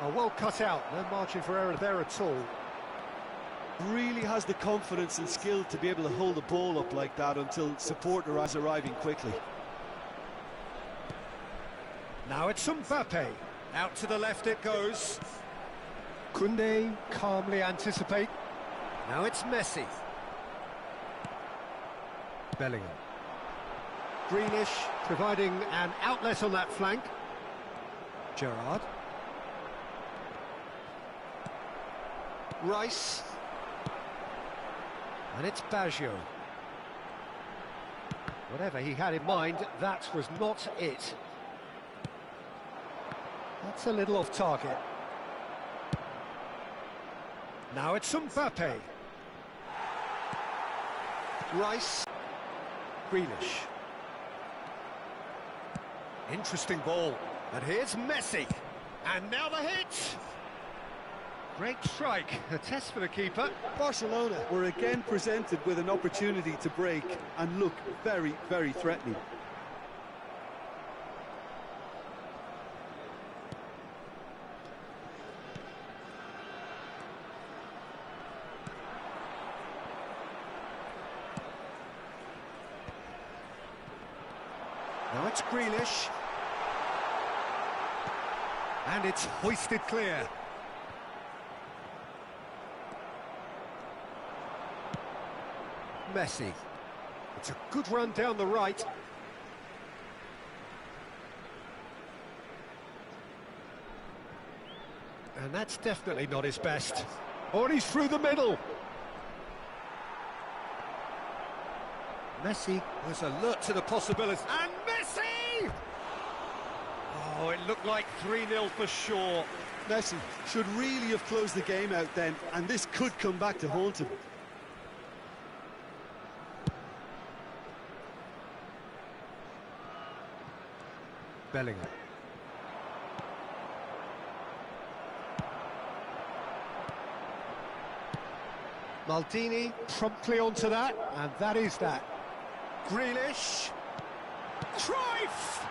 Oh, well cut out, no margin for error there at all. Really has the confidence and skill to be able to hold the ball up like that until support is arriving quickly. Now it's Mbappe. Out to the left it goes. Koundé calmly anticipate. Now it's Messi. Bellingham. Greenish providing an outlet on that flank. Gerrard. Rice. And it's Baggio. Whatever he had in mind, that was not it. That's a little off target. Now it's Mbappe. Rice. Greenish. Interesting ball. And here's Messi. And now the hit! Great strike. A test for the keeper. Barcelona were again presented with an opportunity to break and look very, very threatening. Now it's Grealish. And it's hoisted clear. Messi. It's a good run down the right. And that's definitely not his best. Oh, and he's through the middle. Messi was alert to the possibility. And Messi! Oh, it looked like 3-0 for sure. Messi should really have closed the game out then, and this could come back to haunt him. Bellingham. Maldini promptly onto that, and that is that. Grealish. Cruyff!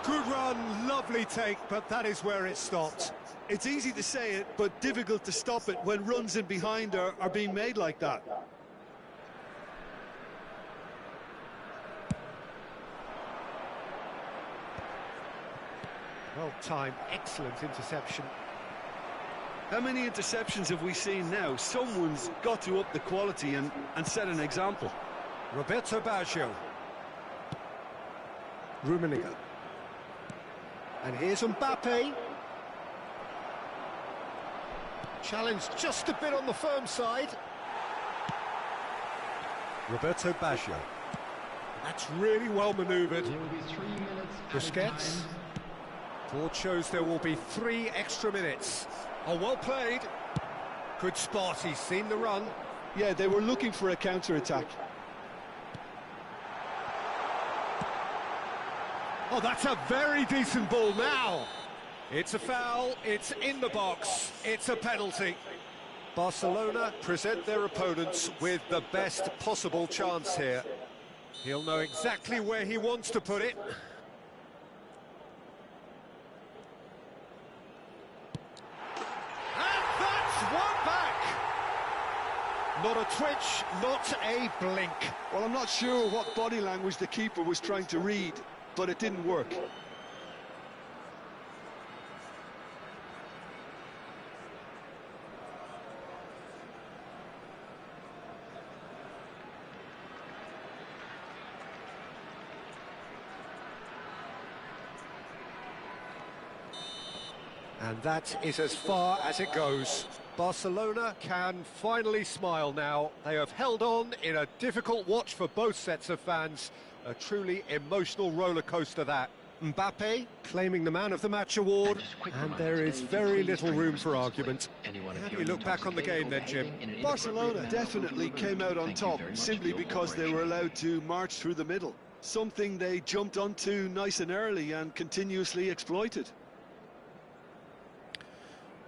Good run, lovely take, but that is where it stopped. It's easy to say it, but difficult to stop it when runs in behind are being made like that. Well-timed, excellent interception. How many interceptions have we seen now? Someone's got to up the quality and set an example. Roberto Baggio. Rummenigge. And here's Mbappe. Challenge just a bit on the firm side. Roberto Baggio. That's really well manoeuvred. Busquets. Board shows there will be 3 extra minutes. Oh, well played. Good spot, he's seen the run. Yeah, they were looking for a counter-attack. Oh, that's a very decent ball now. It's a foul, it's in the box, it's a penalty. Barcelona present their opponents with the best possible chance here. He'll know exactly where he wants to put it. Not a twitch, not a blink. Well, I'm not sure what body language the keeper was trying to read, but it didn't work. And that is as far as it goes. Barcelona can finally smile now. They have held on in a difficult watch for both sets of fans. A truly emotional roller coaster that. Mbappe claiming the Man of the Match award, and there is very little room for argument. How do you look back on the game then, Jim? Barcelona definitely came out on top simply because they were allowed to march through the middle. Something they jumped onto nice and early and continuously exploited.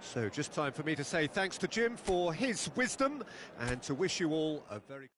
So just time for me to say thanks to Jim for his wisdom and to wish you all a very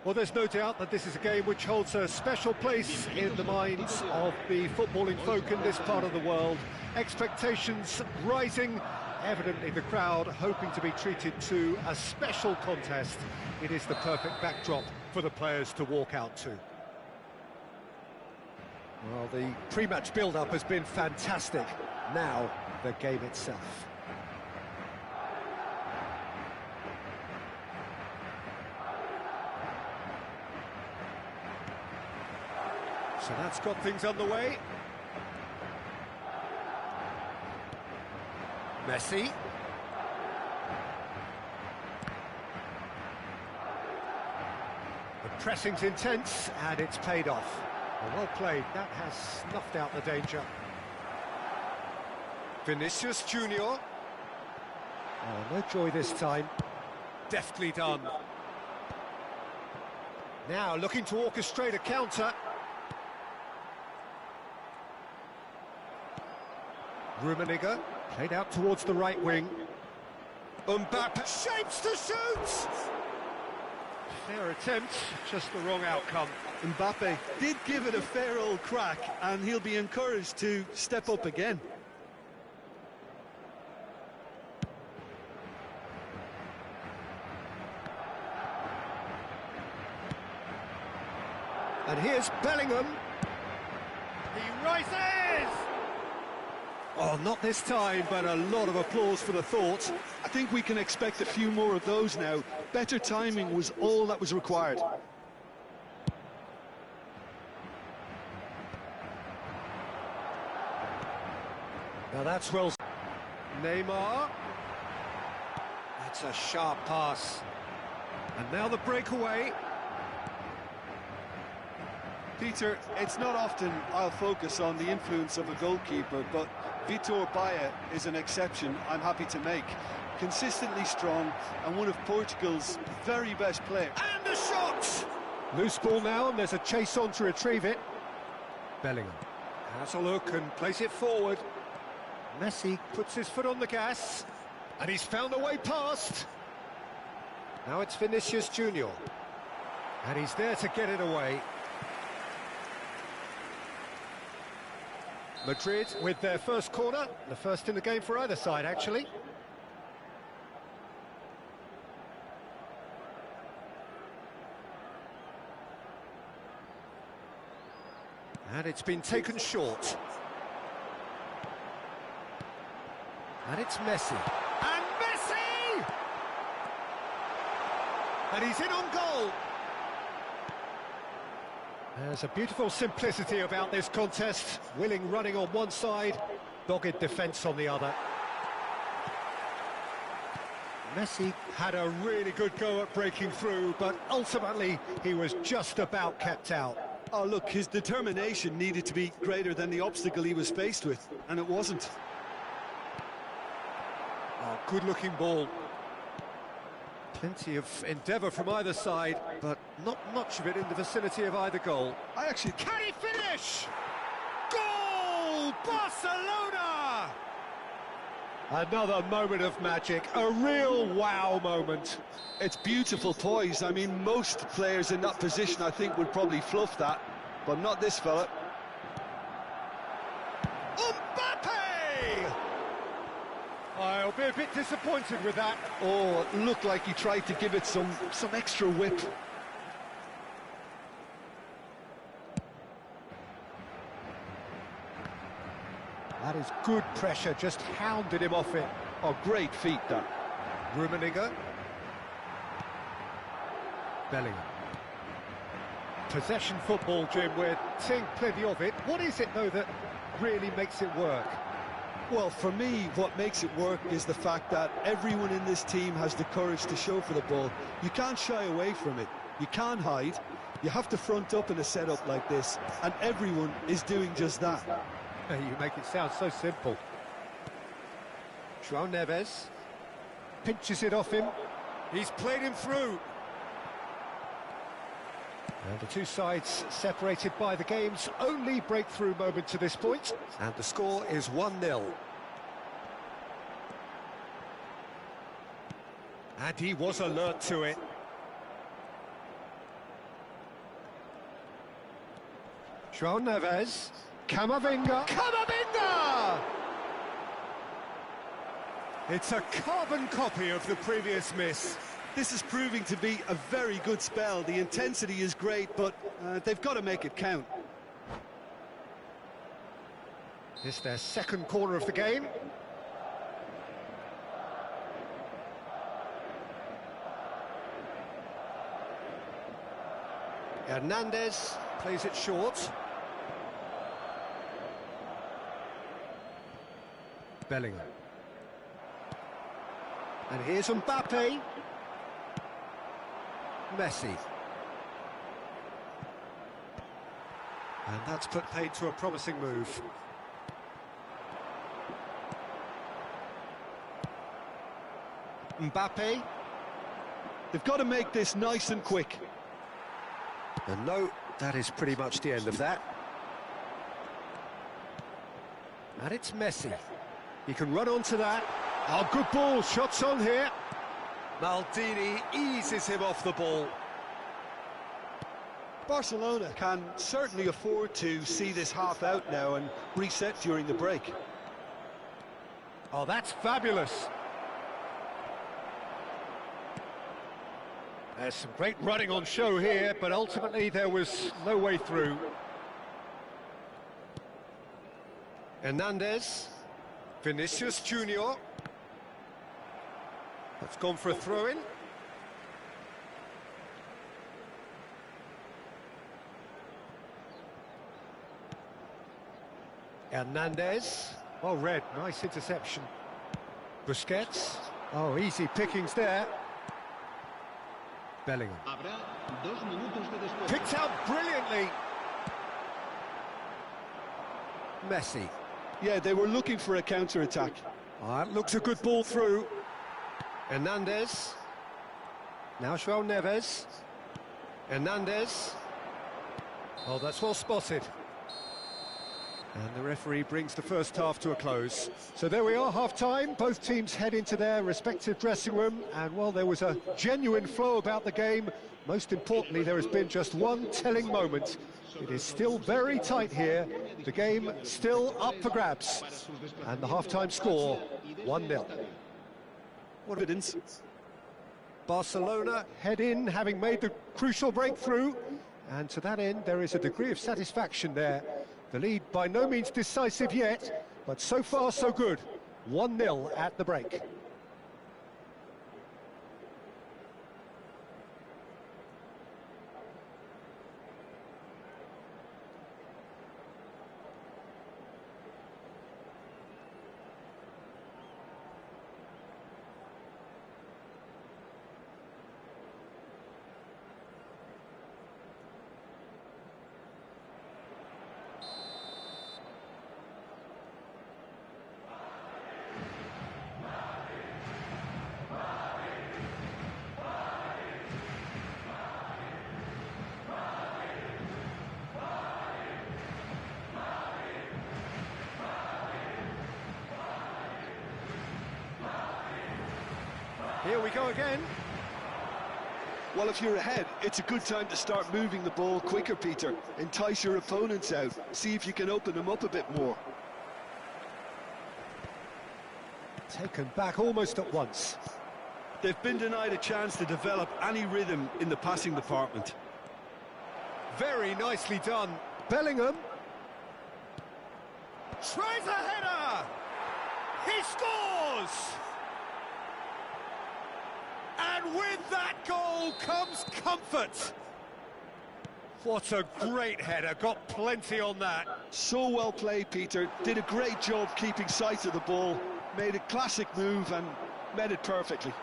Well, there's no doubt that this is a game which holds a special place in the minds of the footballing folk in this part of the world. Expectations rising, evidently the crowd hoping to be treated to a special contest. It is the perfect backdrop for the players to walk out to. Well, the pre-match build-up has been fantastic. Now, the game itself. So that's got things underway. Messi. The pressing's intense, and it's paid off. Well played, that has snuffed out the danger. Vinicius Junior. Oh, no joy this time. Deftly done. Now looking to orchestrate a counter. Rummenigge, played out towards the right wing. Mbappe shapes to shoot! Fair attempt, just the wrong outcome. Mbappe did give it a fair old crack, and he'll be encouraged to step up again. And here's Bellingham. He rises! Oh, not this time, but a lot of applause for the thought. I think we can expect a few more of those now. Better timing was all that was required. Now that's well... Neymar. That's a sharp pass. And now the breakaway. Peter, it's not often I'll focus on the influence of a goalkeeper, but Vitor Baia is an exception I'm happy to make. Consistently strong and one of Portugal's very best players. And a shot! Loose ball now, and there's a chase on to retrieve it. Bellingham has a look and plays it forward. Messi puts his foot on the gas, and he's found a way past. Now it's Vinicius Junior, and he's there to get it away. Madrid with their first corner, the first in the game for either side, actually. And it's been taken short. And it's Messi. And Messi! And he's in on goal. There's a beautiful simplicity about this contest. Willing running on one side, dogged defence on the other. Messi had a really good go at breaking through, but ultimately he was just about kept out. Oh, look, his determination needed to be greater than the obstacle he was faced with, and it wasn't. Oh, good-looking ball. Plenty of endeavour from either side, but not much of it in the vicinity of either goal. Can he finish? Goal! Barcelona! Another moment of magic, a real wow moment. It's beautiful poise. I mean, most players in that position, I think, would probably fluff that, but not this fella. Mbappe! I'll be a bit disappointed with that. Oh, it looked like he tried to give it some extra whip. That is good pressure, just hounded him off it. Oh, great feat, that. Rummenigge. Bellingham. Possession football, Jim, we're seeing plenty of it. What is it, though, that really makes it work? Well, for me, what makes it work is the fact that everyone in this team has the courage to show for the ball. You can't shy away from it. You can't hide. You have to front up in a setup like this, and everyone is doing just that. You make it sound so simple. João Neves pinches it off him. He's played him through. And the two sides separated by the game's only breakthrough moment to this point. And the score is 1-0. And he was alert to it. João Neves. Camavinga. Camavinga! It's a carbon copy of the previous miss. This is proving to be a very good spell. The intensity is great, but they've got to make it count. It's their second corner of the game. Hernandez plays it short. Bellingham. And here's Mbappe. Messi. And that's put paid to a promising move. Mbappe. They've got to make this nice and quick. And no, that is pretty much the end of that. And it's Messi. He can run onto that. Oh, good ball. Shots on here. Maldini eases him off the ball. Barcelona can certainly afford to see this half out now and reset during the break. Oh, that's fabulous. There's some great running on show here, but ultimately there was no way through. Hernandez. Vinicius Junior. That's gone for a throw-in. Hernandez. Well read, nice interception. Busquets. Oh, easy pickings there. Bellingham. Picked out brilliantly. Messi. Yeah, they were looking for a counter-attack. Oh, that looks a good ball through. Hernandez. Now João Neves. Hernandez. Oh, that's well spotted. And the referee brings the first half to a close. So there we are, half-time. Both teams head into their respective dressing room. And while there was a genuine flow about the game, most importantly, there has been just one telling moment. It is still very tight here. The game still up for grabs. And the half-time score, 1-0. What evidence? Barcelona head in, having made the crucial breakthrough. And to that end, there is a degree of satisfaction there. The lead by no means decisive yet, but so far so good. 1-0 at the break. Here we go again. Well, if you're ahead, it's a good time to start moving the ball quicker, Peter. Entice your opponents out. See if you can open them up a bit more. Taken back almost at once. They've been denied a chance to develop any rhythm in the passing department. Very nicely done. Bellingham. Tries a header! He scores! And with that goal comes comfort. What a great header, got plenty on that. So well played, Peter. Did a great job keeping sight of the ball. Made a classic move and met it perfectly.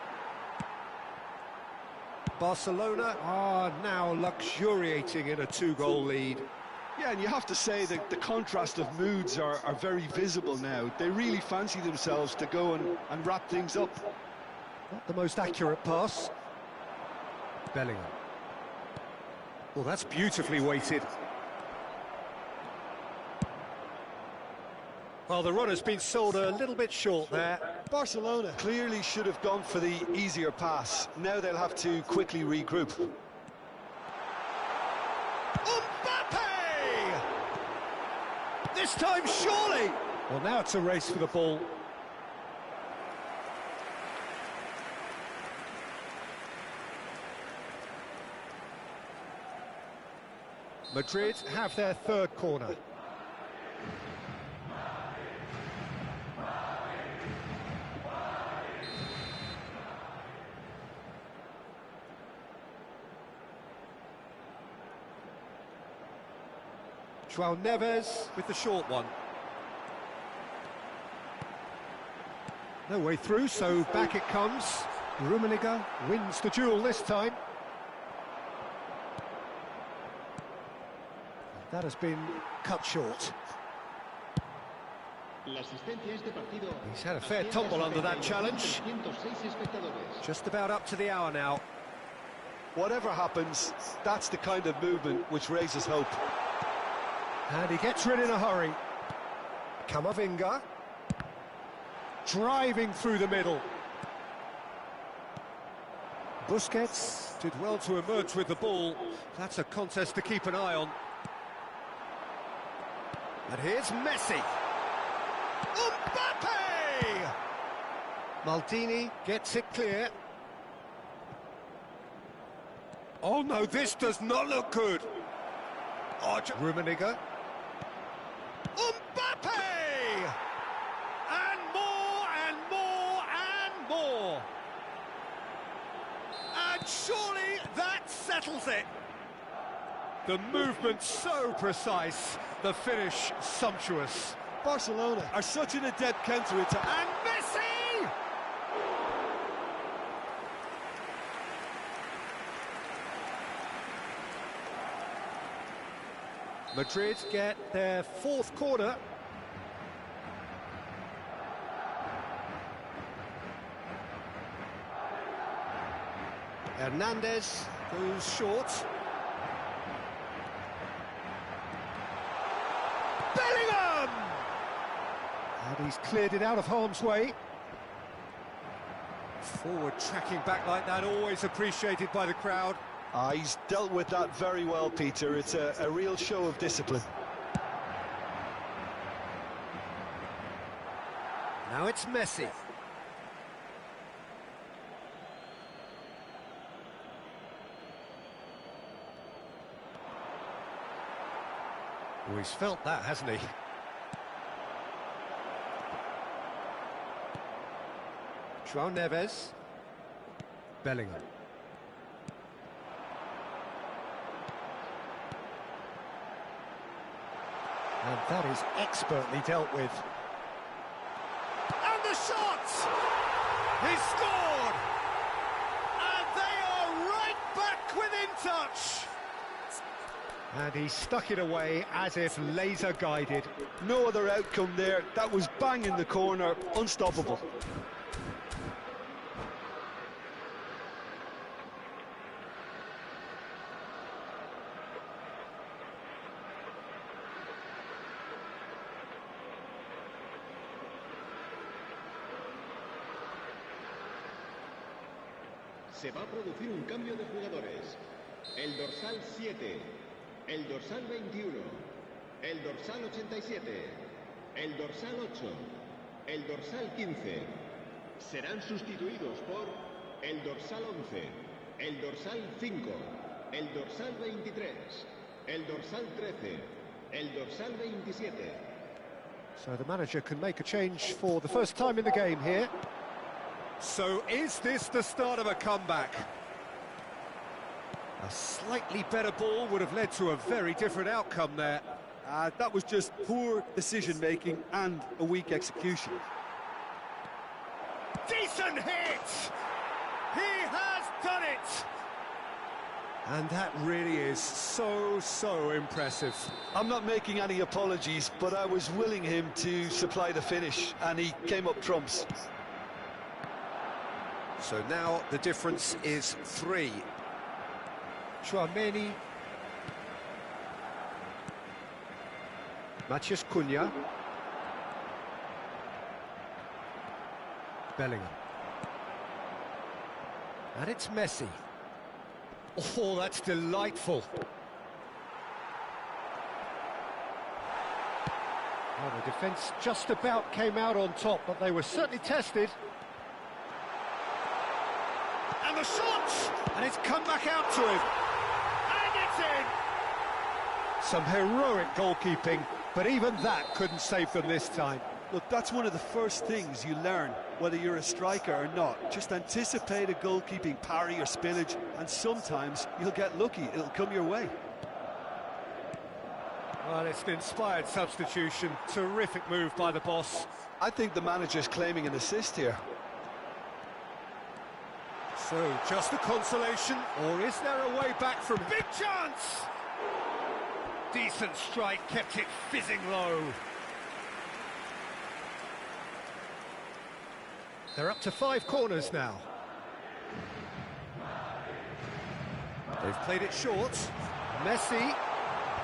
Barcelona are now luxuriating in a two-goal lead. Yeah, and you have to say that the contrast of moods are very visible now. They really fancy themselves to go and wrap things up. Not the most accurate pass. Bellingham. Well, that's beautifully weighted. Well, the run has been sold a little bit short there. Barcelona clearly should have gone for the easier pass. Now they'll have to quickly regroup. Mbappe! This time, surely! Well, now it's a race for the ball. Madrid have their third corner. João Neves with the short one. No way through, so back it comes. Rummenigge wins the duel this time. That has been cut short. He's had a fair tumble under that challenge. Just about up to the hour now. Whatever happens, that's the kind of movement which raises hope. And he gets rid in a hurry. Camavinga. Driving through the middle. Busquets did well to emerge with the ball. That's a contest to keep an eye on. And here's Messi. Mbappe! Maldini gets it clear. Oh no, this does not look good. Oh, Rummenigge. Mbappe! And more, and more, and more. And surely that settles it. The movement so precise, the finish sumptuous. Barcelona are such an adept counter-attack. And Messi! Madrid get their fourth corner. Hernandez goes short. Bellingham! And he's cleared it out of harm's way. Forward tracking back like that, always appreciated by the crowd. He's dealt with that very well, Peter. It's a real show of discipline. Now it's Messi. Oh, he's felt that, hasn't he? João Neves. Bellingham. And that is expertly dealt with. And the shot! He scored! And they are right back within touch! And he stuck it away as if laser guided. No other outcome there. That was bang in the corner, unstoppable. Se va a producir un cambio de jugadores. El dorsal 7, el dorsal 21, el dorsal 87, el dorsal 8, el dorsal 15. Serán sustituidos por el dorsal 11, el dorsal 5, el dorsal 23, el dorsal 13, el dorsal 27. So the manager can make a change for the first time in the game here. So is this the start of a comeback? A slightly better ball would have led to a very different outcome there. That was just poor decision-making and a weak execution. Decent hit! He has done it! And that really is so impressive. I'm not making any apologies, but I was willing him to supply the finish, and he came up trumps. So now the difference is 3. Chouameni. Matheus Cunha. Bellingham. And it's Messi. Oh, that's delightful. Well, the defence just about came out on top, but they were certainly tested. And the shot! And it's come back out to him. And it's in! Some heroic goalkeeping, but even that couldn't save them this time. Look, that's one of the first things you learn, whether you're a striker or not. Just anticipate a goalkeeping parry or spillage, and sometimes you'll get lucky. It'll come your way. Well, it's an inspired substitution. Terrific move by the boss. I think the manager's claiming an assist here. So, just a consolation, or is there a way back from... Big chance! Decent strike, kept it fizzing low. They're up to 5 corners now. They've played it short. Messi.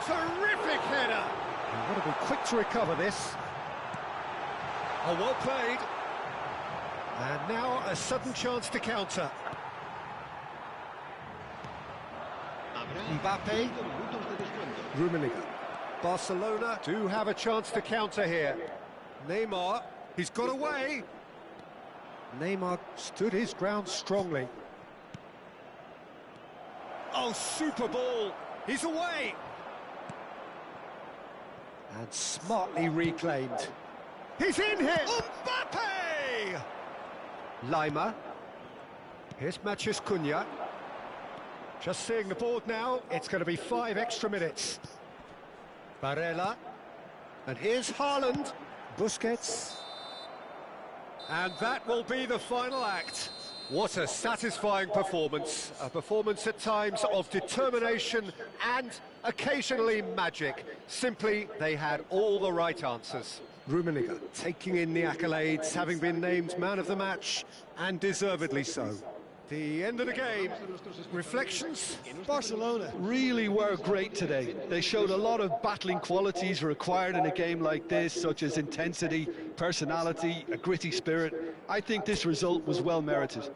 Terrific header! You've got to be quick to recover this. Oh, well played. And now a sudden chance to counter. Mbappe. Rummenigge. Barcelona do have a chance to counter here. Neymar, he's got away. Neymar stood his ground strongly. Oh, super ball. He's away. And smartly reclaimed. He's in here! Mbappe! Lima. Here's Matheus Cunha. Just seeing the board now, it's going to be 5 extra minutes. Barella. And here's Haaland. Busquets. And that will be the final act. What a satisfying performance. A performance at times of determination and occasionally magic. Simply, they had all the right answers. Rummenigge taking in the accolades, having been named man of the match, and deservedly so. The end of the game. Reflections? Barcelona really were great today. They showed a lot of battling qualities required in a game like this, such as intensity, personality, a gritty spirit. I think this result was well merited.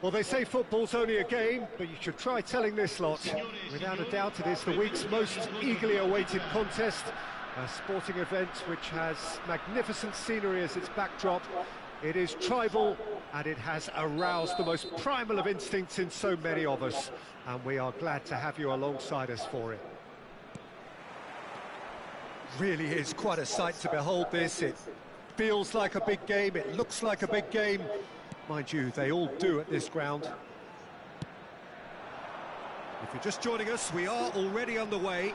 Well, they say football's only a game, but you should try telling this lot. Without a doubt, it is the week's most eagerly awaited contest, a sporting event which has magnificent scenery as its backdrop. It is tribal, and it has aroused the most primal of instincts in so many of us, and we are glad to have you alongside us for it. Really is quite a sight to behold this. It feels like a big game, it looks like a big game. Mind you, they all do at this ground. If you're just joining us, we are already underway.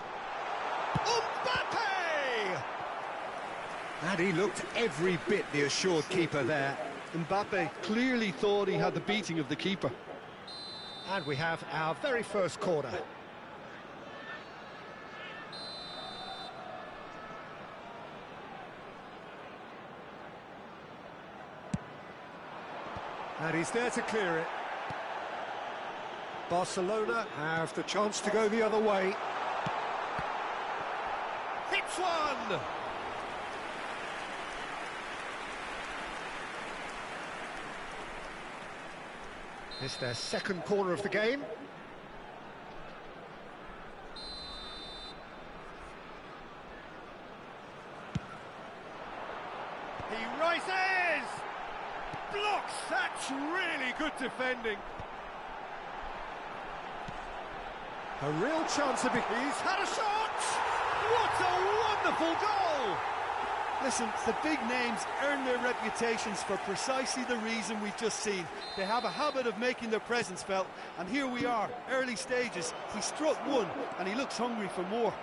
Mbappe! And he looked every bit the assured keeper there. Mbappe clearly thought he had the beating of the keeper. And we have our very first corner. And he's there to clear it. Barcelona have the chance to go the other way. Hits one! It's their second corner of the game. He rises! Blocks! That's really good defending. A real chance of it. He's had a shot! What a wonderful goal! Listen, the big names earn their reputations for precisely the reason we've just seen. They have a habit of making their presence felt, and here we are, early stages. He struck one, and he looks hungry for more.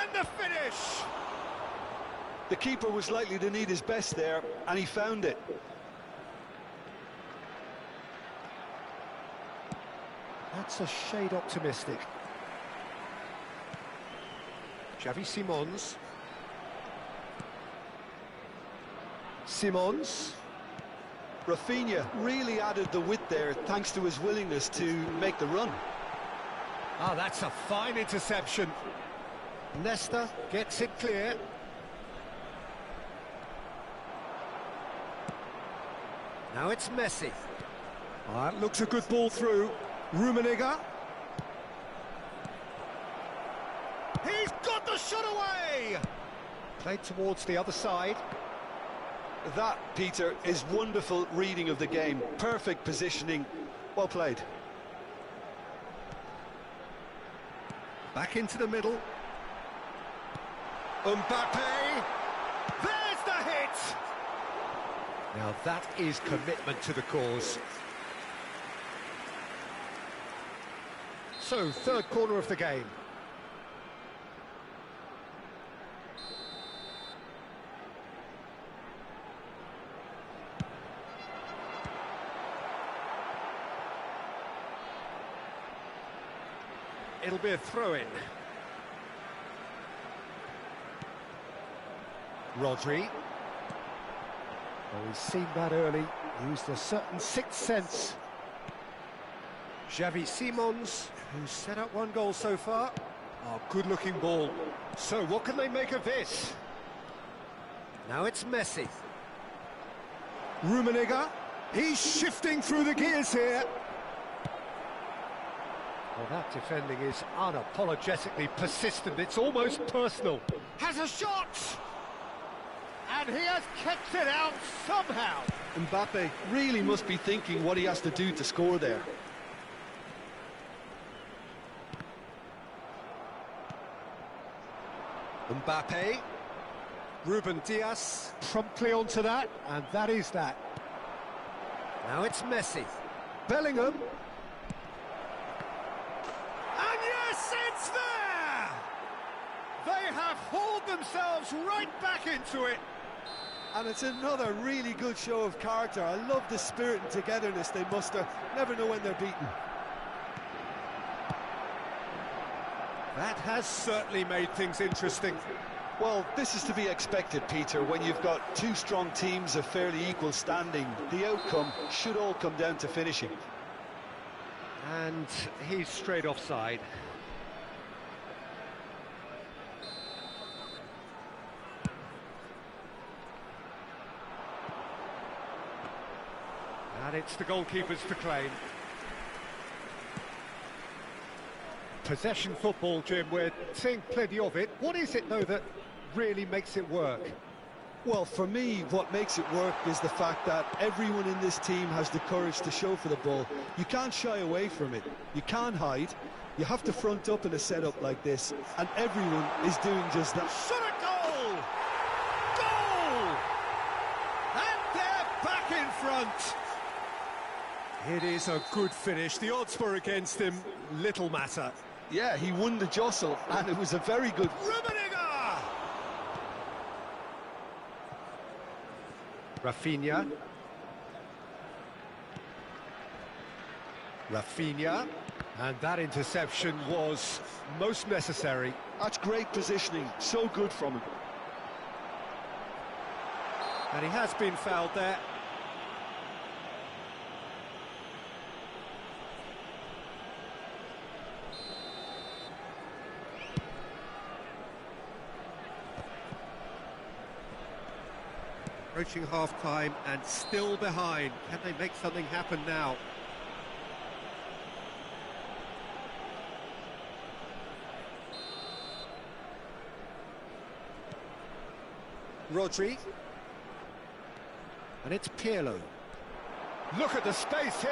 And the finish! The keeper was likely to need his best there, and he found it. That's a shade optimistic. Xavi Simons. Simons. Rafinha really added the width there thanks to his willingness to make the run. Ah, that's a fine interception. Nesta gets it clear. Now it's Messi. That looks a good ball through. Rummenigge. He's got the shot away! Played towards the other side. That, Peter, is wonderful reading of the game. Perfect positioning. Well played. Back into the middle. Mbappe! There's the hit! Now that is commitment to the cause. So, third corner of the game. It'll be a throw-in. Rodri. Oh, he's seen that early. Used a certain sixth sense. Xavi Simons, who's set up one goal so far. Oh, good-looking ball. So, what can they make of this? Now it's Messi. Rummenigge. He's shifting through the gears here. Well, that defending is unapologetically persistent. It's almost personal. Has a shot! And he has kept it out somehow. Mbappe really must be thinking what he has to do to score there. Mbappe. Ruben Dias promptly onto that, and that is that. Now it's Messi. Bellingham. And yes, it's there! They have hauled themselves right back into it. And it's another really good show of character. I love the spirit and togetherness they muster. Never know when they're beaten. That has certainly made things interesting. Well, this is to be expected, Peter, when you've got two strong teams of fairly equal standing. The outcome should all come down to finishing. And he's straight offside. And it's the goalkeepers to claim. Possession football, Jim, we're seeing plenty of it. What is it, though, that really makes it work? Well, for me, what makes it work is the fact that everyone in this team has the courage to show for the ball. You can't shy away from it. You can't hide. You have to front up in a setup like this, and everyone is doing just that. Shot a goal! Goal! And they're back in front! It is a good finish. The odds were against him. Little matter. Yeah, he won the jostle, and it was a very good... Rummenigge! Rafinha. Rafinha. And that interception was most necessary. That's great positioning. So good from him. And he has been fouled there. Approaching half-time and still behind. Can they make something happen now? Rodri. And it's Pirlo. Look at the space here.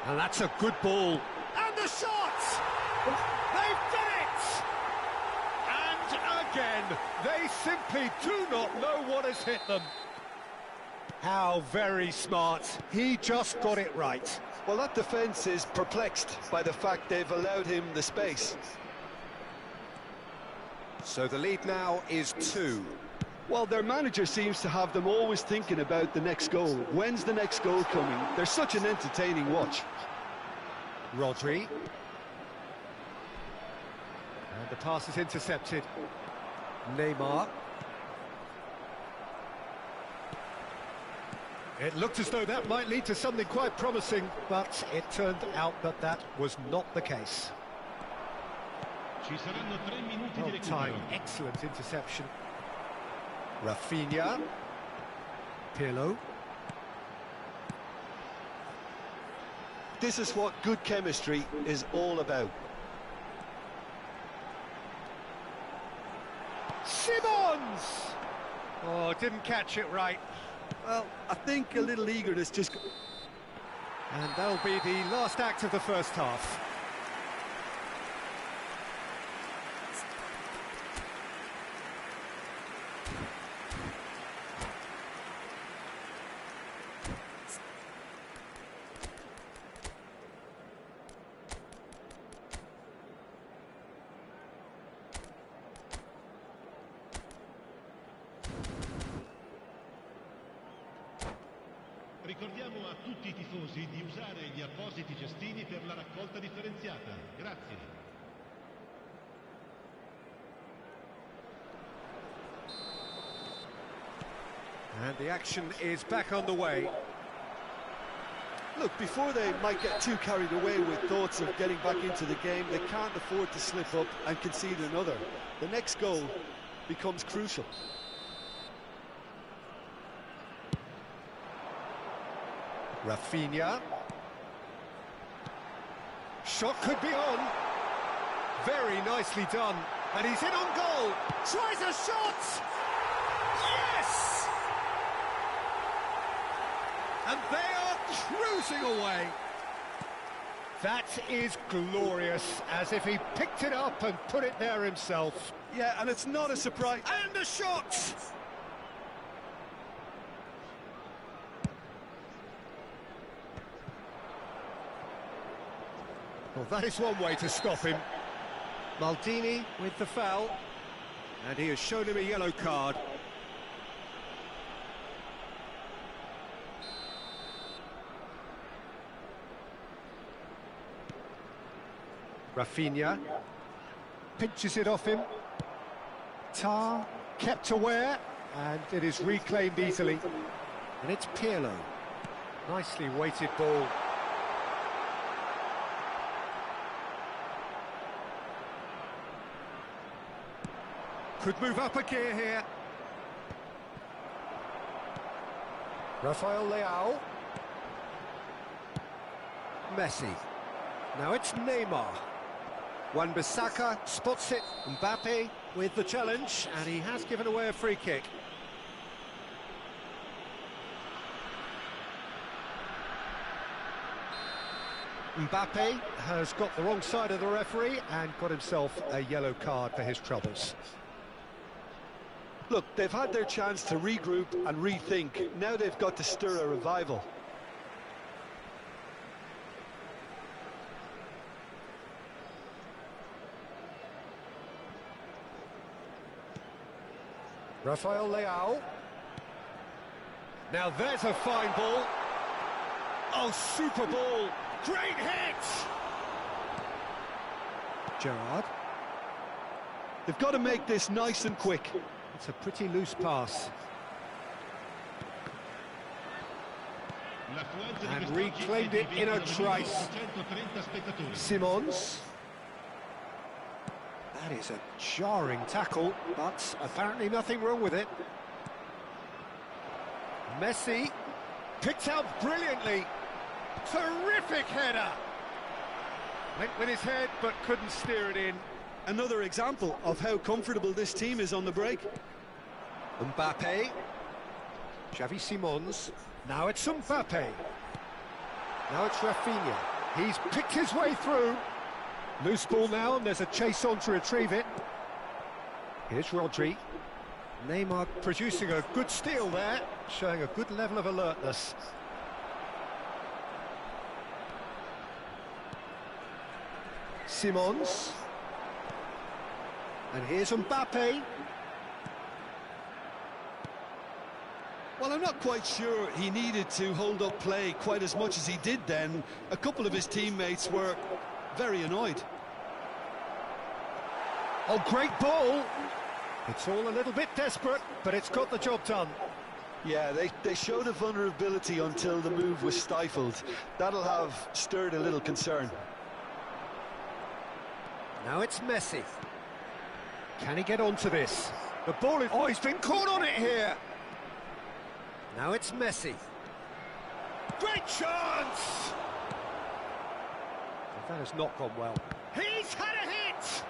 And that's a good ball. And the shot! They've done it! And again, they simply do not know what has hit them. How very smart. He just got it right. Well, that defence is perplexed by the fact they've allowed him the space. So the lead now is 2. Well, their manager seems to have them always thinking about the next goal. When's the next goal coming? They're such an entertaining watch. Rodri. And the pass is intercepted. Neymar. It looked as though that might lead to something quite promising, but it turned out that that was not the case. Well timed, excellent interception. Rafinha. Pirlo. This is what good chemistry is all about. Simmons! Oh, didn't catch it right. Well, I think a little eagerness just... And that'll be the last act of the first half. Ricordiamo a tutti I tifosi di usare gli appositi cestini per la raccolta differenziata. Grazie. And the action is back on the way. Look, before they might get too carried away with thoughts of getting back into the game, they can't afford to slip up and concede another. The next goal becomes crucial. Rafinha. Shot could be on. Very nicely done. And he's in on goal. Tries a shot. Yes! And they are cruising away. That is glorious, as if he picked it up and put it there himself. Yeah, and it's not a surprise. And a shot! Well, that is one way to stop him. Maldini with the foul. And he has shown him a yellow card. Rafinha pinches it off him. Tar kept aware, and it is reclaimed easily. And it's Pirlo. Nicely weighted ball. Could move up a gear here. Rafael Leao. Messi. Now it's Neymar. Wan-Bissaka spots it. Mbappe with the challenge, and he has given away a free kick. Mbappe has got the wrong side of the referee and got himself a yellow card for his troubles. Look, they've had their chance to regroup and rethink. Now they've got to stir a revival. Rafael Leao. Now there's a fine ball. Oh, super ball. Great hit! Gerrard. They've got to make this nice and quick. It's a pretty loose pass. And reclaimed it in a trice. Simons. That is a jarring tackle, but apparently nothing wrong with it. Messi picked out brilliantly. Terrific header. Went with his head, but couldn't steer it in. Another example of how comfortable this team is on the break. Mbappe. Xavi Simons. Now it's Mbappe. Now it's Rafinha. He's picked his way through. Loose ball now, and there's a chase on to retrieve it. Here's Rodri. Neymar producing a good steal there, showing a good level of alertness. Simons. And here's Mbappe. Well, I'm not quite sure he needed to hold up play quite as much as he did then. A couple of his teammates were very annoyed. Oh, great ball! It's all a little bit desperate, but it's got the job done. Yeah, they showed a vulnerability until the move was stifled. That'll have stirred a little concern. Now it's Messi. Can he get onto this? The ball is... Oh, he's been caught on it here! Now it's Messi. Great chance! That has not gone well. He's had a hit!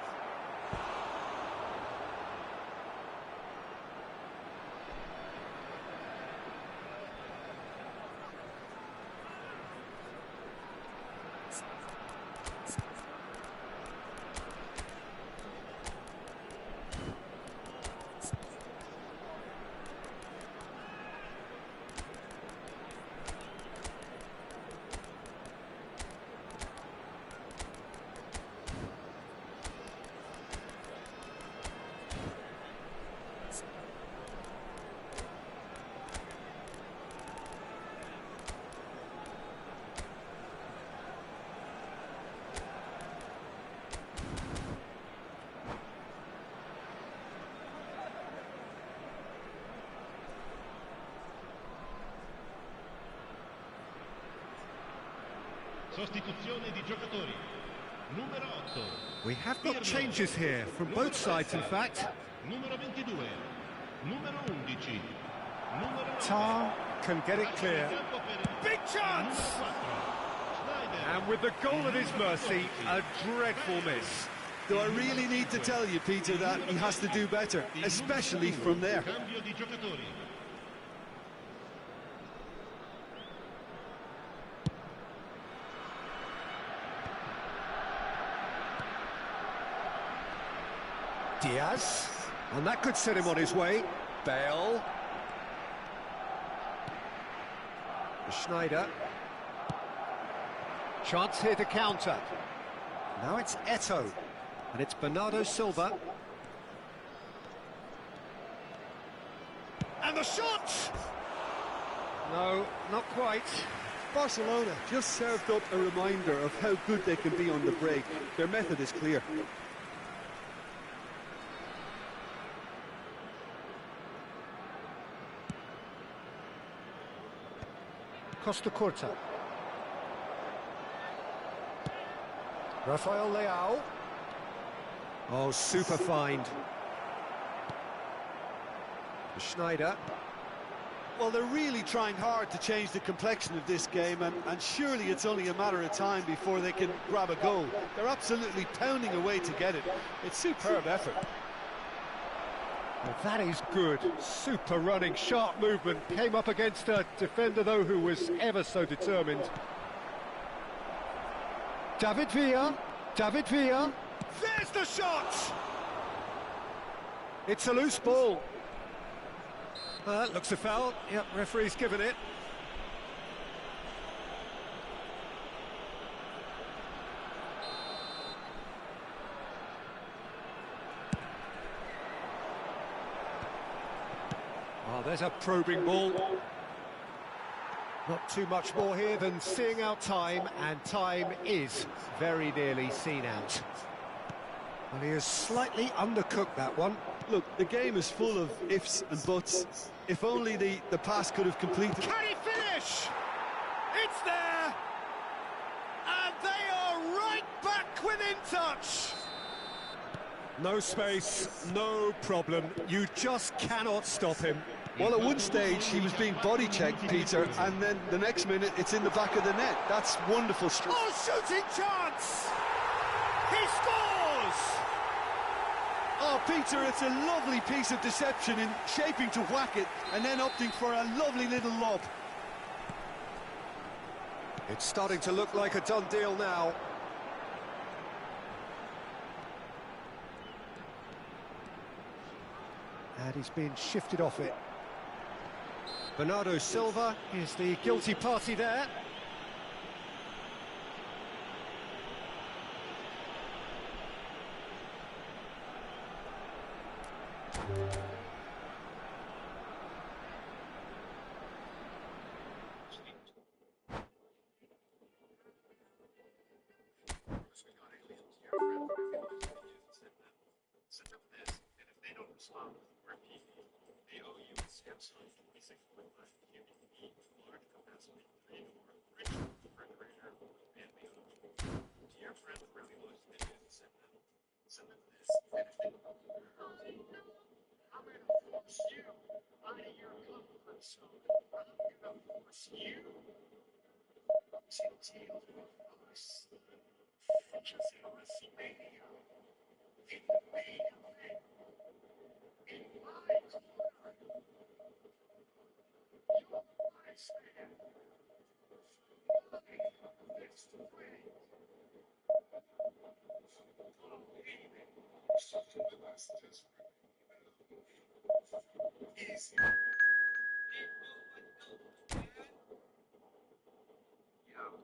Sostituzione di giocatori. Numero 8. We have got changes here from both sides, in fact. Numero 22. Numero 11. Tar can get it clear. Big chance! And with the goal at his mercy, a dreadful miss. Do I really need to tell you, Peter, that he has to do better, especially from there? Cambio di giocatori. Diaz, and that could set him on his way. Bale. Schneider. Chance here to counter. Now it's Eto'o, and it's Bernardo Silva. And the shot! No, not quite. Barcelona just served up a reminder of how good they can be on the break. Their method is clear. Costa Curta. Rafael Leao. Oh, super find. Schneider. Well, they're really trying hard to change the complexion of this game, and surely it's only a matter of time before they can grab a goal. They're absolutely pounding away to get it. It's superb effort. Well, that is good. Super running, sharp movement. Came up against a defender, though, who was ever so determined. David Villa. David Villa. There's the shot! It's a loose ball. Looks a foul. Yep, referee's given it. Oh, there's a probing ball. Not too much more here than seeing out time, and time is very nearly seen out. Well, he has slightly undercooked that one. Look, the game is full of ifs and buts. If only the pass could have completed... Can he finish? It's there! And they are right back within touch! No space, no problem. You just cannot stop him. Well, at one stage, he was being body-checked, Peter, and then the next minute, it's in the back of the net. That's wonderful. Oh, shooting chance! He scores! Oh, Peter, it's a lovely piece of deception in shaping to whack it and then opting for a lovely little lob. It's starting to look like a done deal now. And he's been shifted off it. Bernardo Silva is the guilty party there.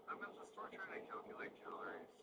I'm at the store trying to calculate calories.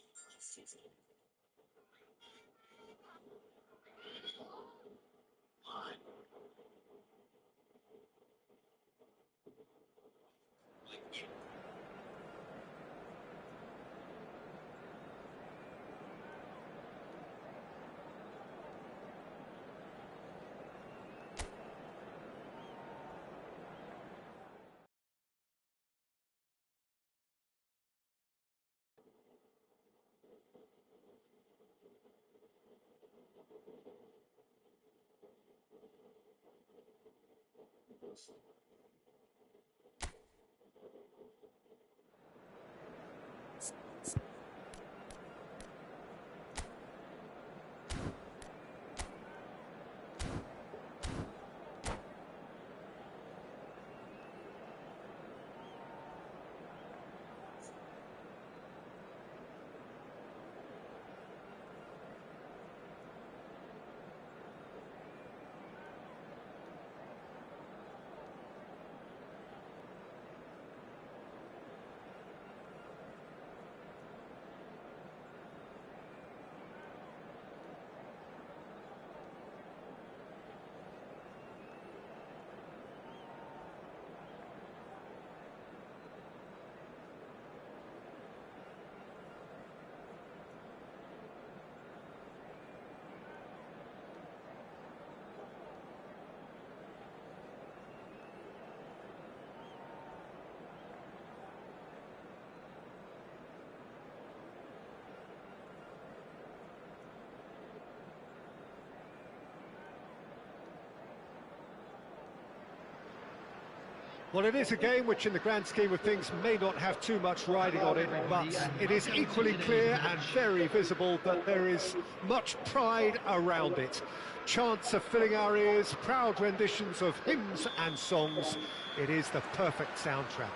Well, it is a game which in the grand scheme of things may not have too much riding on it, but it is equally clear and very visible that there is much pride around it. Chants are filling our ears, proud renditions of hymns and songs. It is the perfect soundtrack.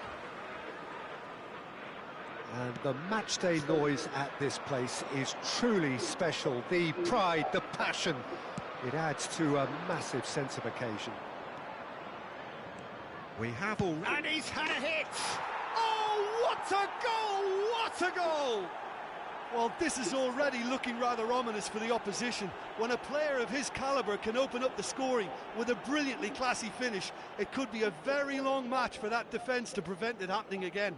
And the matchday noise at this place is truly special. The pride, the passion, it adds to a massive sense of occasion. We have all... And he's had a hit! Oh, what a goal! What a goal! Well, this is already looking rather ominous for the opposition. When a player of his calibre can open up the scoring with a brilliantly classy finish, it could be a very long match for that defence to prevent it happening again.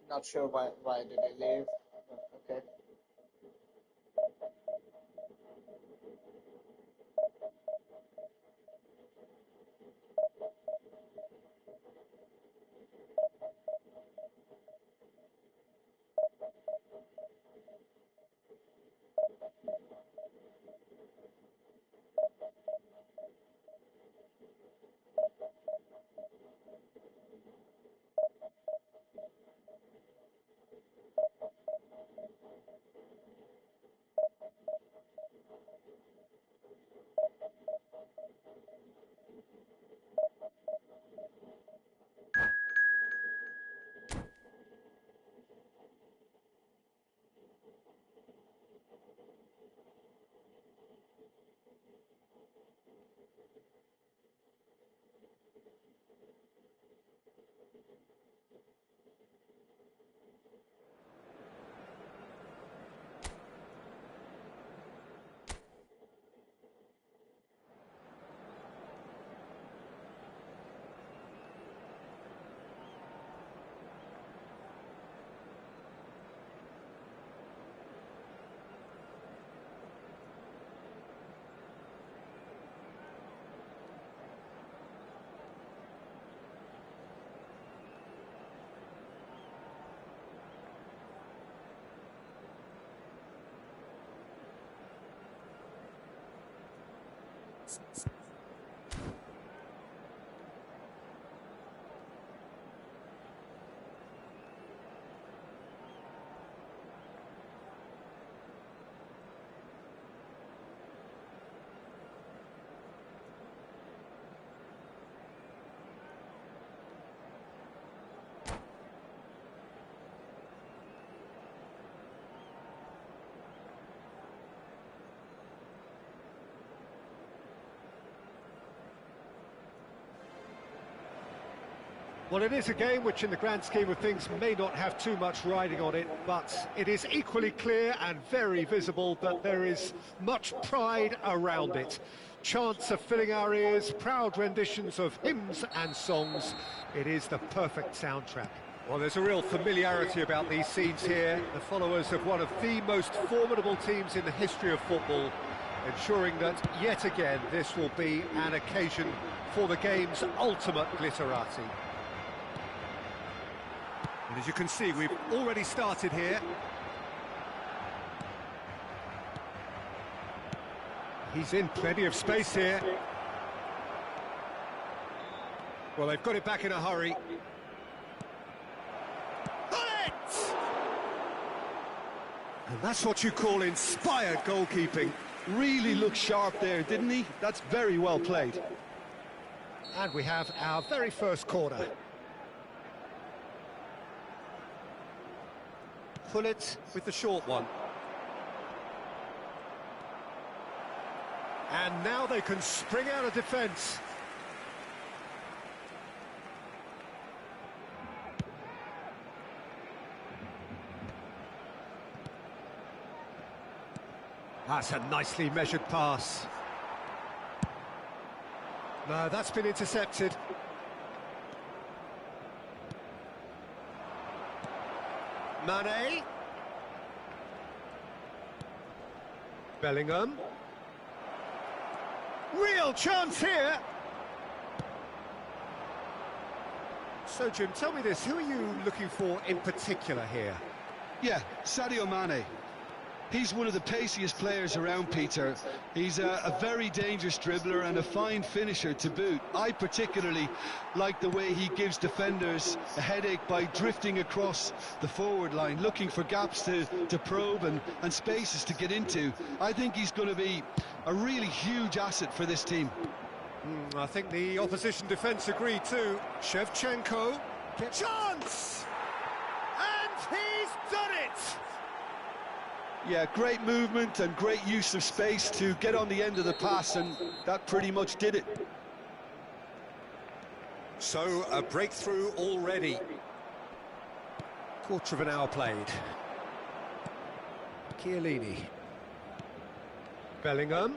Not sure why did he leave, but okay. Well, it is a game which in the grand scheme of things may not have too much riding on it, but it is equally clear and very visible that there is much pride around it. Chants are filling our ears, proud renditions of hymns and songs. It is the perfect soundtrack. Well, there's a real familiarity about these scenes here. The followers of one of the most formidable teams in the history of football, ensuring that yet again this will be an occasion for the game's ultimate glitterati. And as you can see, we've already started here. He's in plenty of space here. Well, they've got it back in a hurry. And that's what you call inspired goalkeeping. Really looked sharp there, didn't he? That's very well played. And we have our very first corner. Pullet with the short one. And now they can spring out of defence. That's a nicely measured pass. No, that's been intercepted. Mane. Bellingham. Real chance here. So, Jim, tell me this, who are you looking for in particular here? Yeah, Sadio Mane. He's one of the paciest players around, Peter. He's a very dangerous dribbler and a fine finisher to boot. I particularly like the way he gives defenders a headache by drifting across the forward line, looking for gaps to probe and spaces to get into. I think he's going to be a really huge asset for this team. I think the opposition defence agree too. Shevchenko gets chance! And he's done it! Yeah, great movement and great use of space to get on the end of the pass, and that pretty much did it. So, a breakthrough already. Quarter of an hour played. Chiellini. Bellingham.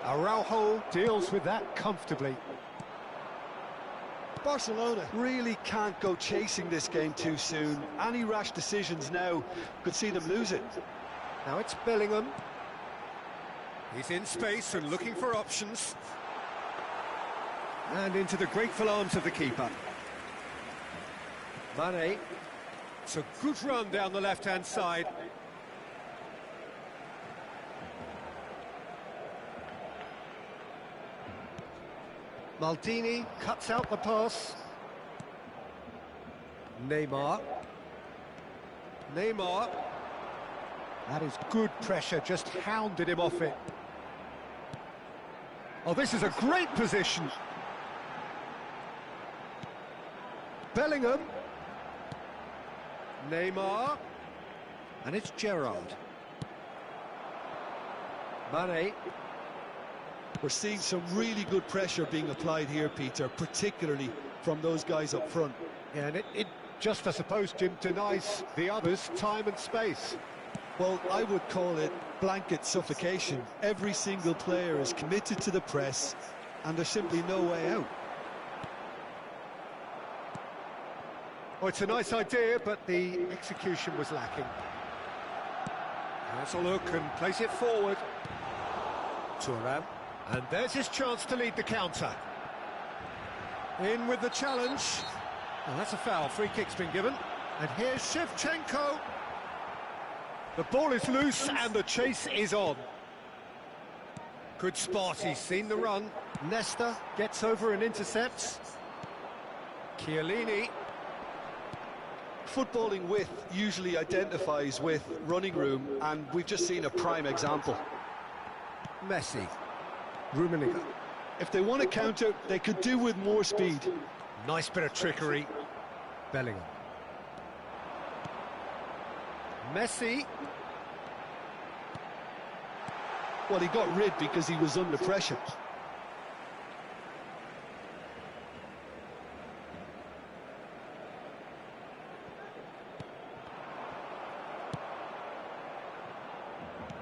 Araujo deals with that comfortably. Barcelona really can't go chasing this game too soon. Any rash decisions now could see them lose it. Now it's Bellingham. He's in space and looking for options. And into the grateful arms of the keeper. Mane. It's a good run down the left-hand side. Maldini cuts out the pass. Neymar. That is good pressure, just hounded him off it. Oh, this is a great position. Bellingham. Neymar. And it's Gerrard. Mane. We're seeing some really good pressure being applied here, Peter, particularly from those guys up front. Yeah, and it just, I suppose, Jim, denies the others time and space. Well, I would call it blanket suffocation. Every single player is committed to the press, and there's simply no way out. Oh, it's a nice idea, but the execution was lacking. Let's a look and place it forward. Thuram. And there's his chance to lead the counter. In with the challenge. Oh, that's a foul. Free kick's been given. And here's Shevchenko. The ball is loose and the chase is on. Good spot. He's seen the run. Nesta gets over and intercepts. Chiellini. Footballing width usually identifies with running room, and we've just seen a prime example. Messi. Rummenigge. If they want to counter, they could do with more speed. Nice bit of trickery. Bellingham. Messi. Well, he got rid because he was under pressure.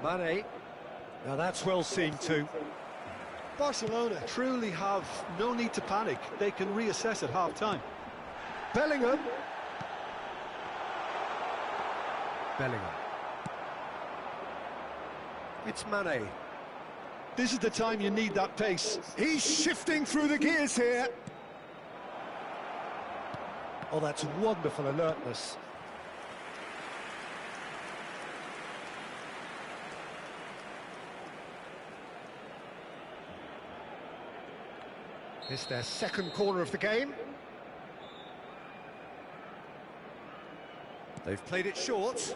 Mane. Now that's well seen too. Barcelona truly have no need to panic. They can reassess at half-time. Bellingham. It's Mane. This is the time you need that pace. He's shifting through the gears here. Oh, that's wonderful alertness. It's their second corner of the game. They've played it short.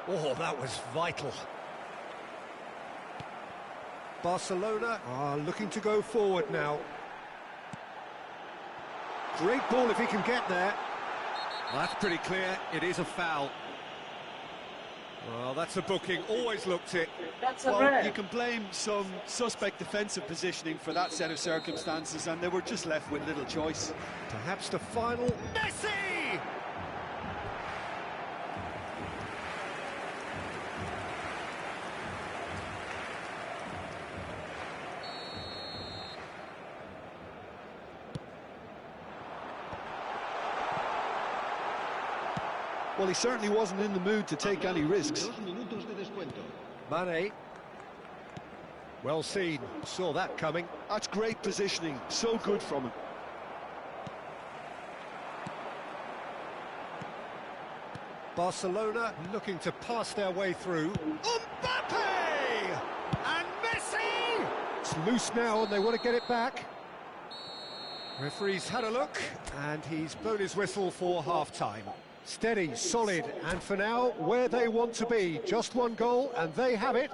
Oh, that was vital. Barcelona are looking to go forward now. Great ball if he can get there. That's pretty clear. It is a foul. Well, that's a booking. Always looked it. That's a Well, red. you can blame some suspect defensive positioning for that set of circumstances, and they were just left with little choice. Perhaps the final. Messi! Well, he certainly wasn't in the mood to take any risks. 2 minutos de descuento. Mane. Well seen, saw that coming. That's great positioning, so good from him. Barcelona looking to pass their way through. Mbappe! And Messi! It's loose now and they want to get it back. Referee's had a look and he's blown his whistle for half-time. Steady, solid, and for now, where they want to be. Just one goal and they have it.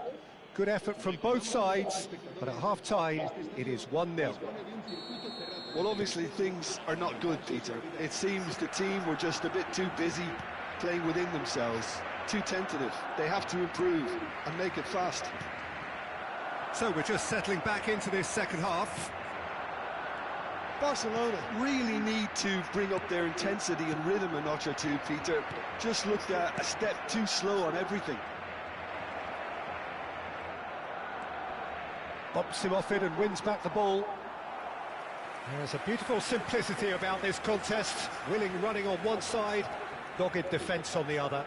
Good effort from both sides, but at half-time, it is 1-0. Well, obviously things are not good, Peter. It seems the team were just a bit too busy playing within themselves, too tentative. They have to improve and make it fast. So we're just settling back into this second half. Barcelona really need to bring up their intensity and rhythm a notch or two, Peter. Just looked a step too slow on everything. Bumps him off it and wins back the ball. There's a beautiful simplicity about this contest. Willing running on one side, dogged defence on the other.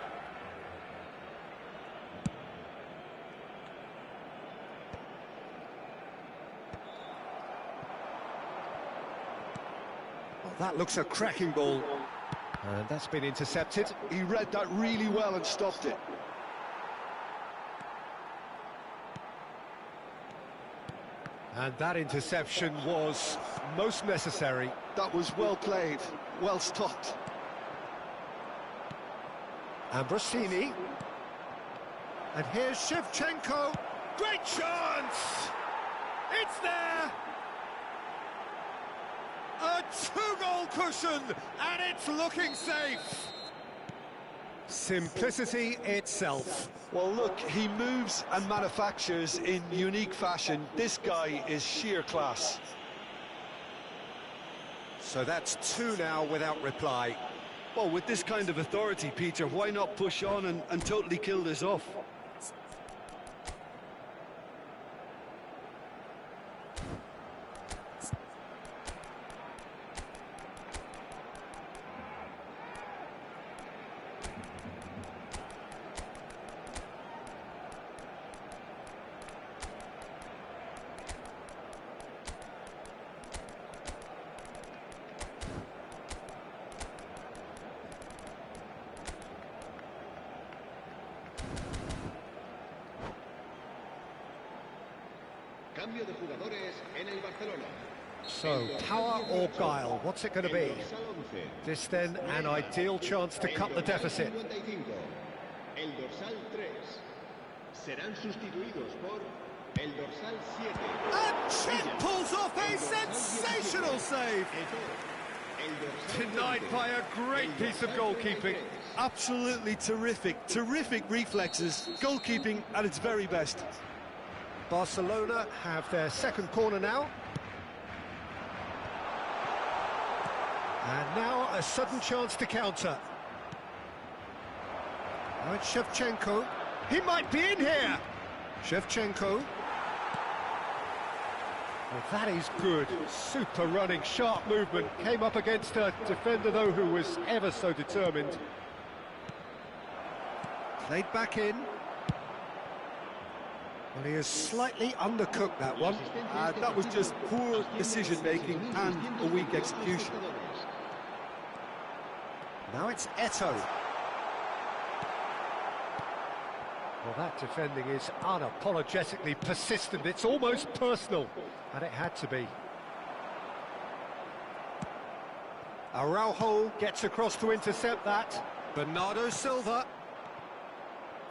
Well, that looks a cracking ball. And that's been intercepted. He read that really well and stopped it. And that interception was most necessary. That was well played, well stopped. Ambrosini. And here's Shevchenko. Great chance! It's there! A two-goal cushion, and it's looking safe. Simplicity itself. Well, look, he moves and manufactures in unique fashion. This guy is sheer class. So that's two now without reply. Well, with this kind of authority, Peter, why not push on and totally kill this off? Cambio de jugadores en el Barcelona. So, power or guile, what's it going to be? Dorsal 11. This then, an ideal chance to cut the deficit. El dorsal 3. Serán sustituidos por el dorsal 7. And Chet pulls off a sensational save! Denied by a great piece of goalkeeping. Absolutely terrific, terrific reflexes. Goalkeeping at its very best. Barcelona have their second corner now. And now a sudden chance to counter. Now it's Shevchenko. He might be in here! Shevchenko. Well, that is good. Super running, sharp movement. Came up against a defender, though, who was ever so determined. Played back in. Well, he has slightly undercooked that one. That was just poor decision-making and a weak execution. Now it's Eto'o. Well, that defending is unapologetically persistent. It's almost personal, and it had to be. Araujo gets across to intercept that. Bernardo Silva.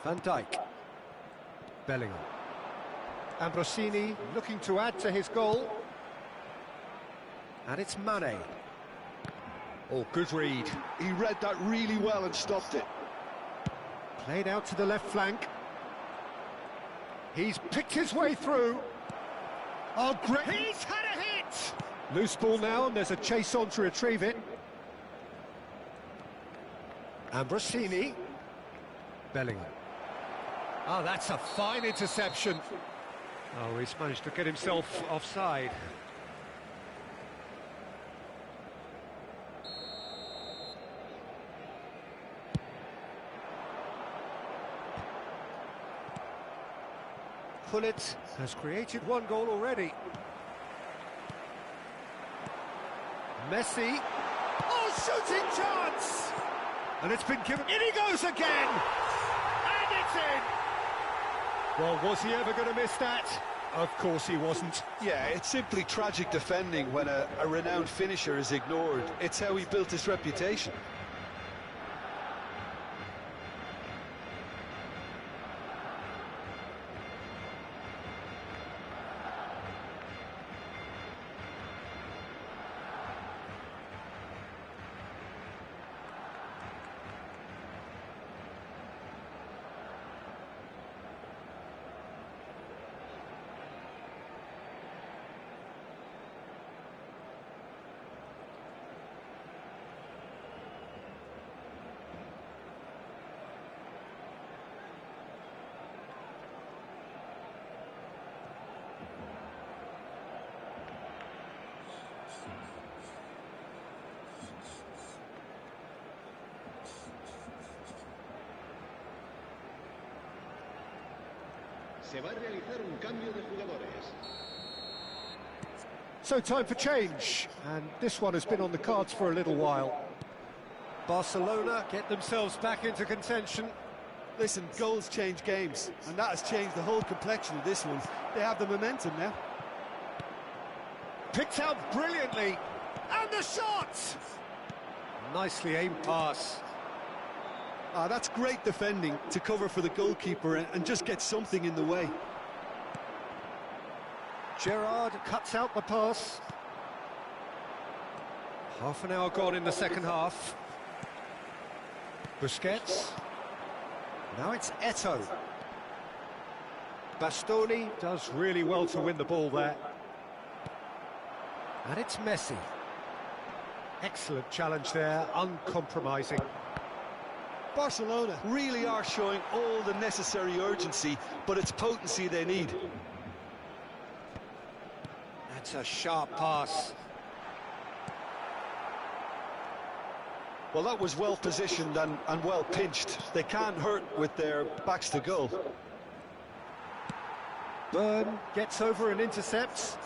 Van Dijk. Bellingham. Ambrosini looking to add to his goal. And it's Mane. Oh, good read. He read that really well and stopped it. Played out to the left flank. He's picked his way through. Oh, great. He's had a hit! Loose ball now, and there's a chase on to retrieve it. Ambrosini. Bellingham. Oh, that's a fine interception. Oh, he's managed to get himself offside. Pullet has created one goal already. Messi. Oh, shooting chance! And it's been given. In he goes again! And it's in! Well, was he ever going to miss that? Of course he wasn't. Yeah, it's simply tragic defending when a renowned finisher is ignored. It's how he built his reputation. Se va a realizar un cambio de jugadores. So time for change, and this one has been on the cards for a little while. Barcelona get themselves back into contention. Listen, goals change games, and that has changed the whole complexion of this one. They have the momentum now. Picked out brilliantly, and the shot! Nicely aimed pass. That's great defending to cover for the goalkeeper and just get something in the way. Gerrard cuts out the pass. Half an hour gone in the second half. Busquets. Now it's Eto'o. Bastoni does really well to win the ball there. And it's Messi. Excellent challenge there, uncompromising. Barcelona really are showing all the necessary urgency, but it's potency they need. That's a sharp pass. Well, that was well positioned and well pinched. They can't hurt with their backs to goal. Byrne gets over and intercepts.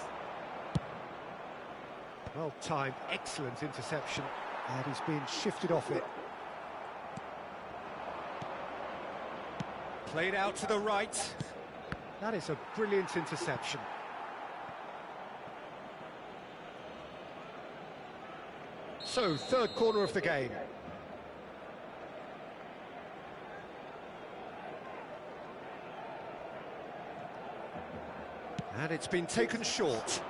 Well timed, excellent interception, and he's been shifted off it. Played out to the right. That is a brilliant interception. So, third corner of the game. And it's been taken short.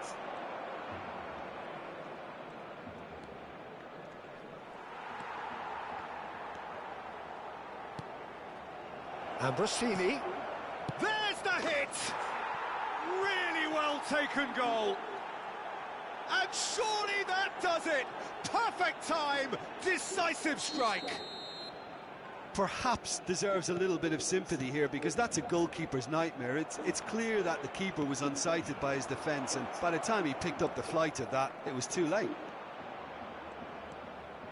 Ambrosini. There's the hit! Really well taken goal. And surely that does it! Perfect time, decisive strike. Perhaps deserves a little bit of sympathy here, because that's a goalkeeper's nightmare. It's clear that the keeper was unsighted by his defence, and by the time he picked up the flight of that, it was too late.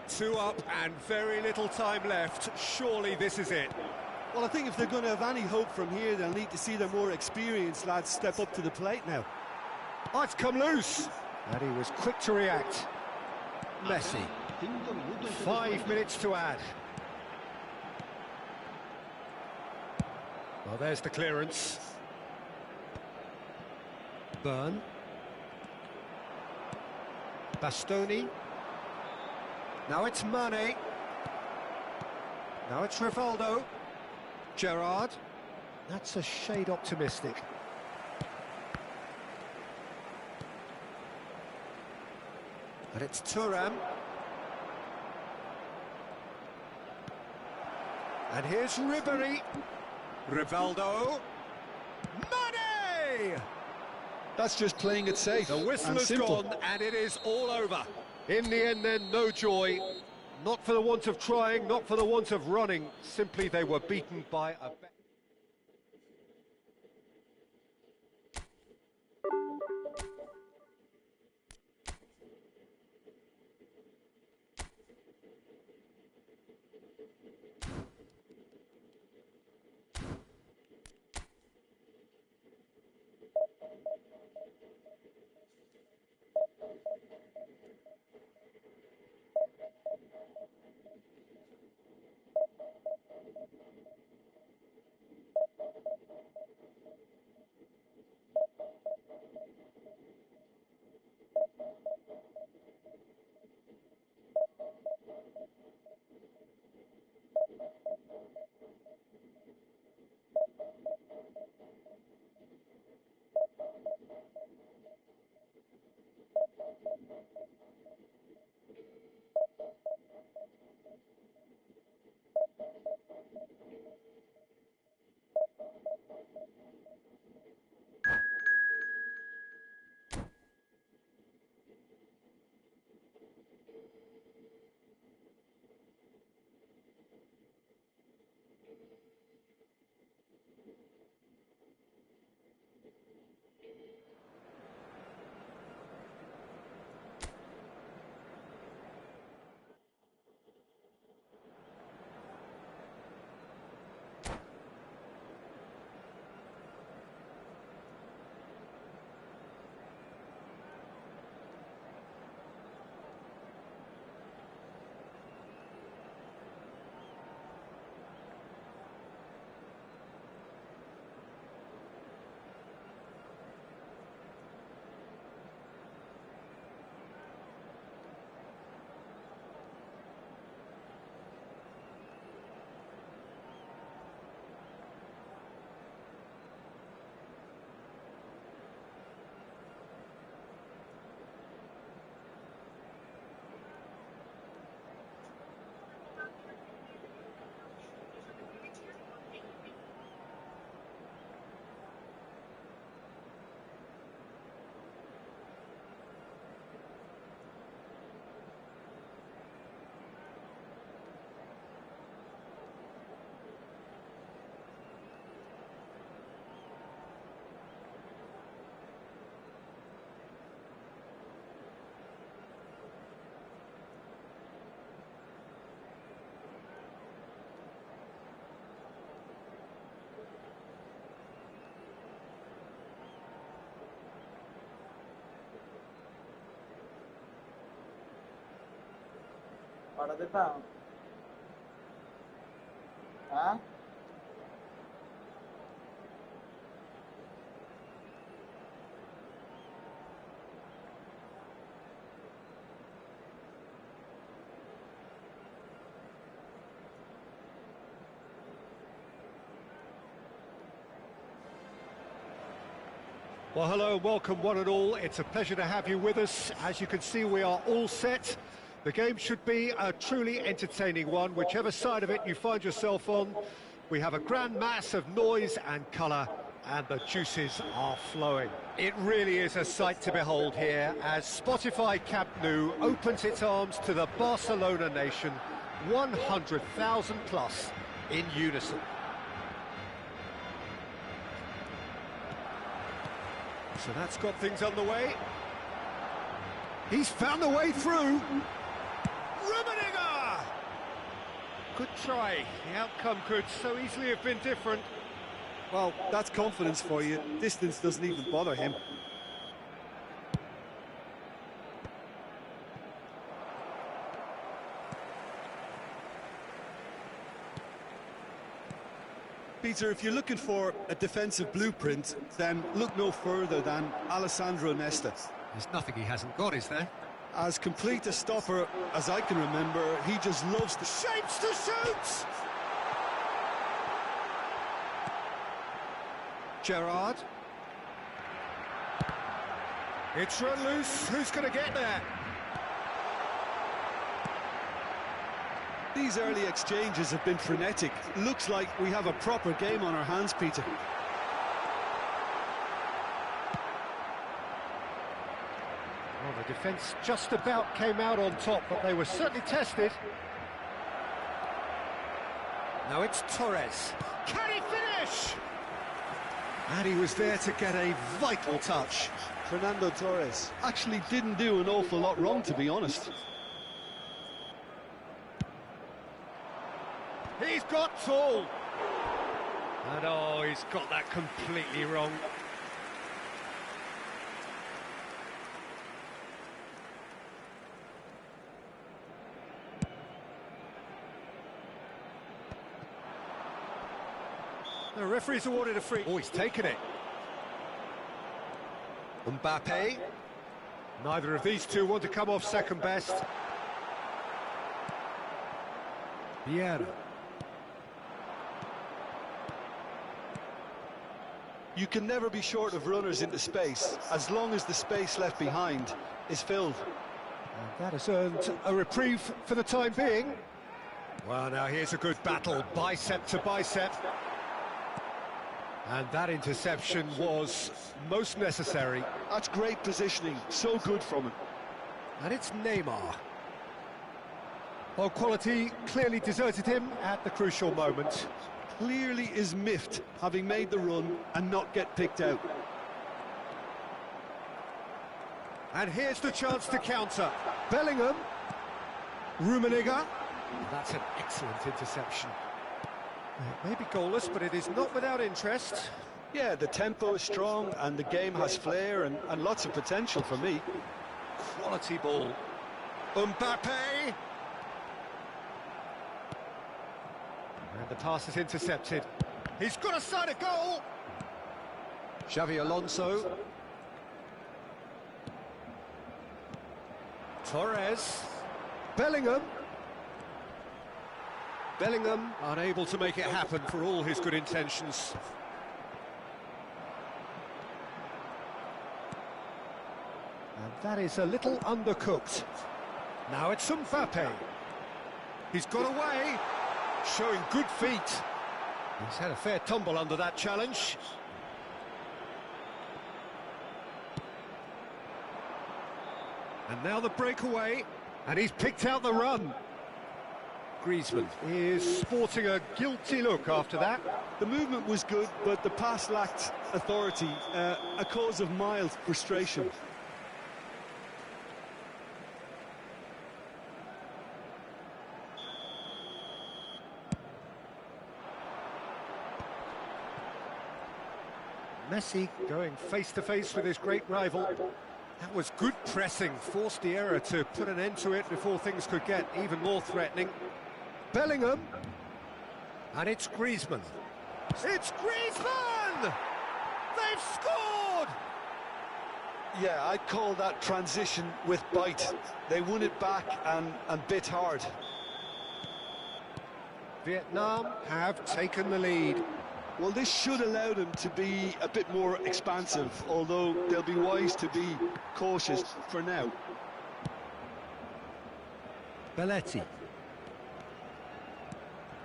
2 up and very little time left. Surely this is it. Well, I think if they're going to have any hope from here, they'll need to see their more experienced lads step up to the plate now. Oh, it's come loose. And he was quick to react. Messi. 5 minutes to add. Well, there's the clearance. Byrne. Bastoni. Now it's Mane. Now it's Rivaldo. Gerrard. That's a shade optimistic. And it's Thuram. And here's Ribéry. Rivaldo. Mane! That's just playing it safe. The whistle has gone, and it is all over. In the end then, no joy. Not for the want of trying, not for the want of running. Simply they were beaten by a... Para de pound. Huh? Well, hello, welcome one and all. It's a pleasure to have you with us. As you can see, we are all set. The game should be a truly entertaining one, whichever side of it you find yourself on. We have a grand mass of noise and colour, and the juices are flowing. It really is a sight to behold here as Spotify Camp Nou opens its arms to the Barcelona nation, 100,000 plus in unison. So that's got things underway. He's found a way through. Rummenigge! Good try. The outcome could so easily have been different. Well, that's confidence for you. Distance doesn't even bother him. Peter, if you're looking for a defensive blueprint, then look no further than Alessandro Nesta. There's nothing he hasn't got, is there? As complete a stopper as I can remember, he just loves the Shapes to shoot! Gerrard. It's run loose. Who's going to get there? These early exchanges have been frenetic. Looks like we have a proper game on our hands, Peter. Well, the defence just about came out on top, but they were certainly tested. Now it's Torres. Can he finish? And he was there to get a vital touch. Fernando Torres actually didn't do an awful lot wrong, to be honest. He's got tall. And oh, he's got that completely wrong. The referee's awarded a free. Oh, he's taken it. Mbappe. Neither of these two want to come off second best. Vieira. You can never be short of runners into space, as long as the space left behind is filled. And that has earned a reprieve for the time being. Well, now here's a good battle, bicep to bicep. And that interception was most necessary. That's great positioning, so good from him. And it's Neymar. Well, quality clearly deserted him at the crucial moment. Clearly is miffed, having made the run and not get picked out. And here's the chance to counter. Bellingham. Rummenigge. That's an excellent interception. It may be goalless, but it is not without interest. Yeah, the tempo is strong and the game has flair and lots of potential for me. Quality ball. Mbappe. And the pass is intercepted. He's got a side of goal. Xavi Alonso. Torres. Bellingham. Bellingham unable to make it happen for all his good intentions. And that is a little undercooked. Now it's Mbappe. He's got away, showing good feet. He's had a fair tumble under that challenge. And now the breakaway, and he's picked out the run. Griezmann is sporting a guilty look after that. The movement was good, but the pass lacked authority, a cause of mild frustration. Messi going face-to-face with his great rival. That was good pressing, forced the error to put an end to it before things could get even more threatening. Bellingham. And it's Griezmann. It's Griezmann! They've scored! Yeah, I'd call that transition with bite. They won it back and bit hard. Vietnam have taken the lead. Well, this should allow them to be a bit more expansive, although they'll be wise to be cautious for now. Belletti.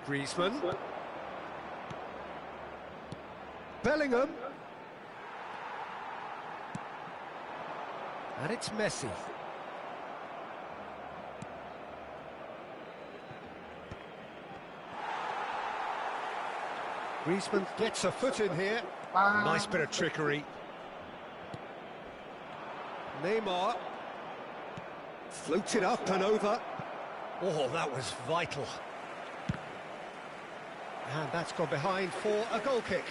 Griezmann. Bellingham. And it's Messi. Griezmann gets a foot in here. Nice bit of trickery. Neymar. Floated up and over. Oh, that was vital. And that's gone behind for a goal kick.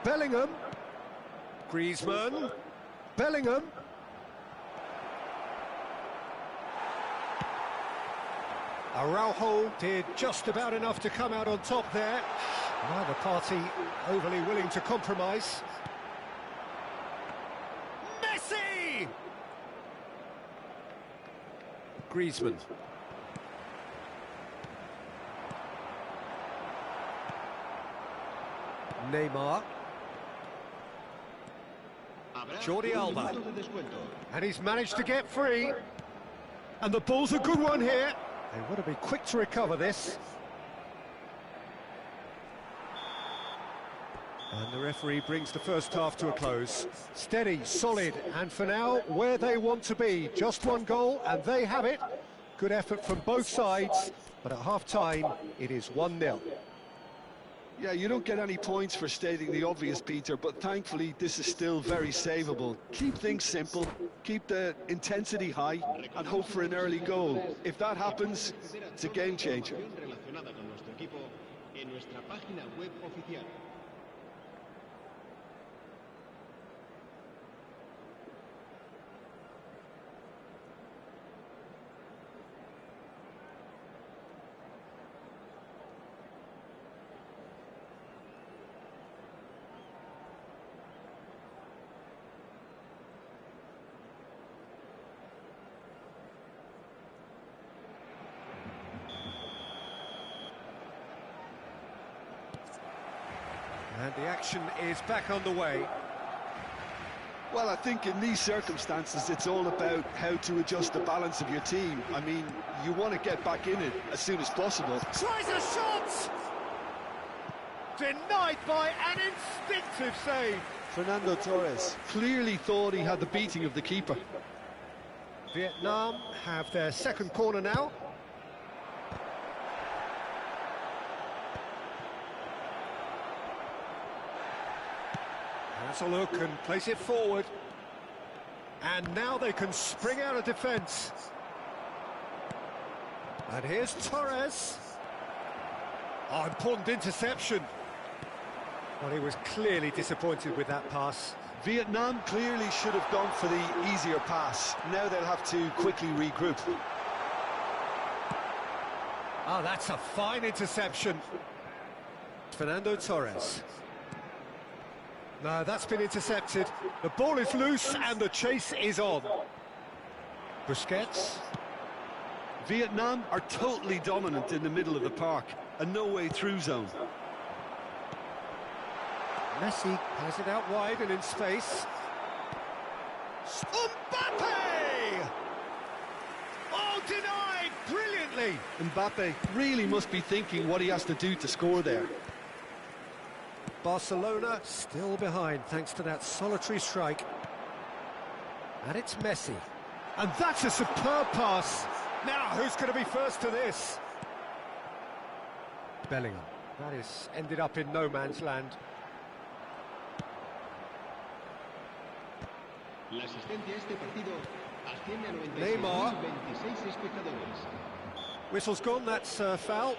Bellingham. Griezmann. Bellingham. Araujo did just about enough to come out on top there. Neither party overly willing to compromise. Messi! Griezmann. Neymar. Jordi Alba. And he's managed to get free. And the ball's a good one here. They want to be quick to recover this. And the referee brings the first half to a close. Steady, solid, and for now, where they want to be. Just one goal, and they have it. Good effort from both sides, but at half-time, it is 1-0. Yeah, you don't get any points for stating the obvious, Peter, but thankfully this is still very savable. Keep things simple, keep the intensity high, and hope for an early goal. If that happens, it's a game changer. en nuestra página web oficial. And the action is back underway. Well, I think in these circumstances, it's all about how to adjust the balance of your team. I mean, you want to get back in it as soon as possible. Tries a shot! Denied by an instinctive save. Fernando Torres clearly thought he had the beating of the keeper. Vietnam have their second corner now. Has a look and place it forward. And now they can spring out of defence. And here's Torres. Oh, important interception. Well, he was clearly disappointed with that pass. Vietnam clearly should have gone for the easier pass. Now they'll have to quickly regroup. Oh, that's a fine interception. Fernando Torres. No, that's been intercepted. The ball is loose and the chase is on. Busquets. Vietnam are totally dominant in the middle of the park. A no-way through zone. Messi has it out wide and in space. Mbappe! Oh, denied brilliantly. Mbappe really must be thinking what he has to do to score there. Barcelona still behind thanks to that solitary strike. And it's Messi. And that's a superb pass. Now, who's going to be first to this? Bellingham. That is ended up in no man's land. La asistencia a este partido asciende a Neymar. 96.026 espectadores. Whistle's gone, that's foul.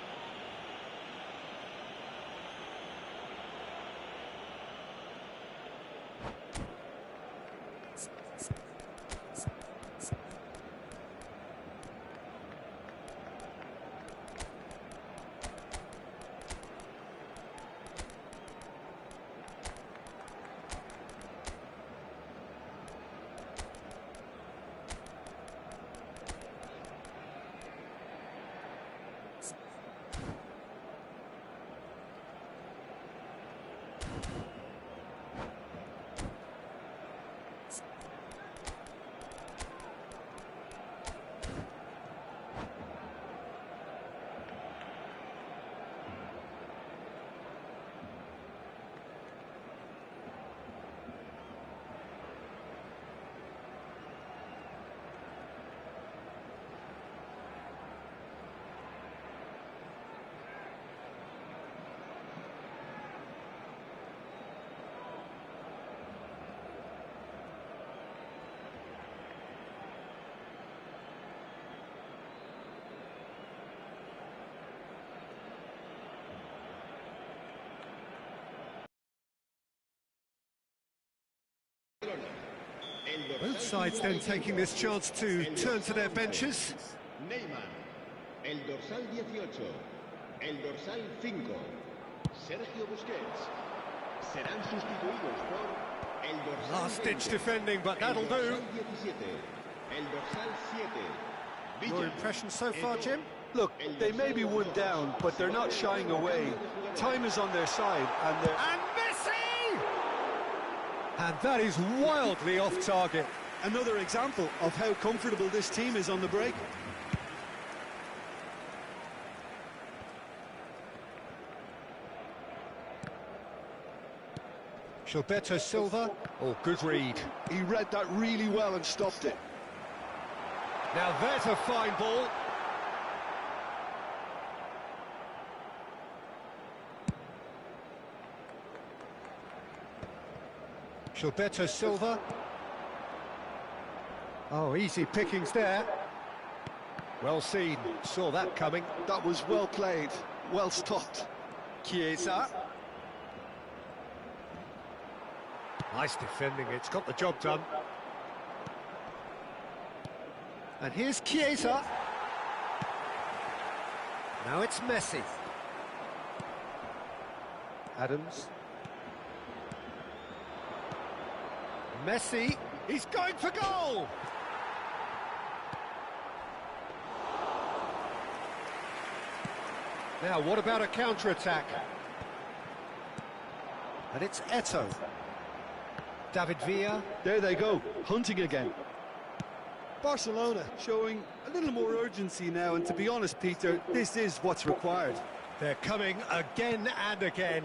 Both sides then taking this chance to turn to their benches. Neymar, el dorsal 18, el dorsal 5, Sergio Busquets. Serán sustituidos por el dorsal Last-ditch 20, defending, but that'll el do. dorsal 17, el dorsal 7. Your impression so far, Jim? Look, they may be one down, but they're not shying away. Time is on their side, and they're... And Messi! And that is wildly off target. Another example of how comfortable this team is on the break. Gilberto Silva. Oh, good read. He read that really well and stopped it. Now there's a fine ball. Gilberto Silva. Oh, easy pickings there. Well seen, saw that coming. That was well played, well stopped. Chiesa. Nice defending, it's got the job done. And here's Chiesa. Now it's Messi. Adams. Messi, he's going for goal! Now, what about a counter-attack? And it's Eto'o. David Villa. There they go, hunting again. Barcelona showing a little more urgency now, and to be honest, Peter, this is what's required. They're coming again and again.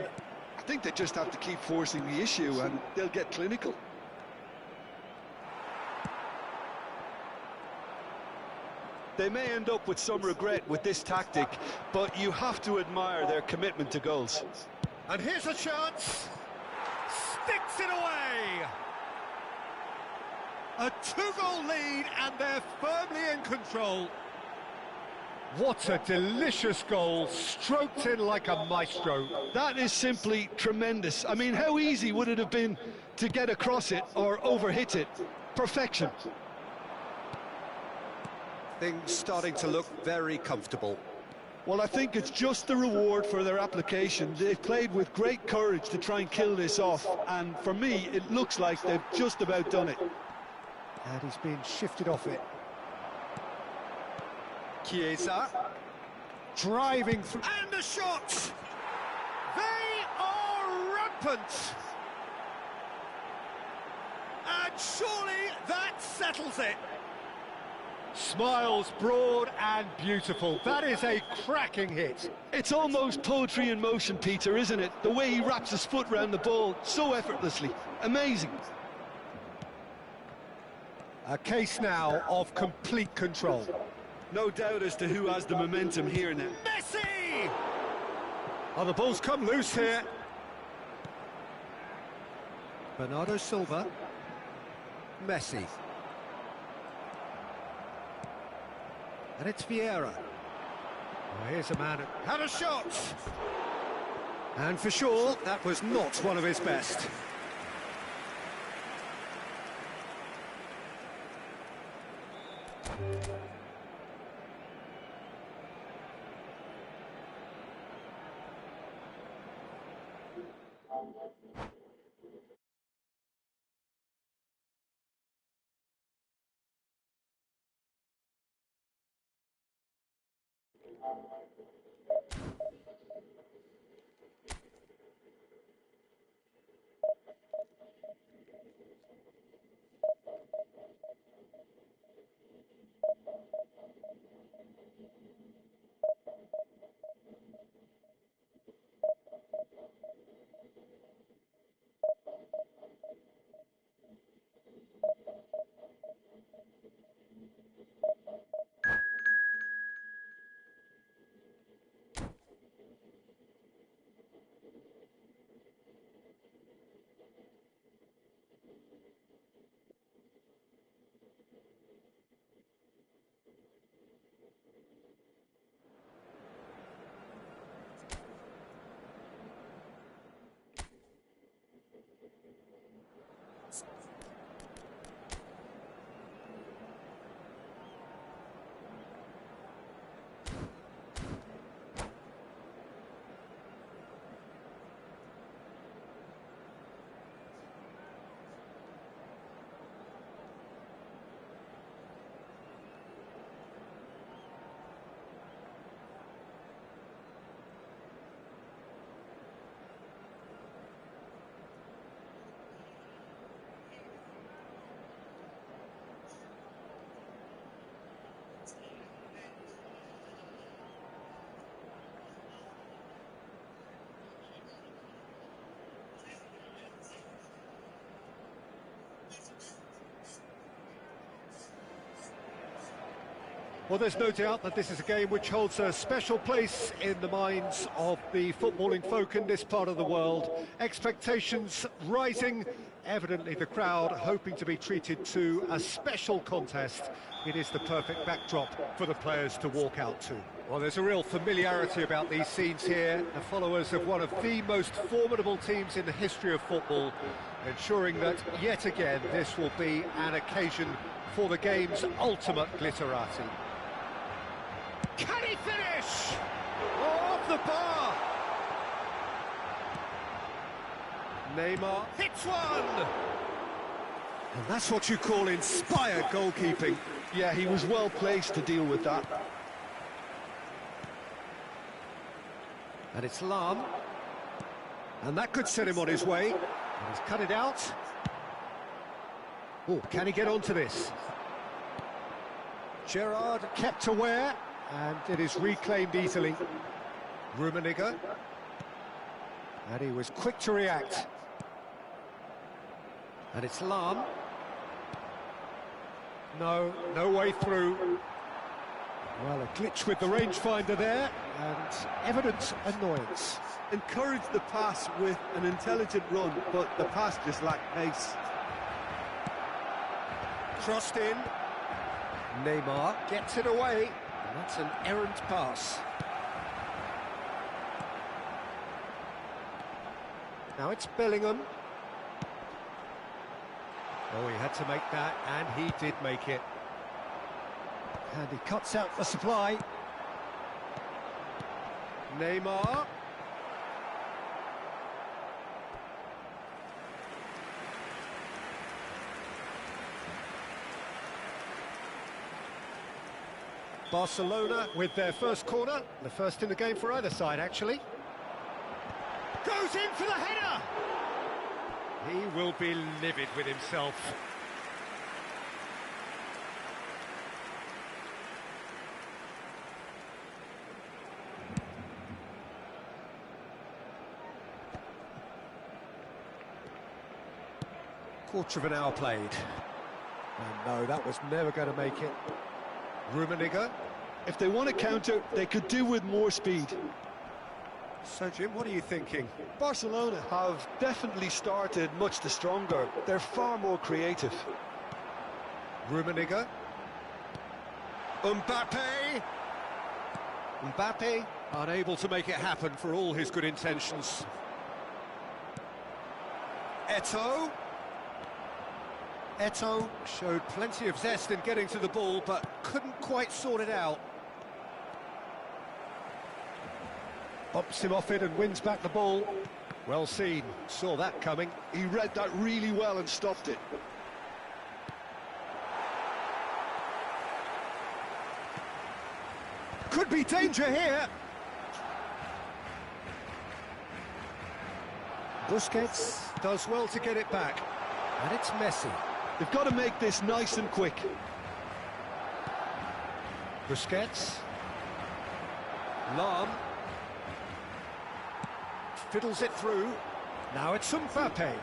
I think they just have to keep forcing the issue and they'll get clinical. They may end up with some regret with this tactic, but you have to admire their commitment to goals. And here's a chance. Sticks it away. A 2-goal lead and they're firmly in control. What a delicious goal, stroked in like a maestro. That is simply tremendous. I mean, how easy would it have been to get across it or overhit it? Perfection. Things starting to look very comfortable. Well, I think it's just the reward for their application. They've played with great courage to try and kill this off, and for me, it looks like they've just about done it. And he's been shifted off it. Chiesa. Driving through. And the shot! They are rampant! And surely that settles it. Smiles broad and beautiful. That is a cracking hit. It's almost poetry in motion, Peter, isn't it? The way he wraps his foot round the ball so effortlessly. Amazing. A case now of complete control. No doubt as to who has the momentum here now. Messi! Oh, the ball's come loose here. Bernardo Silva. Messi. And it's Vieira. Oh, here's a man who had a shot! And for sure, that was not one of his best. Well, there's no doubt that this is a game which holds a special place in the minds of the footballing folk in this part of the world. Expectations rising, evidently the crowd hoping to be treated to a special contest. It is the perfect backdrop for the players to walk out to. Well, there's a real familiarity about these scenes here. The followers of one of the most formidable teams in the history of football, ensuring that, yet again, this will be an occasion for the game's ultimate glitterati. Can he finish? Oh, off the bar! Neymar hits one! And that's what you call inspired goalkeeping. Yeah, he was well placed to deal with that. And it's Lam. And that could set him on his way. And he's cut it out. Oh, can he get onto this? Gerrard kept aware, and it is reclaimed easily. Rummenigge. And he was quick to react. And it's Lam. No way through. Well, a glitch with the rangefinder there, and evident annoyance. Encouraged the pass with an intelligent run, but the pass just lacked pace. Crossed in. Neymar gets it away, and that's an errant pass. Now it's Bellingham. Oh, he had to make that, and he did make it. And he cuts out the supply. Neymar. Barcelona with their first corner, the first in the game for either side, actually. Goes in for the header! He will be livid with himself. Quarter of an hour played. And no, that was never going to make it. Rummenigge. If they want to counter, they could do with more speed. So, Jim, what are you thinking? Barcelona have definitely started much the stronger. They're far more creative. Rummenigge. Mbappe. Mbappe unable to make it happen for all his good intentions. Eto'o. Eto'o showed plenty of zest in getting to the ball, but couldn't quite sort it out. Bumps him off it and wins back the ball. Well seen, saw that coming. He read that really well and stopped it. Could be danger here. Busquets does well to get it back. And it's Messi. They've got to make this nice and quick. Busquets. Lam. Fiddles it through. Now it's Mbappe.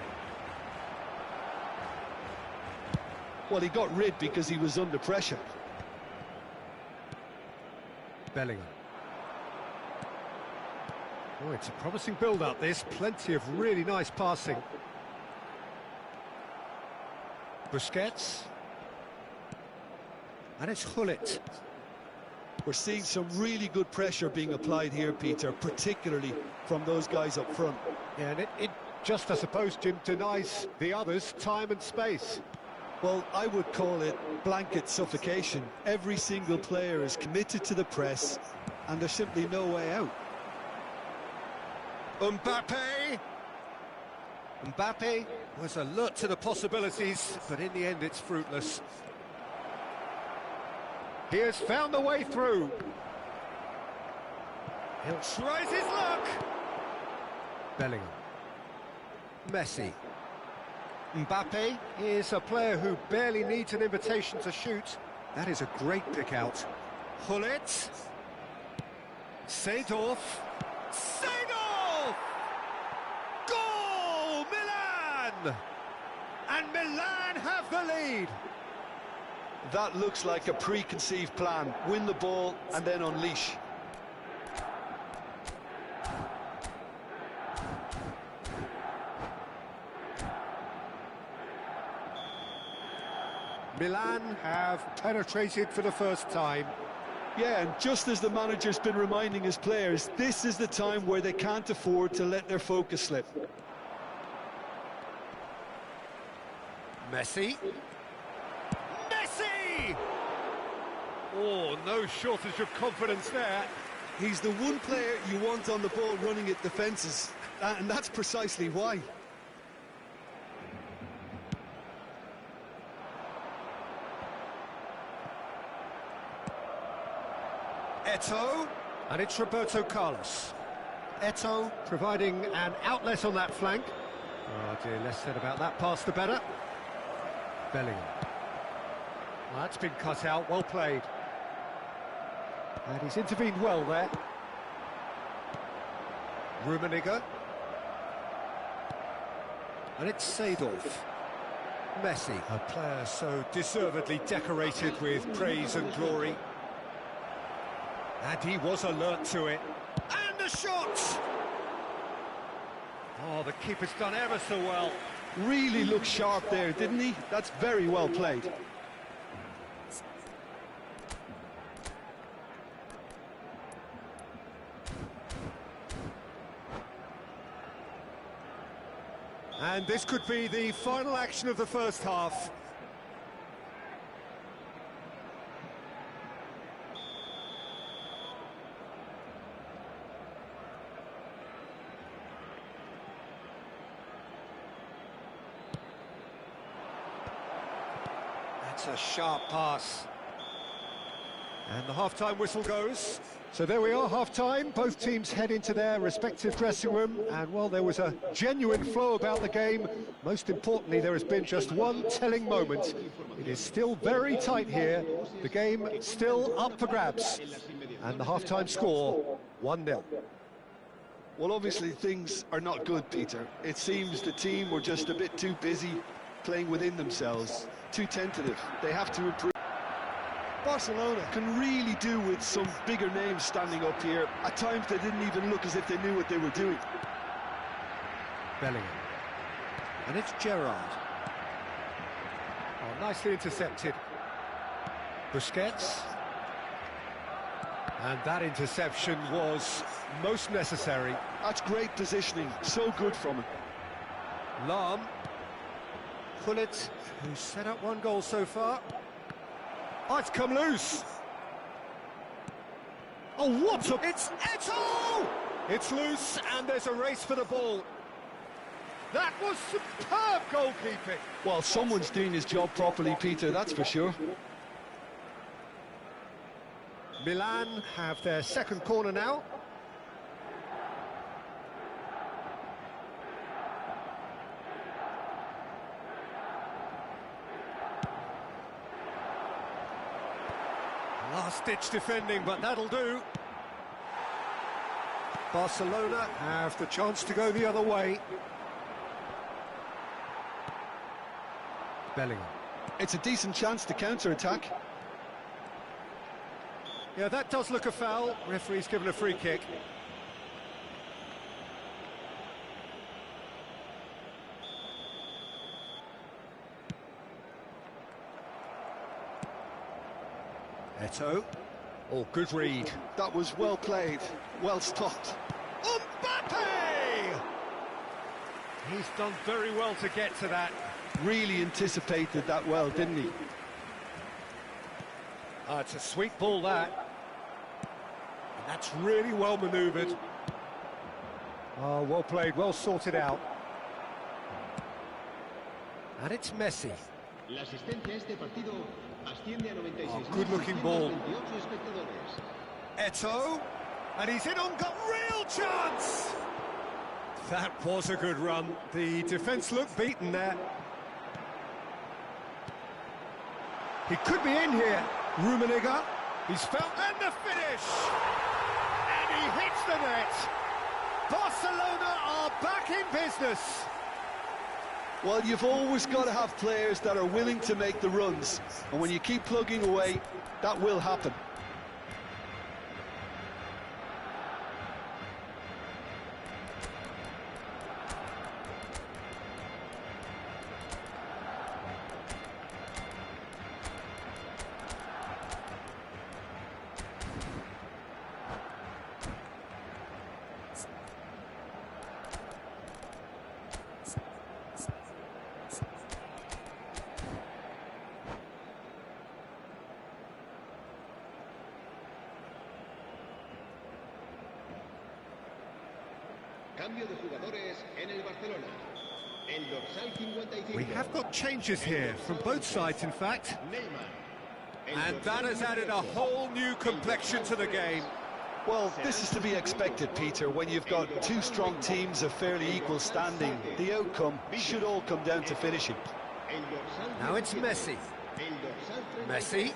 Well, he got rid because he was under pressure. Bellingham. Oh, it's a promising build-up, this. Plenty of really nice passing. Busquets. And it's Hullet. We're seeing some really good pressure being applied here, Peter, particularly from those guys up front. Yeah, and it just, I suppose, Jim, denies the others time and space. Well, I would call it blanket suffocation. Every single player is committed to the press, and there's simply no way out. Mbappe! Mbappe was alert to the possibilities, but in the end it's fruitless. He has found the way through. He'll try his luck. Bellingham. Messi. Mbappe is a player who barely needs an invitation to shoot. That is a great pick out. Hullet. Seedorf. Seedorf! Goal! Milan! And Milan have the lead. That looks like a preconceived plan. Win the ball and then unleash. Milan have penetrated for the first time. Yeah, and just as the manager's been reminding his players, this is the time where they can't afford to let their focus slip. Messi. Messi! Oh, no shortage of confidence there. He's the one player you want on the ball running at defences, and that's precisely why. Eto'o, and it's Roberto Carlos. Eto'o providing an outlet on that flank. Oh dear, less said about that pass the better. Bellingham. Well, that's been cut out, well played. And he's intervened well there. Rummenigge. And it's Seedorf. Messi, a player so deservedly decorated with praise and glory. And he was alert to it. And the shot! Oh, the keeper's done ever so well. Really looked sharp there, didn't he? That's very well played. And this could be the final action of the first half. That's a sharp pass. And the half-time whistle goes. So there we are, half-time. Both teams head into their respective dressing room. And while there was a genuine flow about the game, most importantly, there has been just one telling moment. It is still very tight here. The game still up for grabs. And the half-time score, 1-0. Well, obviously things are not good, Peter. It seems the team were just a bit too busy playing within themselves, too tentative. They have to improve. Barcelona can really do with some bigger names standing up here. At times they didn't even look as if they knew what they were doing. Bellingham. And it's Gerrard. Oh, nicely intercepted. Busquets. And that interception was most necessary. That's great positioning, so good from him. Lahm. Pullet, who's set up one goal so far. Oh, it's come loose. Oh, what a... It's Eto'o! It's loose, and there's a race for the ball. That was superb goalkeeping. Well, someone's doing his job properly, Peter, that's for sure. Milan have their second corner now. Last-ditch defending, but that'll do. Barcelona have the chance to go the other way. Bellingham. It's a decent chance to counter-attack. Yeah, that does look a foul. Referee's given a free kick. Eto'o. Oh, good read. That was well played, well stopped. Mbappe! He's done very well to get to that. Really anticipated that well, didn't he? It's a sweet ball, that. And that's really well manoeuvred. Oh, well played, well sorted out. And it's Messi. La asistencia a este partido asciende a 96.000. Oh, good-looking ball. 28 espectadores. Eto'o, and he's in on, got real chance! That was a good run. The defence looked beaten there. He could be in here. Rummenigge, he's felt, and the finish! And he hits the net. Barcelona are back in business. Well, you've always got to have players that are willing to make the runs, and when you keep plugging away, that will happen. Cambio de jugadores en el Barcelona. El dorsal 55. We have got changes here, from both sides in fact. Neymar. And that has added a whole new complexion to the game. Well, this is to be expected, Peter. When you've got two strong teams of fairly equal standing, the outcome should all come down to finishing. El dorsal Now it's 17. Messi. El dorsal 33. Messi.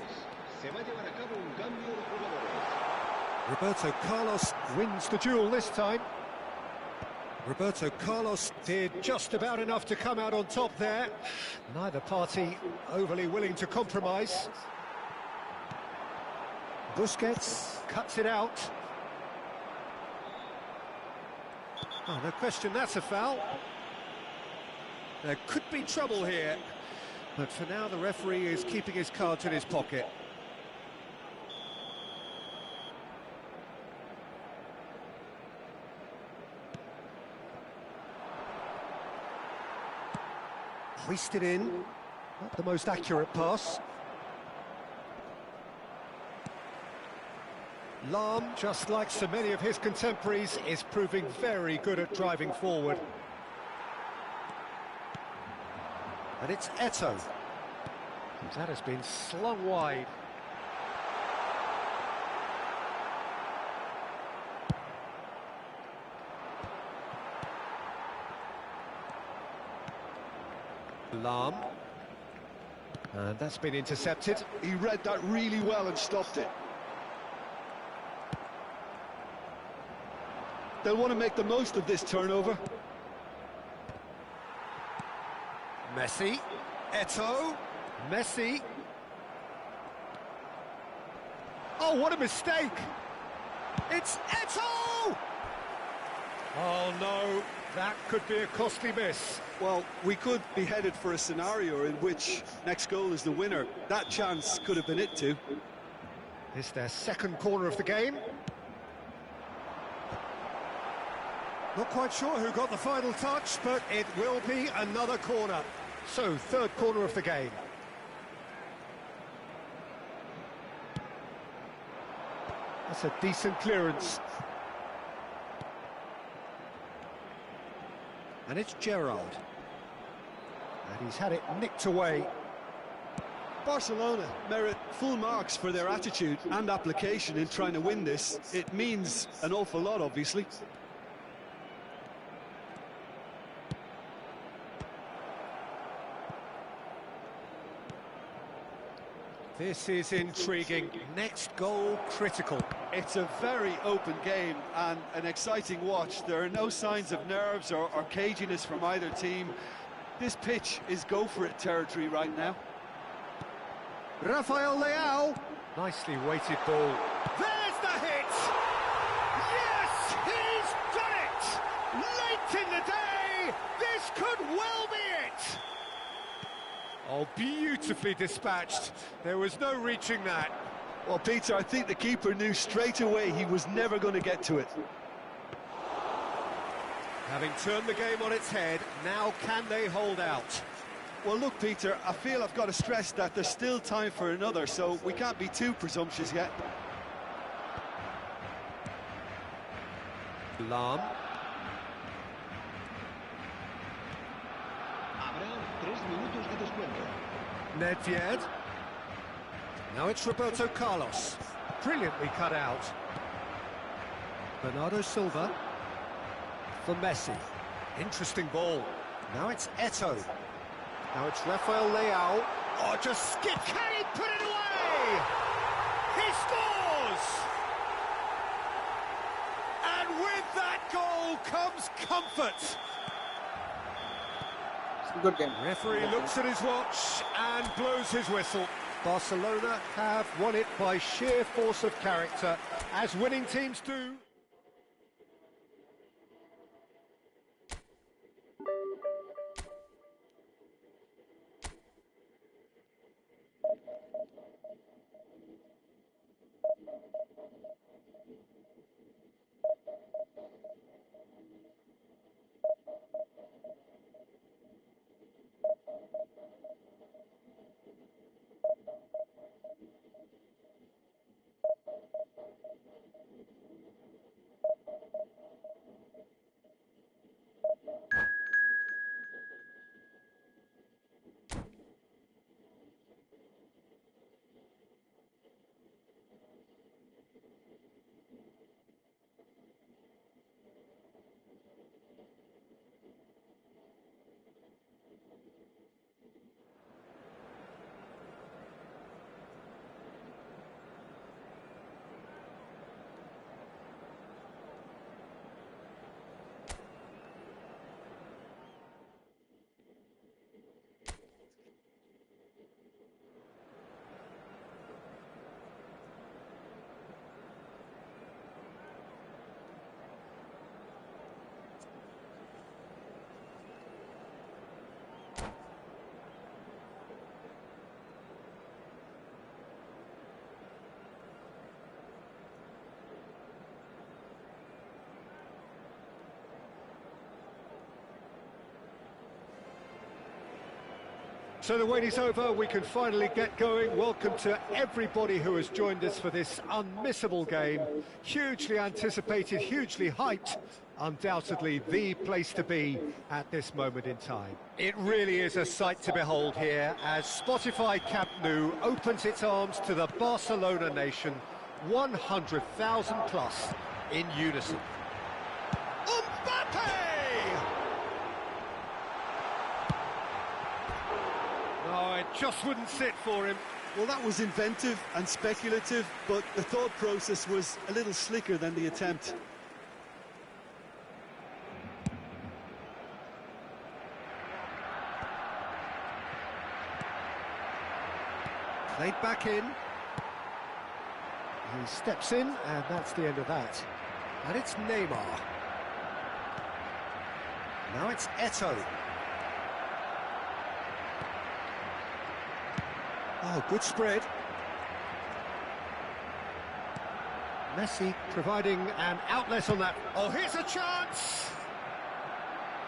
Se va a llevar a cabo un cambio de jugadores. Roberto Carlos wins the duel this time. Roberto Carlos did just about enough to come out on top there. Neither party overly willing to compromise. Busquets cuts it out. Oh, no question, that's a foul. There could be trouble here, but for now the referee is keeping his cards in his pocket. Hoisted in, not the most accurate pass. Lahm, just like so many of his contemporaries, is proving very good at driving forward. And it's Eto'o. That has been slung wide. Lahm. And that's been intercepted. He read that really well and stopped it. They'll want to make the most of this turnover. Messi. Eto'o. Messi. Oh, what a mistake! It's Eto'o! Oh, no, that could be a costly miss. Well, we could be headed for a scenario in which next goal is the winner. That chance could have been it too. It's their second corner of the game. Not quite sure who got the final touch, but it will be another corner. So, third corner of the game. That's a decent clearance. And it's Gerrard. And he's had it nicked away. Barcelona merit full marks for their attitude and application in trying to win this. It means an awful lot, obviously. This is intriguing. Next goal critical. It's a very open game and an exciting watch. There are no signs of nerves or caginess from either team. This pitch is go-for-it territory right now. Rafael Leao. Nicely weighted ball. There's the hit! Yes, he's done it! Late in the day, this could well be it! Oh, beautifully dispatched. There was no reaching that. Well, Peter, I think the keeper knew straight away he was never going to get to it. Having turned the game on its head, now can they hold out? Well, look, Peter, I feel I've got to stress that there's still time for another, so we can't be too presumptuous yet. Lahm. Habrá 3 minutos de descuento. Nedved. Now it's Roberto Carlos. Brilliantly cut out. Bernardo Silva. For Messi. Interesting ball. Now it's Eto'o. Now it's Rafael Leao. Oh, just skip. Can he put it away? He scores! And with that goal comes comfort. Good game. Referee looks at his watch and blows his whistle. Barcelona have won it by sheer force of character, as winning teams do. So the wait is over, we can finally get going. Welcome to everybody who has joined us for this unmissable game. Hugely anticipated, hugely hyped, undoubtedly the place to be at this moment in time. It really is a sight to behold here as Spotify Camp Nou opens its arms to the Barcelona nation, 100,000 plus in unison. Oh, it just wouldn't sit for him. Well, that was inventive and speculative, but the thought process was a little slicker than the attempt. Played back in. He steps in, and that's the end of that. And it's Neymar. Now it's Eto'o. Oh, good spread. Messi providing an outlet on that. Oh, here's a chance!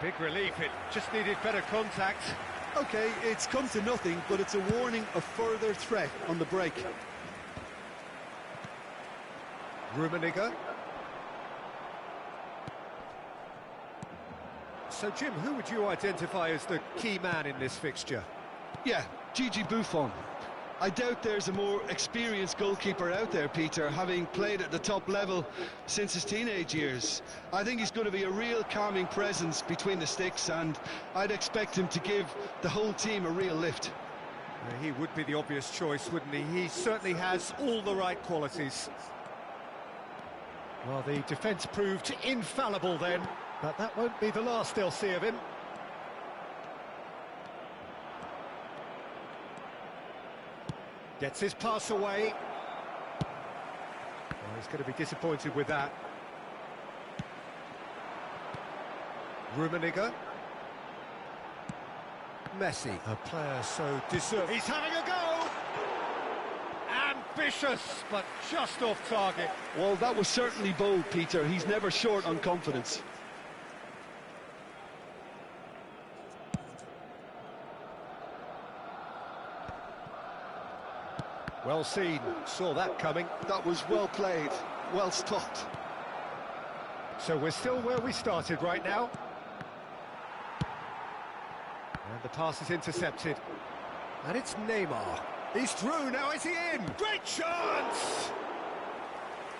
Big relief, it just needed better contact. Okay, it's come to nothing, but it's a warning of further threat on the break. Rummenigge. So, Jim, who would you identify as the key man in this fixture? Yeah, Gigi Buffon. I doubt there's a more experienced goalkeeper out there, Peter, having played at the top level since his teenage years. I think he's going to be a real calming presence between the sticks, and I'd expect him to give the whole team a real lift. He would be the obvious choice, wouldn't he? He certainly has all the right qualities. Well, the defence proved infallible then, but that won't be the last they'll see of him. Gets his pass away. Oh, he's going to be disappointed with that. Rummenigge. Messi. A player so deserving. He's having a go! Ambitious, but just off target. Well, that was certainly bold, Peter. He's never short on confidence. Well seen, saw that coming. That was well played, well stopped. So we're still where we started right now. And the pass is intercepted. And it's Neymar. He's through, now is he in? Great chance!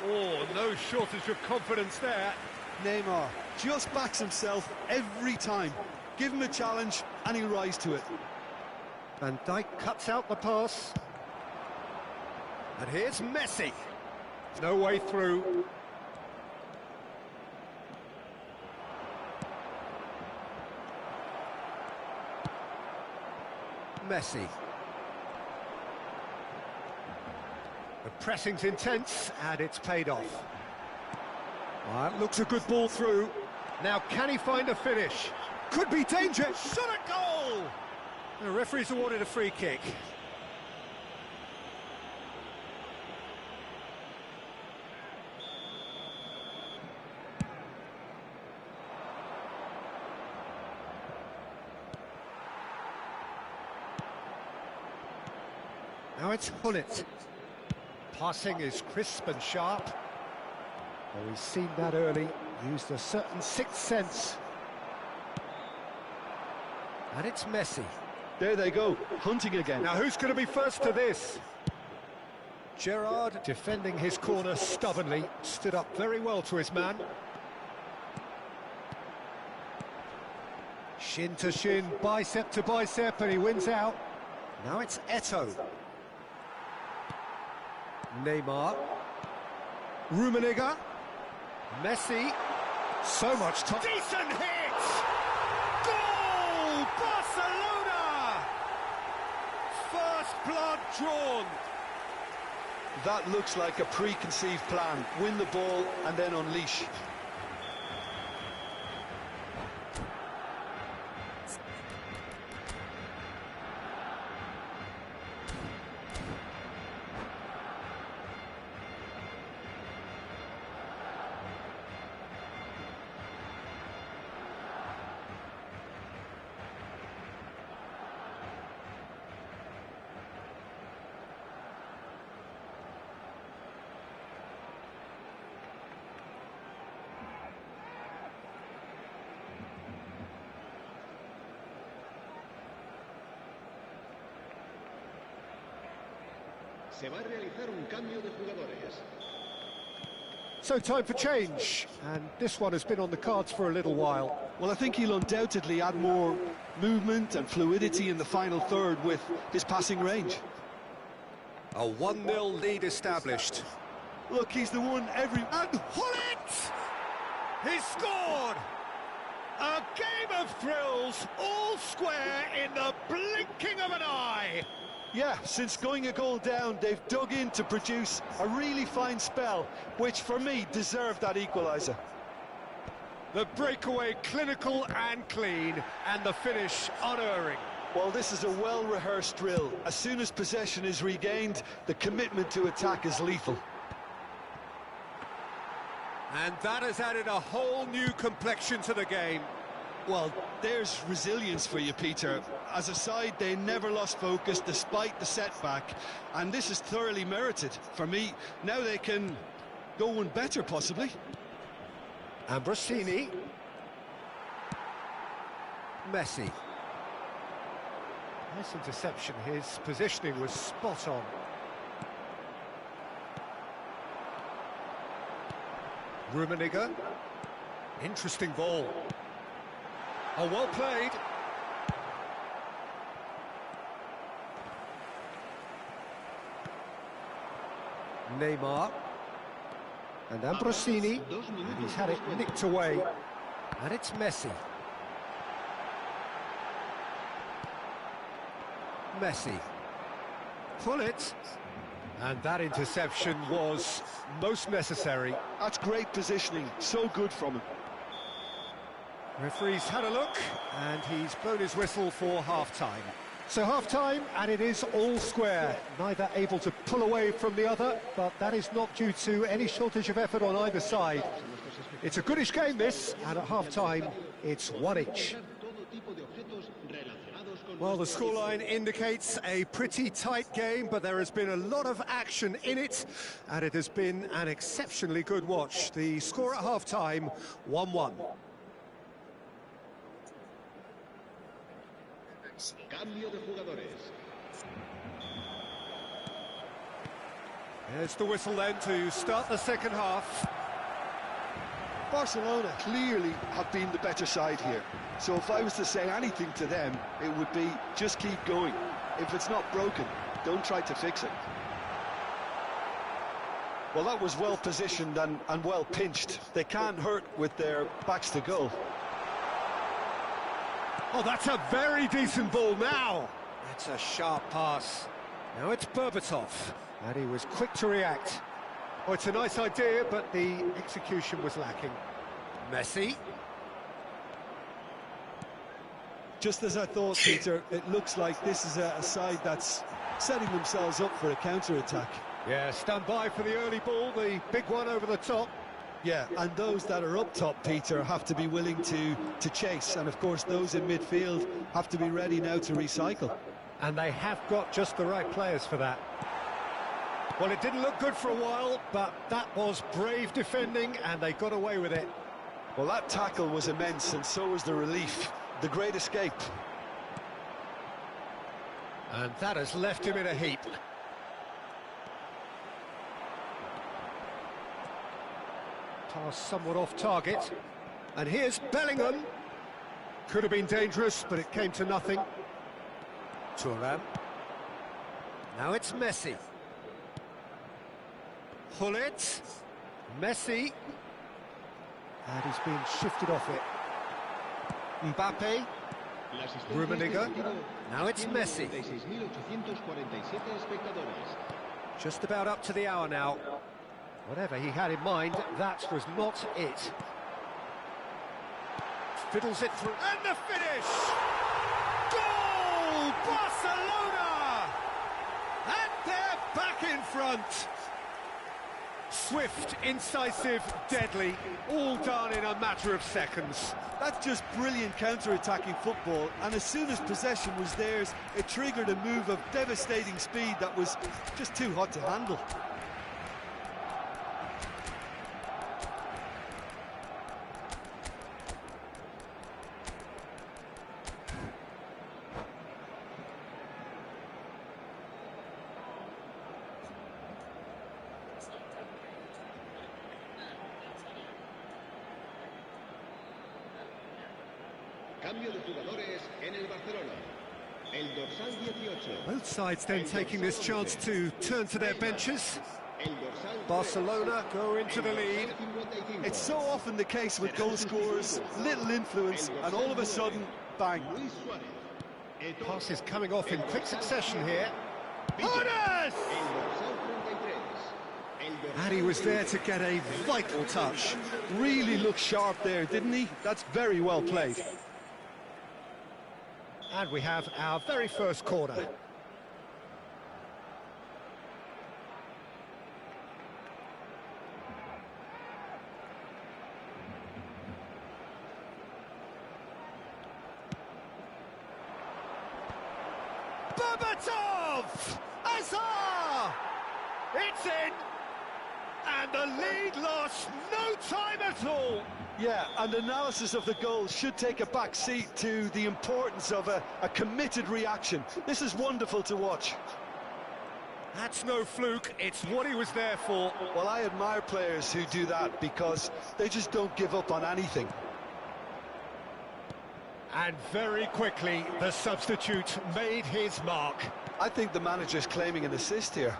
Oh, no shortage of confidence there. Neymar just backs himself every time. Give him a challenge and he'll rise to it. Van Dijk cuts out the pass. And here's Messi. No way through. Messi. The pressing's intense, and it's paid off. Well, that looks a good ball through. Now, can he find a finish? Could be danger. Shot at goal! The referee's awarded a free kick. Now it's Hullet. Passing is crisp and sharp. Well, we've seen that early. Used a certain sixth sense. And it's Messi. There they go, hunting again. Now who's going to be first to this? Gerrard defending his corner stubbornly. Stood up very well to his man. Shin to shin, bicep to bicep, and he wins out. Now it's Eto'o. Neymar. Rummenigge. Messi. So much time. Decent hit! Goal! Barcelona! First blood drawn. That looks like a preconceived plan. Win the ball and then unleash. Se va a realizar un cambio de jugadores. So time for change, and this one has been on the cards for a little while. Well, I think he'll undoubtedly add more movement and fluidity in the final third with his passing range. A 1-0 lead established. Look, he's the one every... And Hullet! He scored! A game of thrills, all square in the blinking of an eye. Yeah, since going a goal down, they've dug in to produce a really fine spell, which for me deserved that equaliser. The breakaway clinical and clean, and the finish unerring. Well, this is a well-rehearsed drill. As soon as possession is regained, the commitment to attack is lethal. And that has added a whole new complexion to the game. Well, there's resilience for you, Peter. As a side, they never lost focus despite the setback, and this is thoroughly merited. For me, now they can go one better, possibly. Ambrosini. Messi. Nice interception. His positioning was spot on. Rummenigge. Interesting ball. Oh, well played. Neymar. And Ambrosini. And he's had it nicked away. And it's Messi. Messi. Pull it. And that interception was most necessary. That's great positioning. So good from him. Referee's had a look, and he's blown his whistle for half-time. So half-time, and it is all square. Neither able to pull away from the other, but that is not due to any shortage of effort on either side. It's a goodish game, this, and at half-time, it's one each. Well, the scoreline indicates a pretty tight game, but there has been a lot of action in it, and it has been an exceptionally good watch. The score at half-time, 1-1. Cambio de jugadores. There's the whistle then to start the second half. Barcelona clearly have been the better side here. So if I was to say anything to them, it would be just keep going. If it's not broken, don't try to fix it. Well, that was well positioned and well pinched. They can't hurt with their backs to goal. Oh, that's a very decent ball now. That's a sharp pass. Now it's Berbatov, and he was quick to react. Oh, it's a nice idea, but the execution was lacking. Messi. Just as I thought, Peter, it looks like this is a side that's setting themselves up for a counter-attack. Yeah, stand by for the early ball, the big one over the top. Yeah, and those that are up top, Peter, have to be willing to chase. And, of course, those in midfield have to be ready now to recycle. And they have got just the right players for that. Well, it didn't look good for a while, but that was brave defending, and they got away with it. Well, that tackle was immense, and so was the relief. The great escape. And that has left him in a heap. Pass somewhat off target. And here's Bellingham. Could have been dangerous, but it came to nothing. Thuram. Now it's Messi. Hullet. Messi. And he's been shifted off it. Mbappe. Rummenigge. Now it's Messi. Just about up to the hour now. Whatever he had in mind, that was not it. Fiddles it through, and the finish! Goal! Barcelona! And they're back in front. Swift, incisive, deadly, all done in a matter of seconds. That's just brilliant counter-attacking football, and as soon as possession was theirs, it triggered a move of devastating speed that was just too hot to handle. Cambio de jugadores en el Barcelona. El dorsal 18. Both sides then taking this chance to turn to their benches. Barcelona go into the lead. It's so often the case with goal scorers, little influence, and all of a sudden, bang. Passes coming off in quick succession here. Jonas! And he was there to get a vital touch. Really looked sharp there, didn't he? That's very well played. And we have our very first corner. Berbatov! Azar! It's in! And the lead lost no time at all! Yeah, and analysis of the goal should take a back seat to the importance of a committed reaction. This is wonderful to watch. That's no fluke, it's what he was there for. Well, I admire players who do that because they just don't give up on anything. And very quickly, the substitute made his mark. I think the manager's claiming an assist here.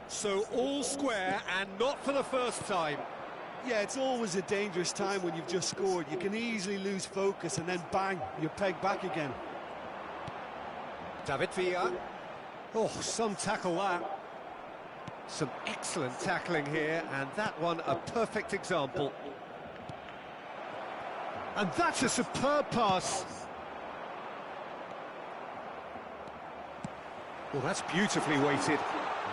So all square, and not for the first time. Yeah, it's always a dangerous time when you've just scored. You can easily lose focus and then bang, you're pegged back again. David Villa. Oh, some tackle that. Some excellent tackling here, and that one a perfect example. And that's a superb pass. Well, that's beautifully weighted.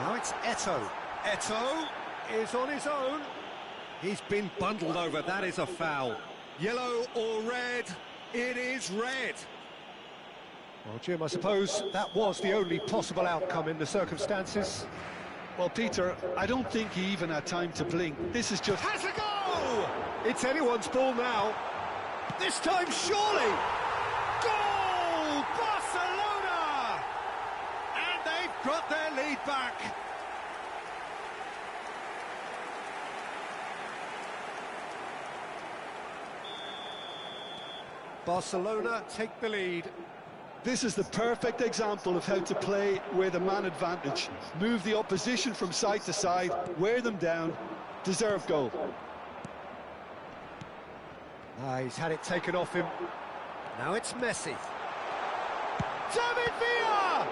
Now it's Eto'o. Eto'o is on his own. He's been bundled over, that is a foul. Yellow or red? It is red. Well, Jim, I suppose that was the only possible outcome in the circumstances. Well, Peter, I don't think he even had time to blink. This is just... Has a go! It's anyone's ball now. This time, surely! Goal! Barcelona! And they've got their lead back. Barcelona take the lead. This is the perfect example of how to play with a man advantage. Move the opposition from side to side, wear them down, deserve goal. He's had it taken off him. Now it's Messi. David Villa!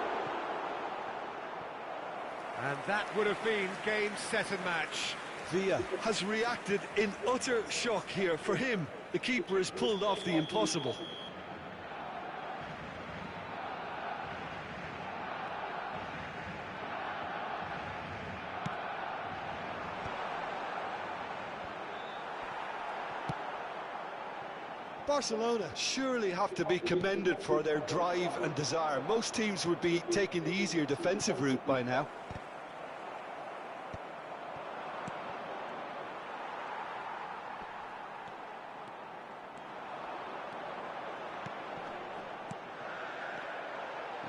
And that would have been game, set and match. Villa has reacted in utter shock here. For him, the keeper has pulled off the impossible. Barcelona surely have to be commended for their drive and desire. Most teams would be taking the easier defensive route by now.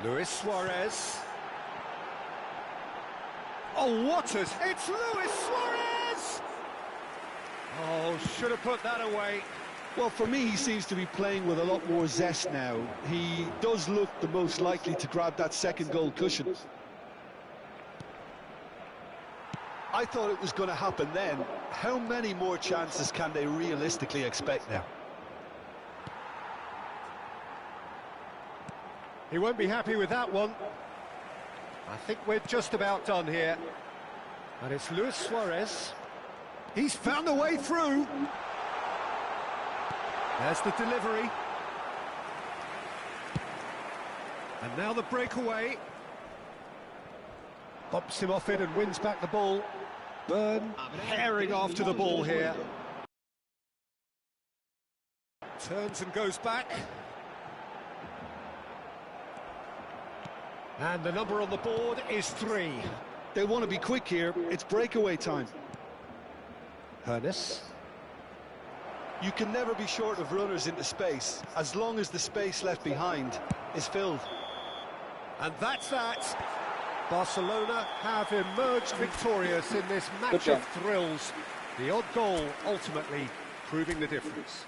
Luis Suarez. Oh, what a... It's Luis Suarez! Oh, should have put that away. Well, for me, he seems to be playing with a lot more zest now. He does look the most likely to grab that second goal cushion. I thought it was going to happen then. How many more chances can they realistically expect now? He won't be happy with that one. I think we're just about done here. And it's Luis Suarez. He's found a way through. There's the delivery. And now the breakaway. Bumps him off it and wins back the ball. Byrne herring after the ball here. Turns and goes back. And the number on the board is 3. They want to be quick here. It's breakaway time. Hernes. You can never be short of runners into space, as long as the space left behind is filled. And that's that. Barcelona have emerged victorious in this match of thrills. The odd goal ultimately proving the difference.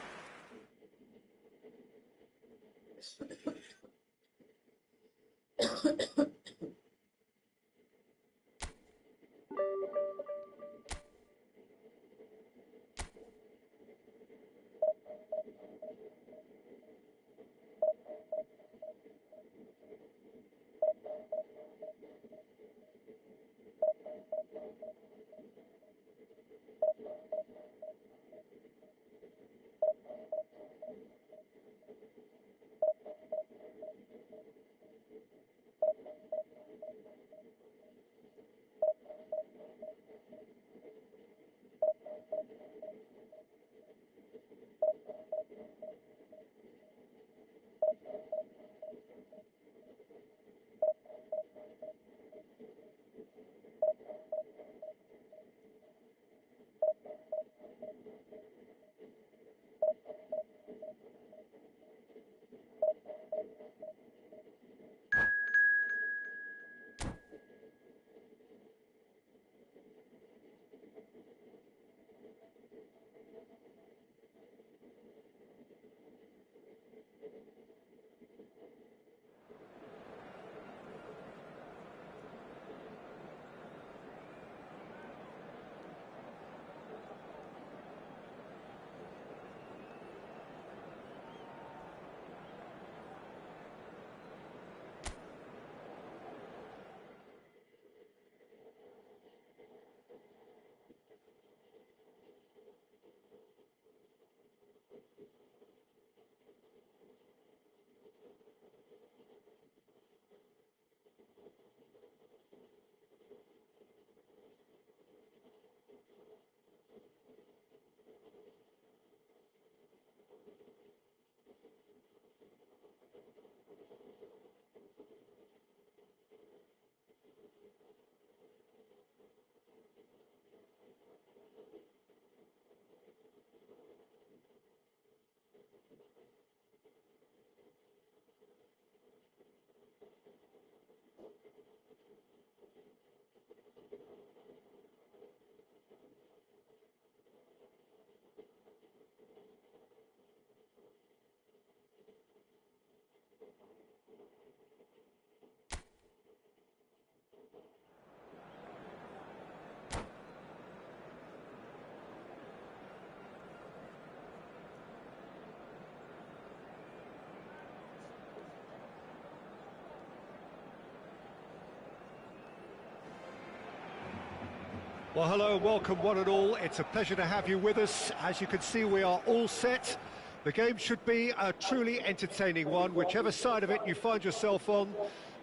Well, hello, welcome one and all. It's a pleasure to have you with us. As you can see, we are all set. The game should be a truly entertaining one, whichever side of it you find yourself on.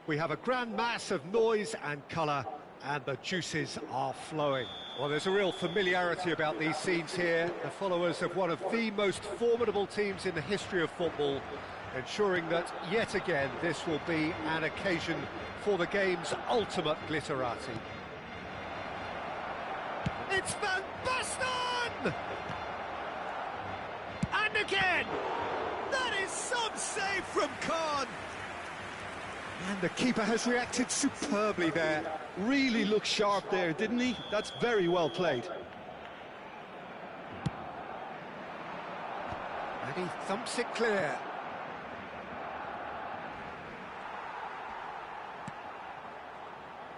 We have a grand mass of noise and colour, and the juices are flowing. Well, there's a real familiarity about these scenes here. The followers of one of the most formidable teams in the history of football, ensuring that, yet again, this will be an occasion for the game's ultimate glitterati. It's Van Basten! And again! That is some save from Kahn! And the keeper has reacted superbly there. Really looked sharp there, didn't he? That's very well played. And he thumps it clear.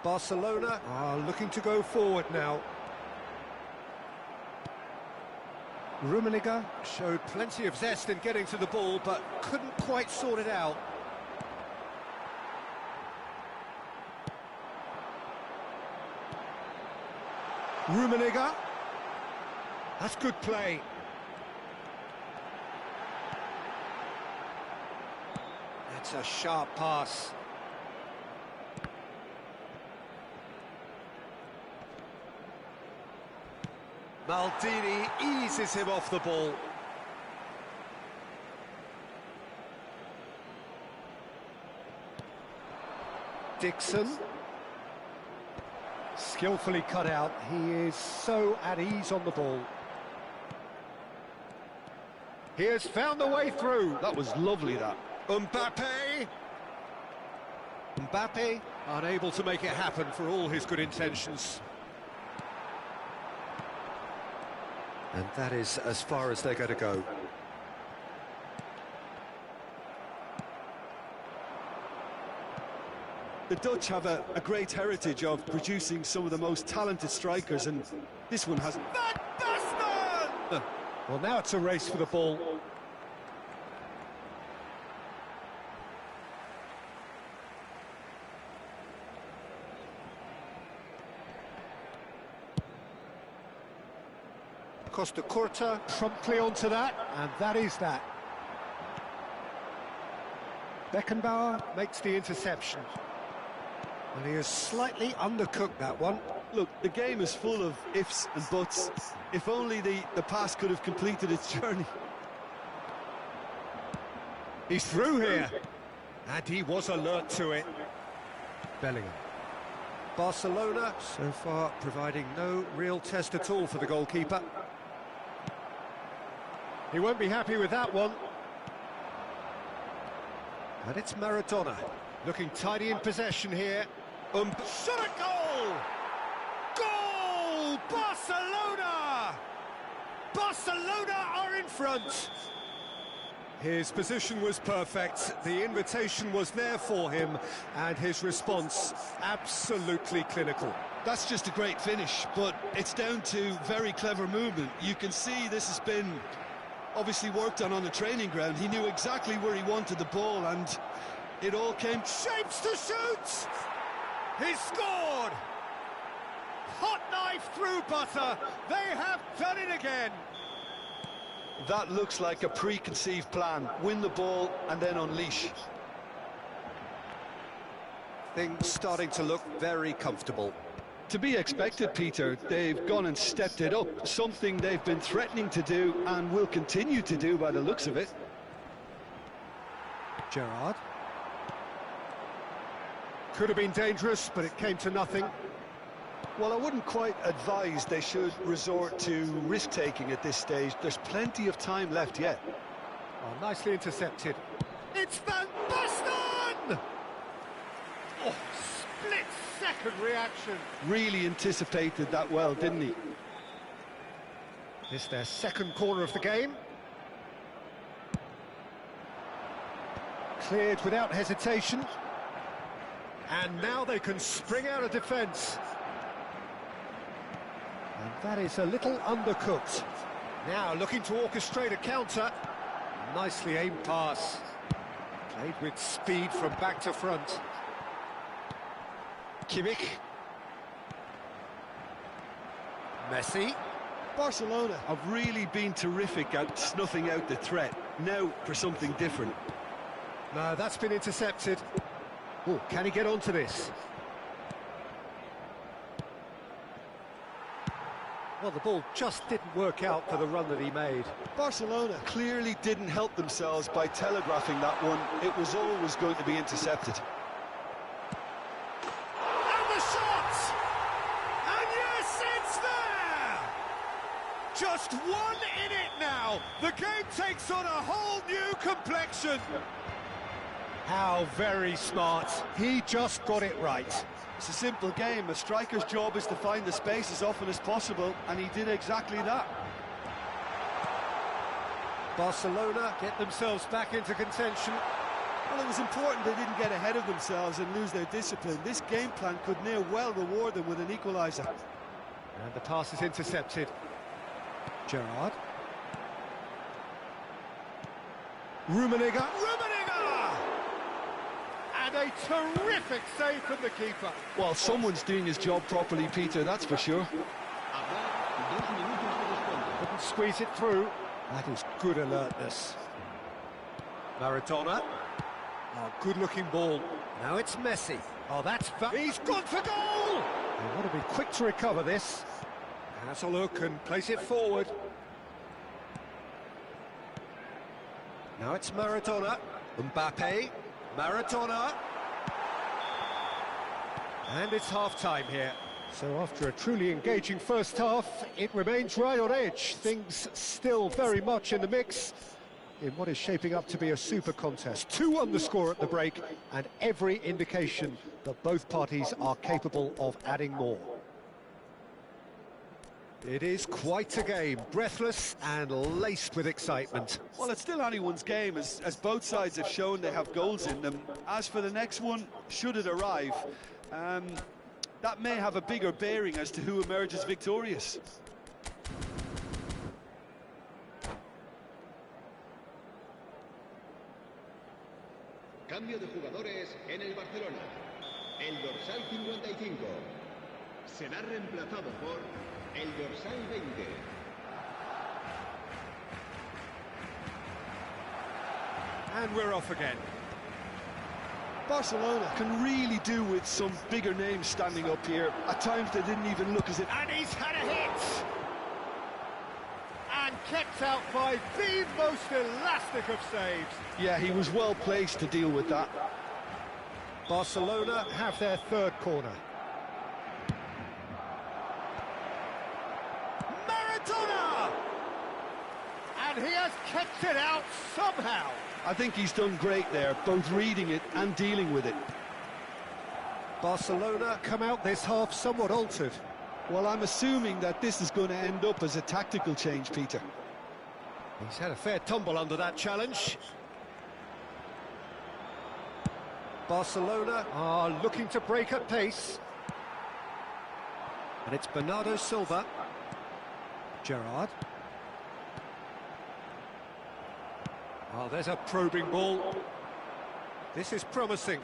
Barcelona are looking to go forward now. Rummenigge showed plenty of zest in getting to the ball, but couldn't quite sort it out. Rummenigge. That's good play. That's a sharp pass. Maldini eases him off the ball. Dixon. Skillfully cut out. He is so at ease on the ball. He has found the way through. That was lovely, that. Mbappe. Mbappe unable to make it happen for all his good intentions. And that is as far as they're going to go. The Dutch have a great heritage of producing some of the most talented strikers, and this one hasn't. Van Basten! Well, now it's a race for the ball. Costa Curta promptly onto that, and that is that. Beckenbauer makes the interception. And he has slightly undercooked that one. Look, the game is full of ifs and buts. If only the pass could have completed its journey. He's through here. And he was alert to it. Bellingham. Barcelona, so far, providing no real test at all for the goalkeeper. He won't be happy with that one. And it's Maradona, looking tidy in possession here. Shot a goal! Goal! Barcelona! Barcelona are in front. His position was perfect, the invitation was there for him, and his response absolutely clinical. That's just a great finish, but it's down to very clever movement. You can see this has been obviously worked on the training ground. He knew exactly where he wanted the ball, and it all came... Shapes to shoot! He scored! Hot knife through butter. They have done it again. That looks like a preconceived plan. Win the ball and then unleash. Things starting to look very comfortable. To be expected, Peter. They've gone and stepped it up. Something they've been threatening to do and will continue to do by the looks of it. Gerrard. Could have been dangerous, but it came to nothing. Well, I wouldn't quite advise they should resort to risk-taking at this stage. There's plenty of time left yet. Oh, nicely intercepted. It's Van Basten! Oh, split-second reaction. Really anticipated that well, didn't he? It's their second corner of the game. Cleared without hesitation. And now they can spring out of defence. And that is a little undercooked. Now looking to orchestrate a counter. Nicely aimed pass. Played with speed from back to front. Kimmich. Messi. Barcelona have really been terrific at snuffing out the threat. Now for something different. No, that's been intercepted. Oh, can he get onto this? Well, the ball just didn't work out for the run that he made. Barcelona clearly didn't help themselves by telegraphing that one. It was always going to be intercepted. And the shot! And yes, it's there! Just one in it now. The game takes on a whole new complexion. How very smart. He just got it right. It's a simple game. A striker's job is to find the space as often as possible, and he did exactly that. Barcelona get themselves back into contention. Well, it was important they didn't get ahead of themselves and lose their discipline. This game plan could near well reward them with an equaliser. And the pass is intercepted. Gerrard. Rummenigge. And a terrific save from the keeper. Well, someone's doing his job properly, Peter, that's for sure. Couldn't squeeze it through. That is good alertness. Maradona. Oh, good-looking ball. Now it's Messi. Oh, he's gone for goal! They want to be quick to recover this. Has a look and place it forward. Now it's Maradona. Mbappe. Maradona. And it's half-time here. So after a truly engaging first half, it remains right on edge. Things still very much in the mix in what is shaping up to be a super contest. 2 on the score at the break, and every indication that both parties are capable of adding more. It is quite a game, breathless and laced with excitement. Well, it's still anyone's game, as both sides have shown they have goals in them. As for the next one, should it arrive, that may have a bigger bearing as to who emerges victorious. Cambio de jugadores en el Barcelona. El dorsal 55 será reemplazado por el dorsal 20. And we're off again. Barcelona can really do with some bigger names standing up here. At times they didn't even look as if... And he's had a hit! And kept out by the most elastic of saves. Yeah, he was well placed to deal with that. Barcelona have their third corner. Maradona! And he has kept it out somehow. I think he's done great there, both reading it and dealing with it. Barcelona come out this half somewhat altered. Well, I'm assuming that this is going to end up as a tactical change, Peter. He's had a fair tumble under that challenge. Barcelona are looking to break at pace. And it's Bernardo Silva. Gerrard. Oh, there's a probing ball. This is promising.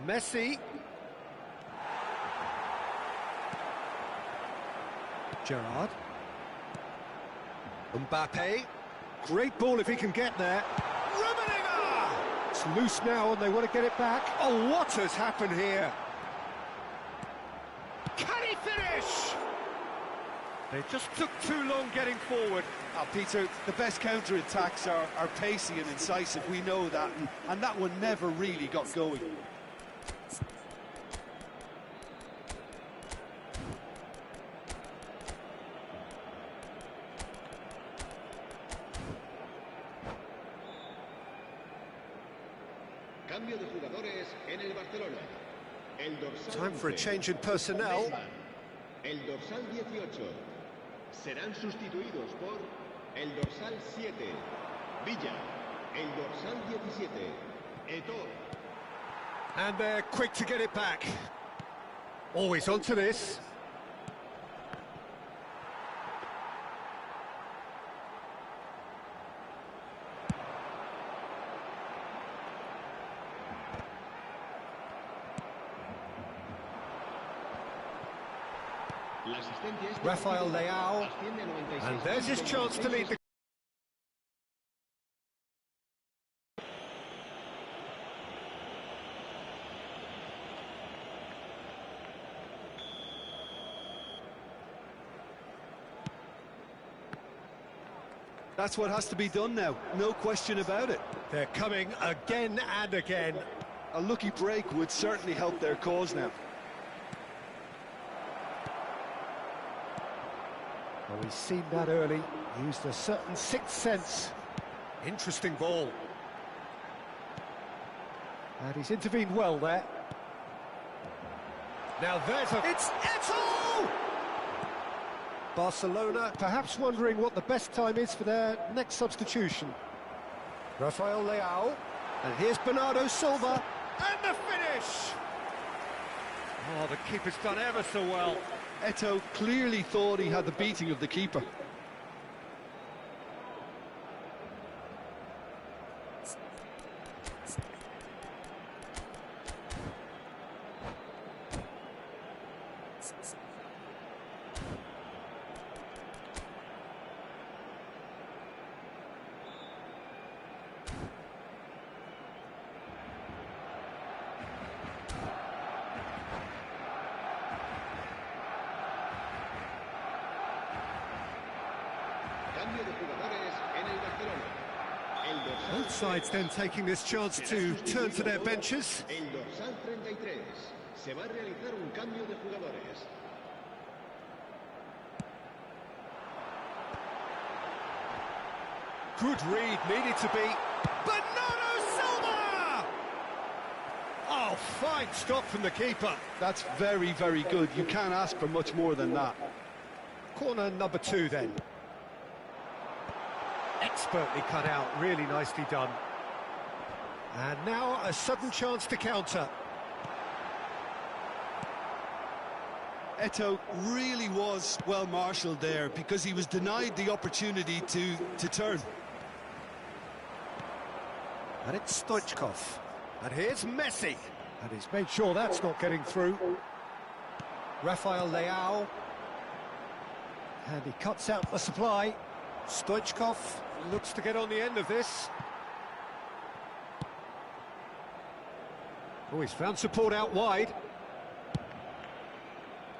Messi. Gerrard. Mbappe. Great ball if he can get there. Rummenigge! It's loose now and they want to get it back. Oh, what has happened here? Can he finish? They just took too long getting forward. Peter, the best counter-attacks are pacey and incisive, we know that, and that one never really got going. Cambio de jugadores en el Barcelona. El dorsal Time for a change in personnel. El dorsal 18 serán sustituidos por el dorsal 7, Villa, el dorsal 17, Eto'o. And they're quick to get it back. Always onto this. Rafael Leao, and there's his chance to lead the... That's what has to be done now, no question about it. They're coming again and again. A lucky break would certainly help their cause now. Well, we've seen that early, used a certain sixth sense. Interesting ball. And he's intervened well there. Now there's a... It's Eto'o! Barcelona perhaps wondering what the best time is for their next substitution. Rafael Leao, and here's Bernardo Silva, and the finish! Oh, the keeper's done ever so well. Eto'o clearly thought he had the beating of the keeper. Cambio de jugadores en el Barcelona. El dorsal Both sides then taking this chance to turn to their benches. El dorsal 33. Se va a realizar un cambio de jugadores. Good read, needed to be. Bernardo Silva! Oh, fine stop from the keeper. That's very, very good. You can't ask for much more than that. Corner number 2 then. Expertly cut out, really nicely done. And now a sudden chance to counter. Eto'o really was well marshalled there because he was denied the opportunity to turn. And it's Stoichkov. And here's Messi. And he's made sure that's not getting through. Rafael Leao. And he cuts out the supply. Stoichkov looks to get on the end of this. Oh, he's found support out wide.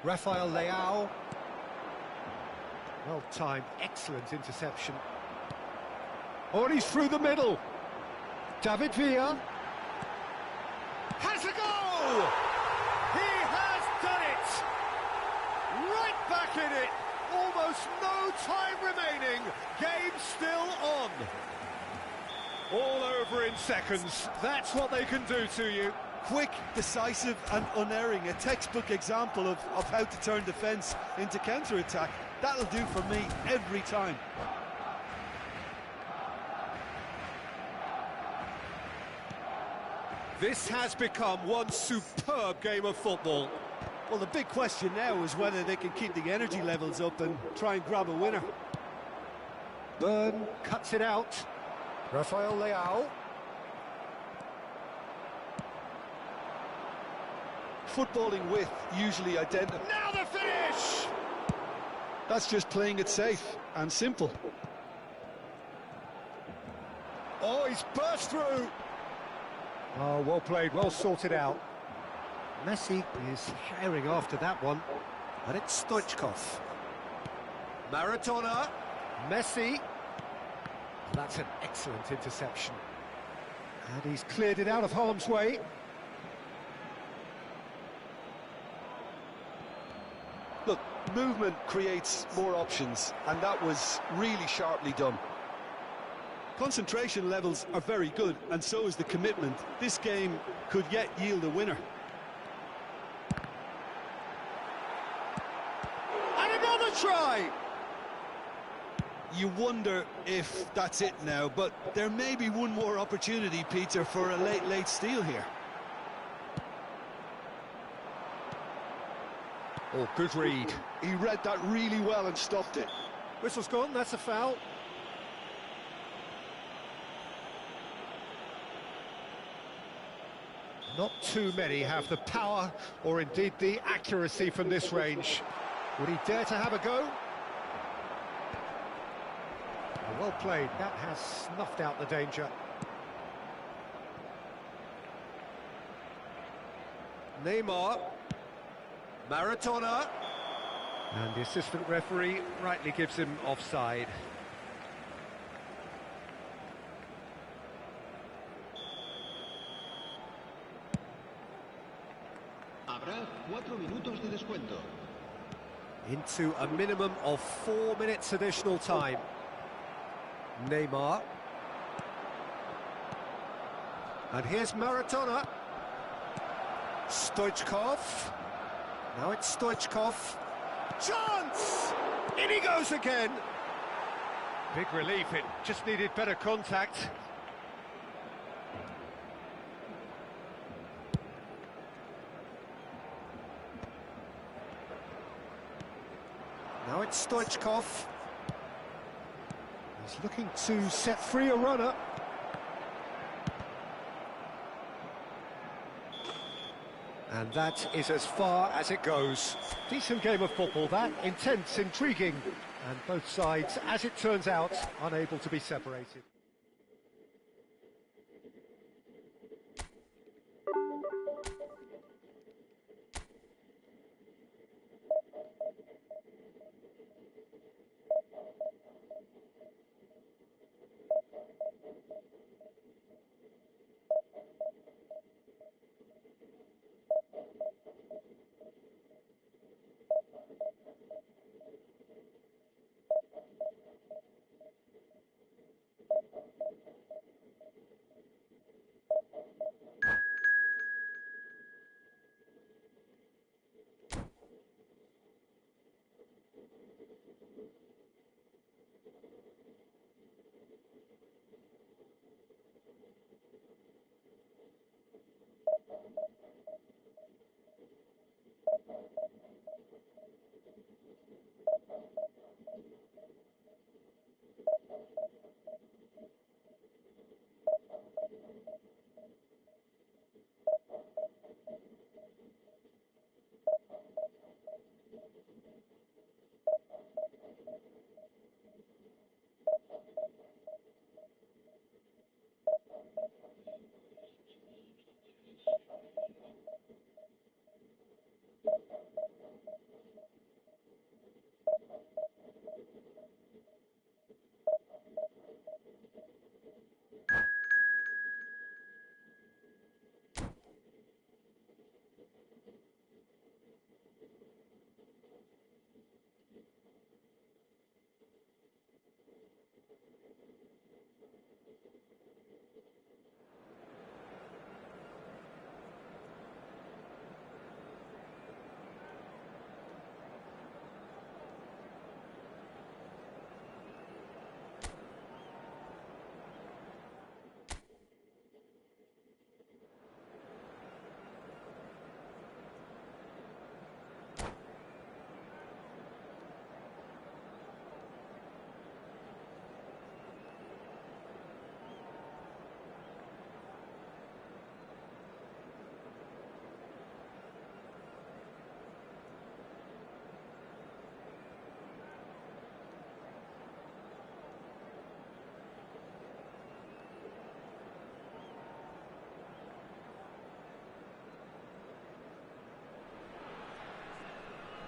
Rafael Leao. Well timed, excellent interception. Oh, and he's through the middle. David Villa. Has a goal! He has done it! Right back in it! Almost no time remaining. Game still on. All over in seconds. That's what they can do to you. Quick, decisive and unerring. A textbook example of how to turn defence into counter-attack. That'll do for me every time. This has become one superb game of football. Well, the big question now is whether they can keep the energy levels up and try and grab a winner. Byrne cuts it out. Rafael Leao. Footballing with usually identical. Now the finish! That's just playing it safe and simple. Oh, he's burst through. Oh, well played, well sorted out. Messi is herring after that one. And it's Stoichkov. Maradona. Messi. That's an excellent interception. And he's cleared it out of harm's way. Look, movement creates more options, and that was really sharply done. Concentration levels are very good, and so is the commitment. This game could yet yield a winner. And another try! You wonder if that's it now, but there may be one more opportunity, Peter, for a late steal here. Oh, good read. He read that really well and stopped it. Whistle's gone, that's a foul. Not too many have the power or indeed the accuracy from this range. Would he dare to have a go? Well played, that has snuffed out the danger. Neymar. Maradona. And the assistant referee rightly gives him offside. Habrá 4 minutos de descuento. Into a minimum of 4 minutes additional time. Neymar. And here's Maradona. Stoichkov. Now it's Stoichkov. Chance! In he goes again. Big relief, it just needed better contact. Now it's Stoichkov. He's looking to set free a runner. And that is as far as it goes. Decent game of football, that. Intense, intriguing. And both sides, as it turns out, unable to be separated.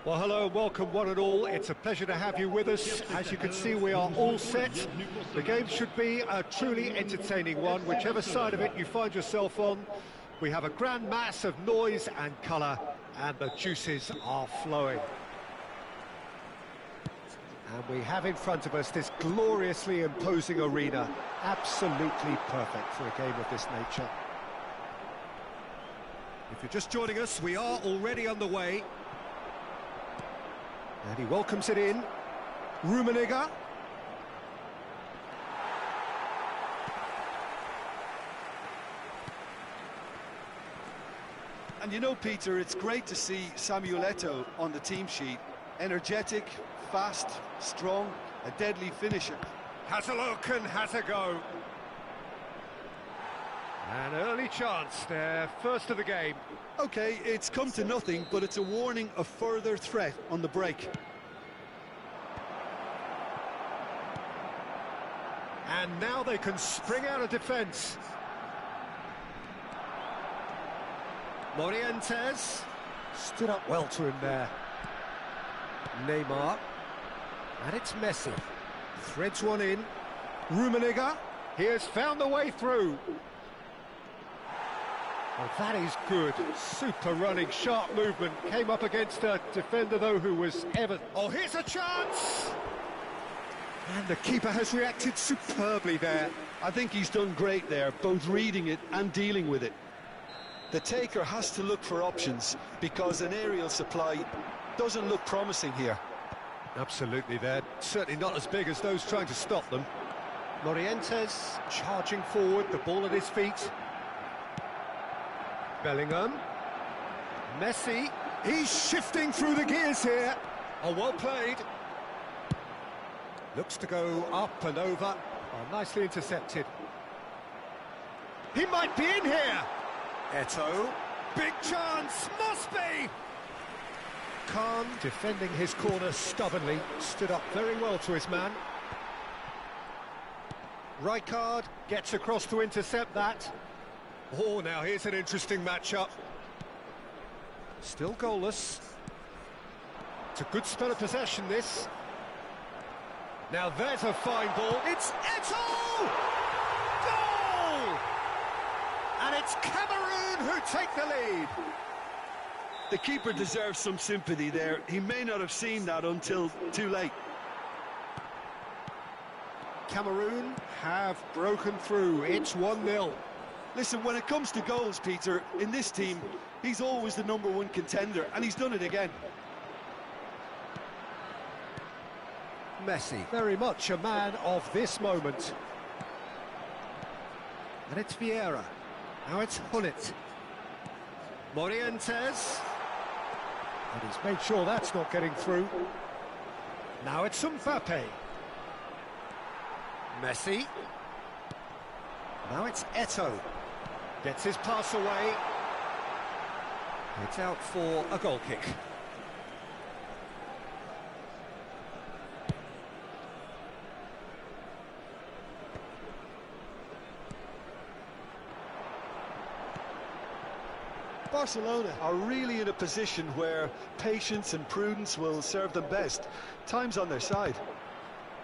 Well, hello and welcome one and all. It's a pleasure to have you with us. As you can see, we are all set. The game should be a truly entertaining one, whichever side of it you find yourself on. We have a grand mass of noise and colour, and the juices are flowing. And we have in front of us this gloriously imposing arena, absolutely perfect for a game of this nature. If you're just joining us, we are already underway. And he welcomes it in. Rummenigge. And you know, Peter, it's great to see Samuel Eto'o on the team sheet. Energetic, fast, strong, a deadly finisher. Has a look and has a go. An early chance there, first of the game. OK, it's come to nothing, but it's a warning of further threat on the break. And now they can spring out of defence. Morientes stood up well to him there. Neymar. And it's Messi. Threads one in. Rummenigge. He has found the way through. Well, that is good. Super running, sharp movement. Came up against a defender, though, who was ever... Oh, here's a chance! And the keeper has reacted superbly there. I think he's done great there, both reading it and dealing with it. The taker has to look for options, because an aerial supply doesn't look promising here. Absolutely, they're certainly not as big as those trying to stop them. Morientes charging forward, the ball at his feet. Bellingham. Messi. He's shifting through the gears here. Oh, well played. Looks to go up and over. Oh, nicely intercepted. He might be in here. Eto'o. Big chance. Must be. Khan defending his corner stubbornly. Stood up very well to his man. Rijkaard gets across to intercept that. Oh, now here's an interesting matchup. Still goalless. It's a good spell of possession, this. Now there's a fine ball. It's Eto'o! Goal! And it's Cameroon who take the lead. The keeper deserves some sympathy there. He may not have seen that until too late. Cameroon have broken through. It's 1-0. Listen, when it comes to goals, Peter, in this team, he's always the #1 contender, and he's done it again. Messi, very much a man of this moment. And it's Vieira. Now it's Hullet. Morientes. And he's made sure that's not getting through. Now it's Mbappe. Messi. Now it's Eto'o. Gets his pass away. It's out for a goal kick. Barcelona are really in a position where patience and prudence will serve them best. Time's on their side.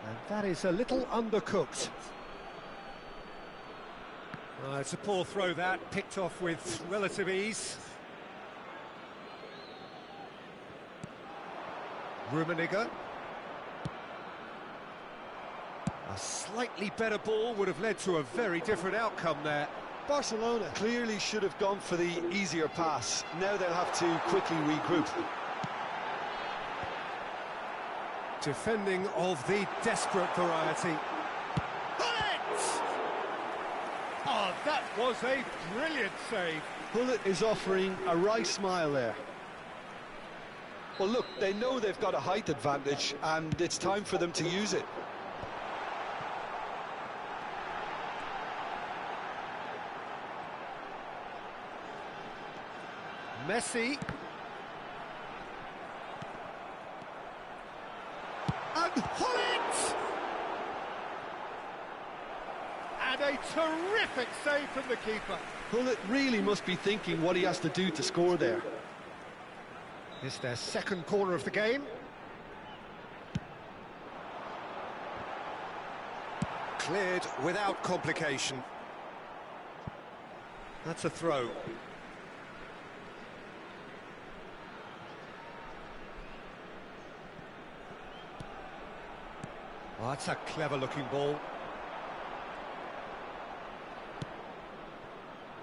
And that is a little undercooked. It's a poor throw, that, picked off with relative ease. Rummenigge. A slightly better ball would have led to a very different outcome there. Barcelona clearly should have gone for the easier pass. Now they'll have to quickly regroup. Defending of the desperate variety. Hullet! Oh, that was a brilliant save. Hullet is offering a wry smile there. Well, look, they know they've got a height advantage, and it's time for them to use it. Messi. And Hullet! And a terrific save from the keeper. Hullet really must be thinking what he has to do to score there. It's their second corner of the game. Cleared without complication. That's a throw. Oh, that's a clever-looking ball.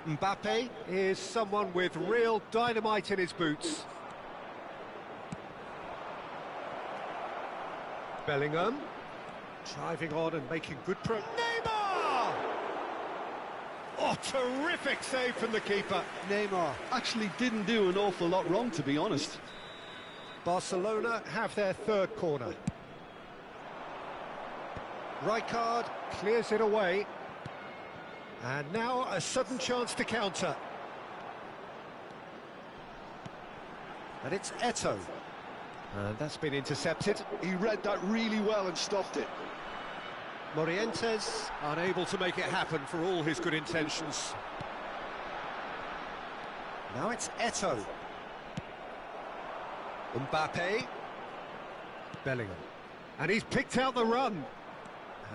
Mbappe is someone with real dynamite in his boots. Bellingham, driving on and making good Neymar! Oh, terrific save from the keeper. Neymar actually didn't do an awful lot wrong, to be honest. Barcelona have their third corner. Rijkaard clears it away. And now a sudden chance to counter. And it's Eto'o. And that's been intercepted. He read that really well and stopped it. Morientes unable to make it happen for all his good intentions. Now it's Eto'o. Mbappe. Bellingham. And he's picked out the run.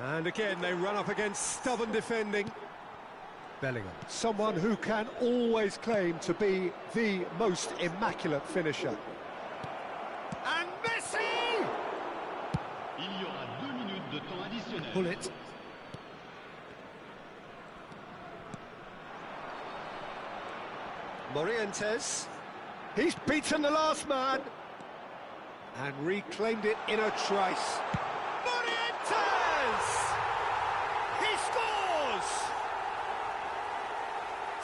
And again, they run up against stubborn defending. Bellingham, someone who can always claim to be the most immaculate finisher. And Messi! Il y aura 2 minutes de temps additionnel. Hullet. Morientes. He's beaten the last man. And reclaimed it in a trice. Morientes! He scores!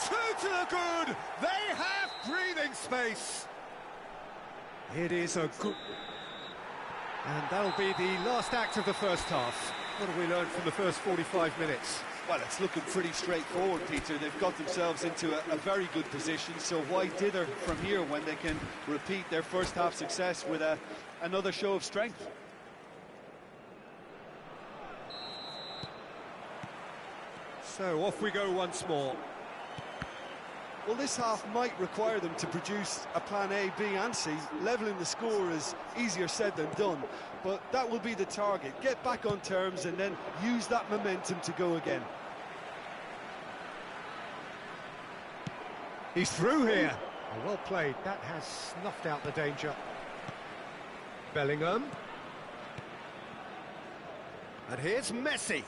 2 to the good. They have breathing space. It is a good... And that'll be the last act of the first half. What have we learned from the first 45 minutes? Well, it's looking pretty straightforward, Peter. They've got themselves into a very good position, so why dither from here when they can repeat their first half success with another show of strength? So off we go once more. Well, this half might require them to produce a plan A, B and C. Levelling the score is easier said than done, but that will be the target. Get back on terms and then use that momentum to go again. He's through here. Oh, well played. That has snuffed out the danger. Bellingham. And here's Messi.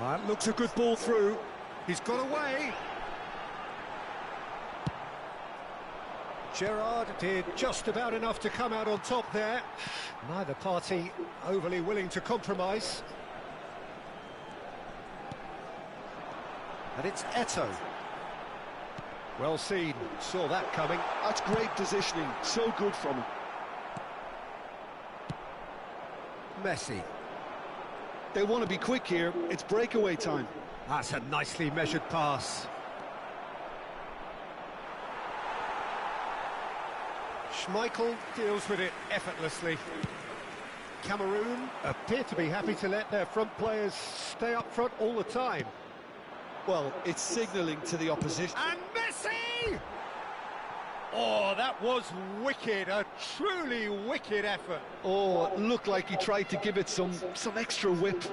That looks a good ball through. He's got away. Gerrard did just about enough to come out on top there. Neither party overly willing to compromise. And it's Eto'o. Well seen, saw that coming. That's great positioning, so good from him. Messi. They want to be quick here, it's breakaway time. That's a nicely measured pass. Schmeichel deals with it effortlessly. Cameroon appear to be happy to let their front players stay up front all the time. Well, it's signalling to the opposition. And Messi! Oh, that was wicked, a truly wicked effort. Oh, it looked like he tried to give it some extra whip.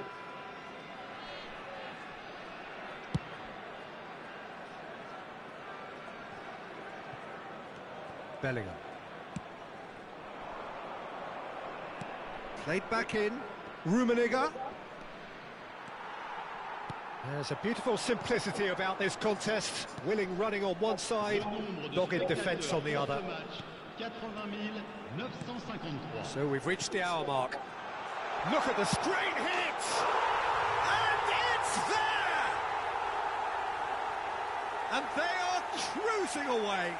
Bellingham. Played back in. Rummenigge. There's a beautiful simplicity about this contest. Willing running on one side, dogged defence on the other. So we've reached the hour mark. Look at the straight hit! And it's there! And they are cruising away.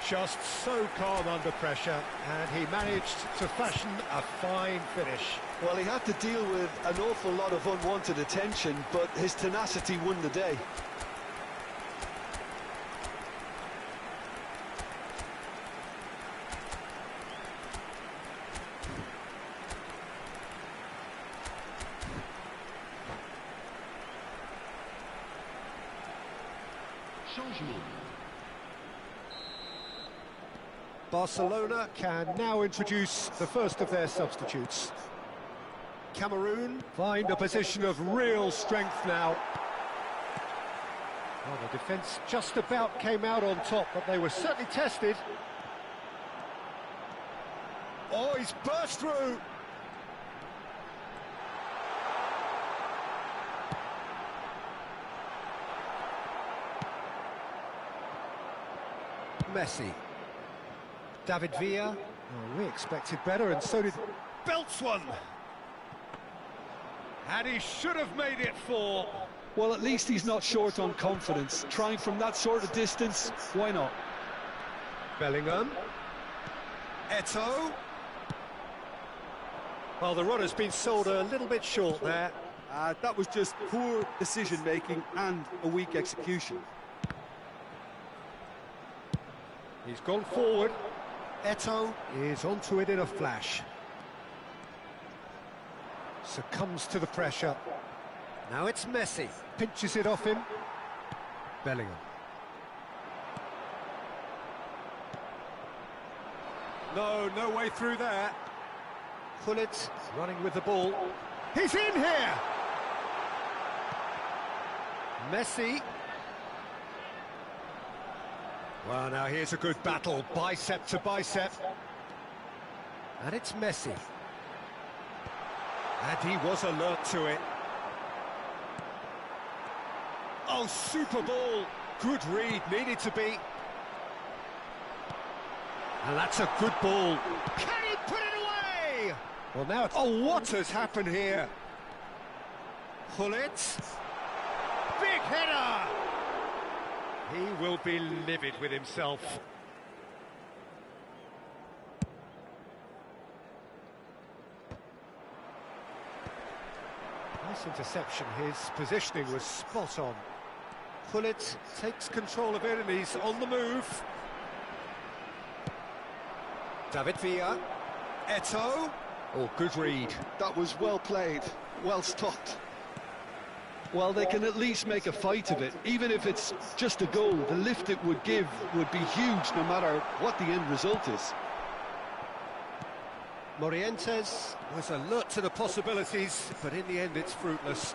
Just so calm under pressure, and he managed to fashion a fine finish. Well, he had to deal with an awful lot of unwanted attention, but his tenacity won the day. Changement. Barcelona can now introduce the first of their substitutes. Cameroon find a position of real strength now. Well, the defence just about came out on top, but they were certainly tested. Oh, he's burst through! Messi. David Villa. Oh, we expected better, and so did... Belts one! And he should have made it 4. Well, at least he's not short on confidence. Trying from that sort of distance, why not? Bellingham. Eto'o. Well, the runner's been sold a little bit short there. That was just poor decision-making and a weak execution. He's gone forward. Eto'o is onto it in a flash. Succumbs to the pressure. Now it's Messi. Pinches it off him. Bellingham. No way through there. Gullit running with the ball. He's in here! Messi. Well, now here's a good battle, bicep to bicep. And it's Messi. And he was alert to it. Oh, super ball. Good read, needed to be. And that's a good ball. Can he put it away? Well, now... Oh, what has happened here? Gullit. Big header! He will be livid with himself. Nice interception. His positioning was spot on. Gullit takes control of it and he's on the move. David Villa. Eto'o. Oh, good read. That was well played, well stopped. Well, they can at least make a fight of it. Even if it's just a goal, the lift it would give would be huge no matter what the end result is. Morientes was alert to the possibilities, but in the end it's fruitless.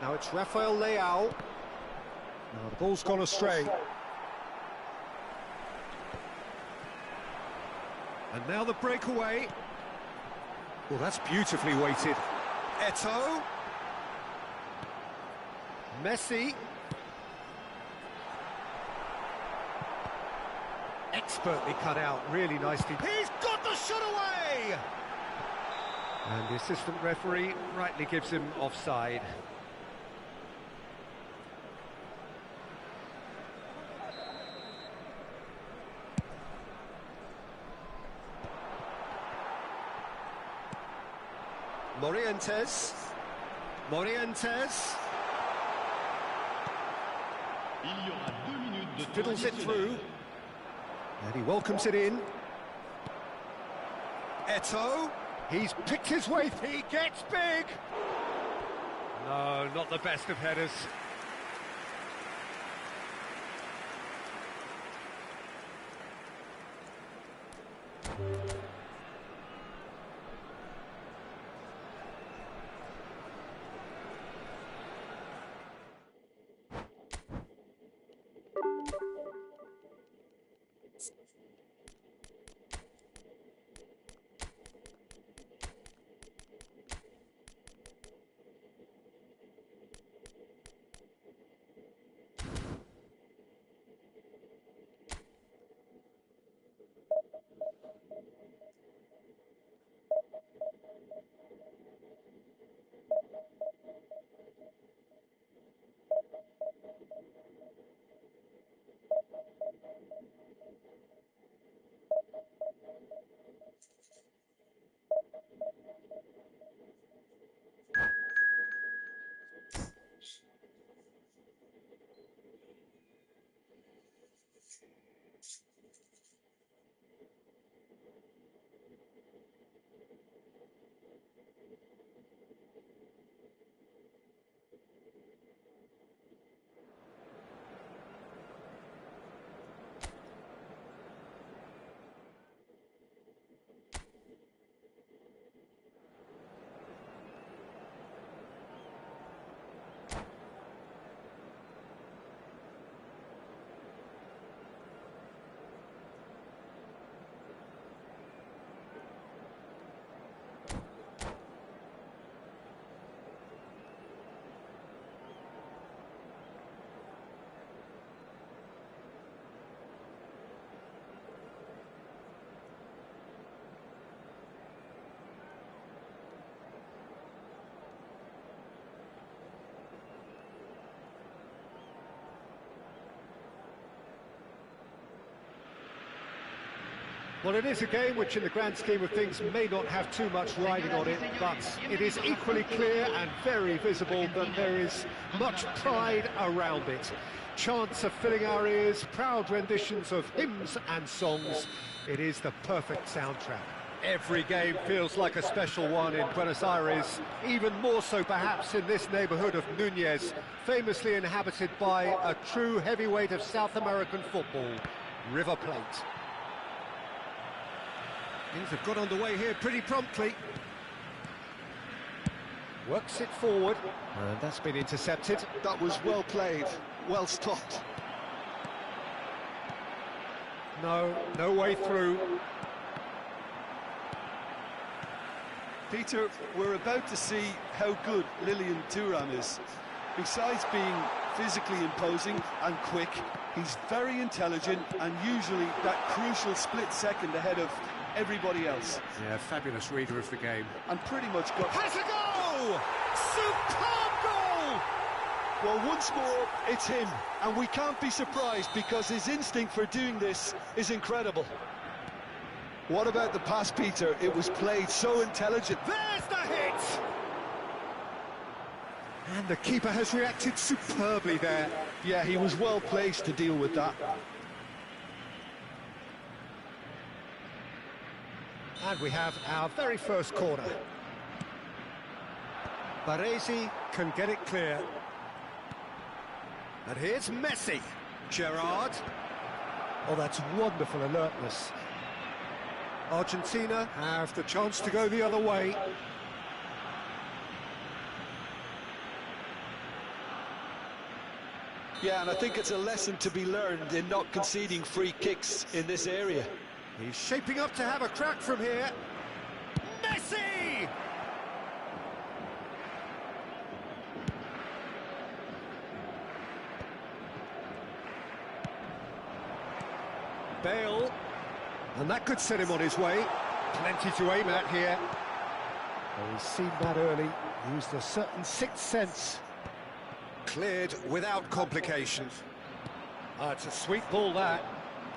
Now it's Rafael Leao. Now the ball's gone astray. And now the breakaway. Well, that's beautifully weighted. Eto'o. Messi. Expertly cut out, really nicely. He's got the shot away! And the assistant referee rightly gives him offside. Morientes. Fiddles it through. And he welcomes it in. Eto'o. He's picked his way. He gets big. No, not the best of headers. Well, it is a game which in the grand scheme of things may not have too much riding on it, but it is equally clear and very visible that there is much pride around it. Chants are filling our ears, proud renditions of hymns and songs. It is the perfect soundtrack. Every game feels like a special one in Buenos Aires, even more so perhaps in this neighbourhood of Núñez, famously inhabited by a true heavyweight of South American football, River Plate. Things have got underway here pretty promptly. Works it forward, and that's been intercepted. That was well played, well stopped. No way through. Peter, we're about to see how good Lilian Thuram is. Besides being physically imposing and quick. He's very intelligent and usually that crucial split second ahead of everybody else. Yeah, fabulous reader of the game. And pretty much got... Has a goal! Superb goal! Well, once more, it's him. And we can't be surprised because his instinct for doing this is incredible. What about the pass, Peter? It was played so intelligent. There's the hit! And the keeper has reacted superbly there. Yeah, he was well placed to deal with that. And we have our very first corner. Baresi can get it clear. And here's Messi. Gerrard. Oh, that's wonderful alertness. Argentina have the chance to go the other way. Yeah, and I think it's a lesson to be learned in not conceding free kicks in this area. He's shaping up to have a crack from here. Messi! Bale. And that could set him on his way. Plenty to aim at here. Oh, he's seen that early. Used a certain sixth sense. Cleared without complication. Oh, it's a sweet ball, that.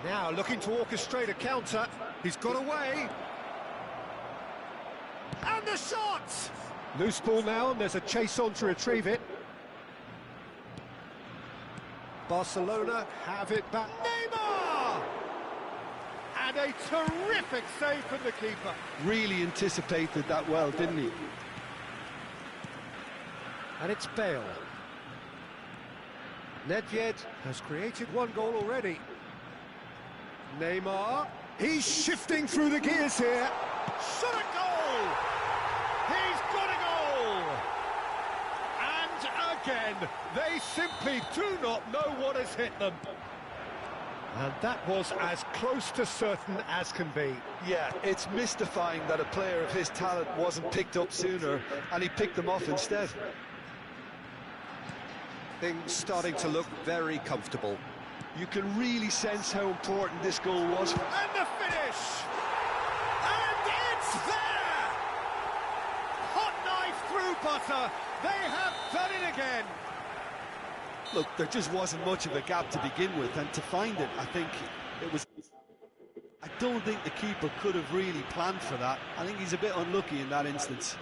Now looking to orchestrate a counter. He's got away. And the shot! Loose ball now, and there's a chase on to retrieve it. Barcelona have it back. Neymar! And a terrific save from the keeper. Really anticipated that well, didn't he? And it's Bale. Nedved has created one goal already. Neymar, he's shifting through the gears here. Shot a goal! He's got a goal! And again, they simply do not know what has hit them. And that was as close to certain as can be. Yeah, it's mystifying that a player of his talent wasn't picked up sooner, and he picked them off instead. Things starting to look very comfortable. You can really sense how important this goal was. And the finish! And it's there! Hot knife through butter. They have done it again. Look, there just wasn't much of a gap to begin with, and to find it, I think it was... I don't think the keeper could have really planned for that. I think he's a bit unlucky in that instance.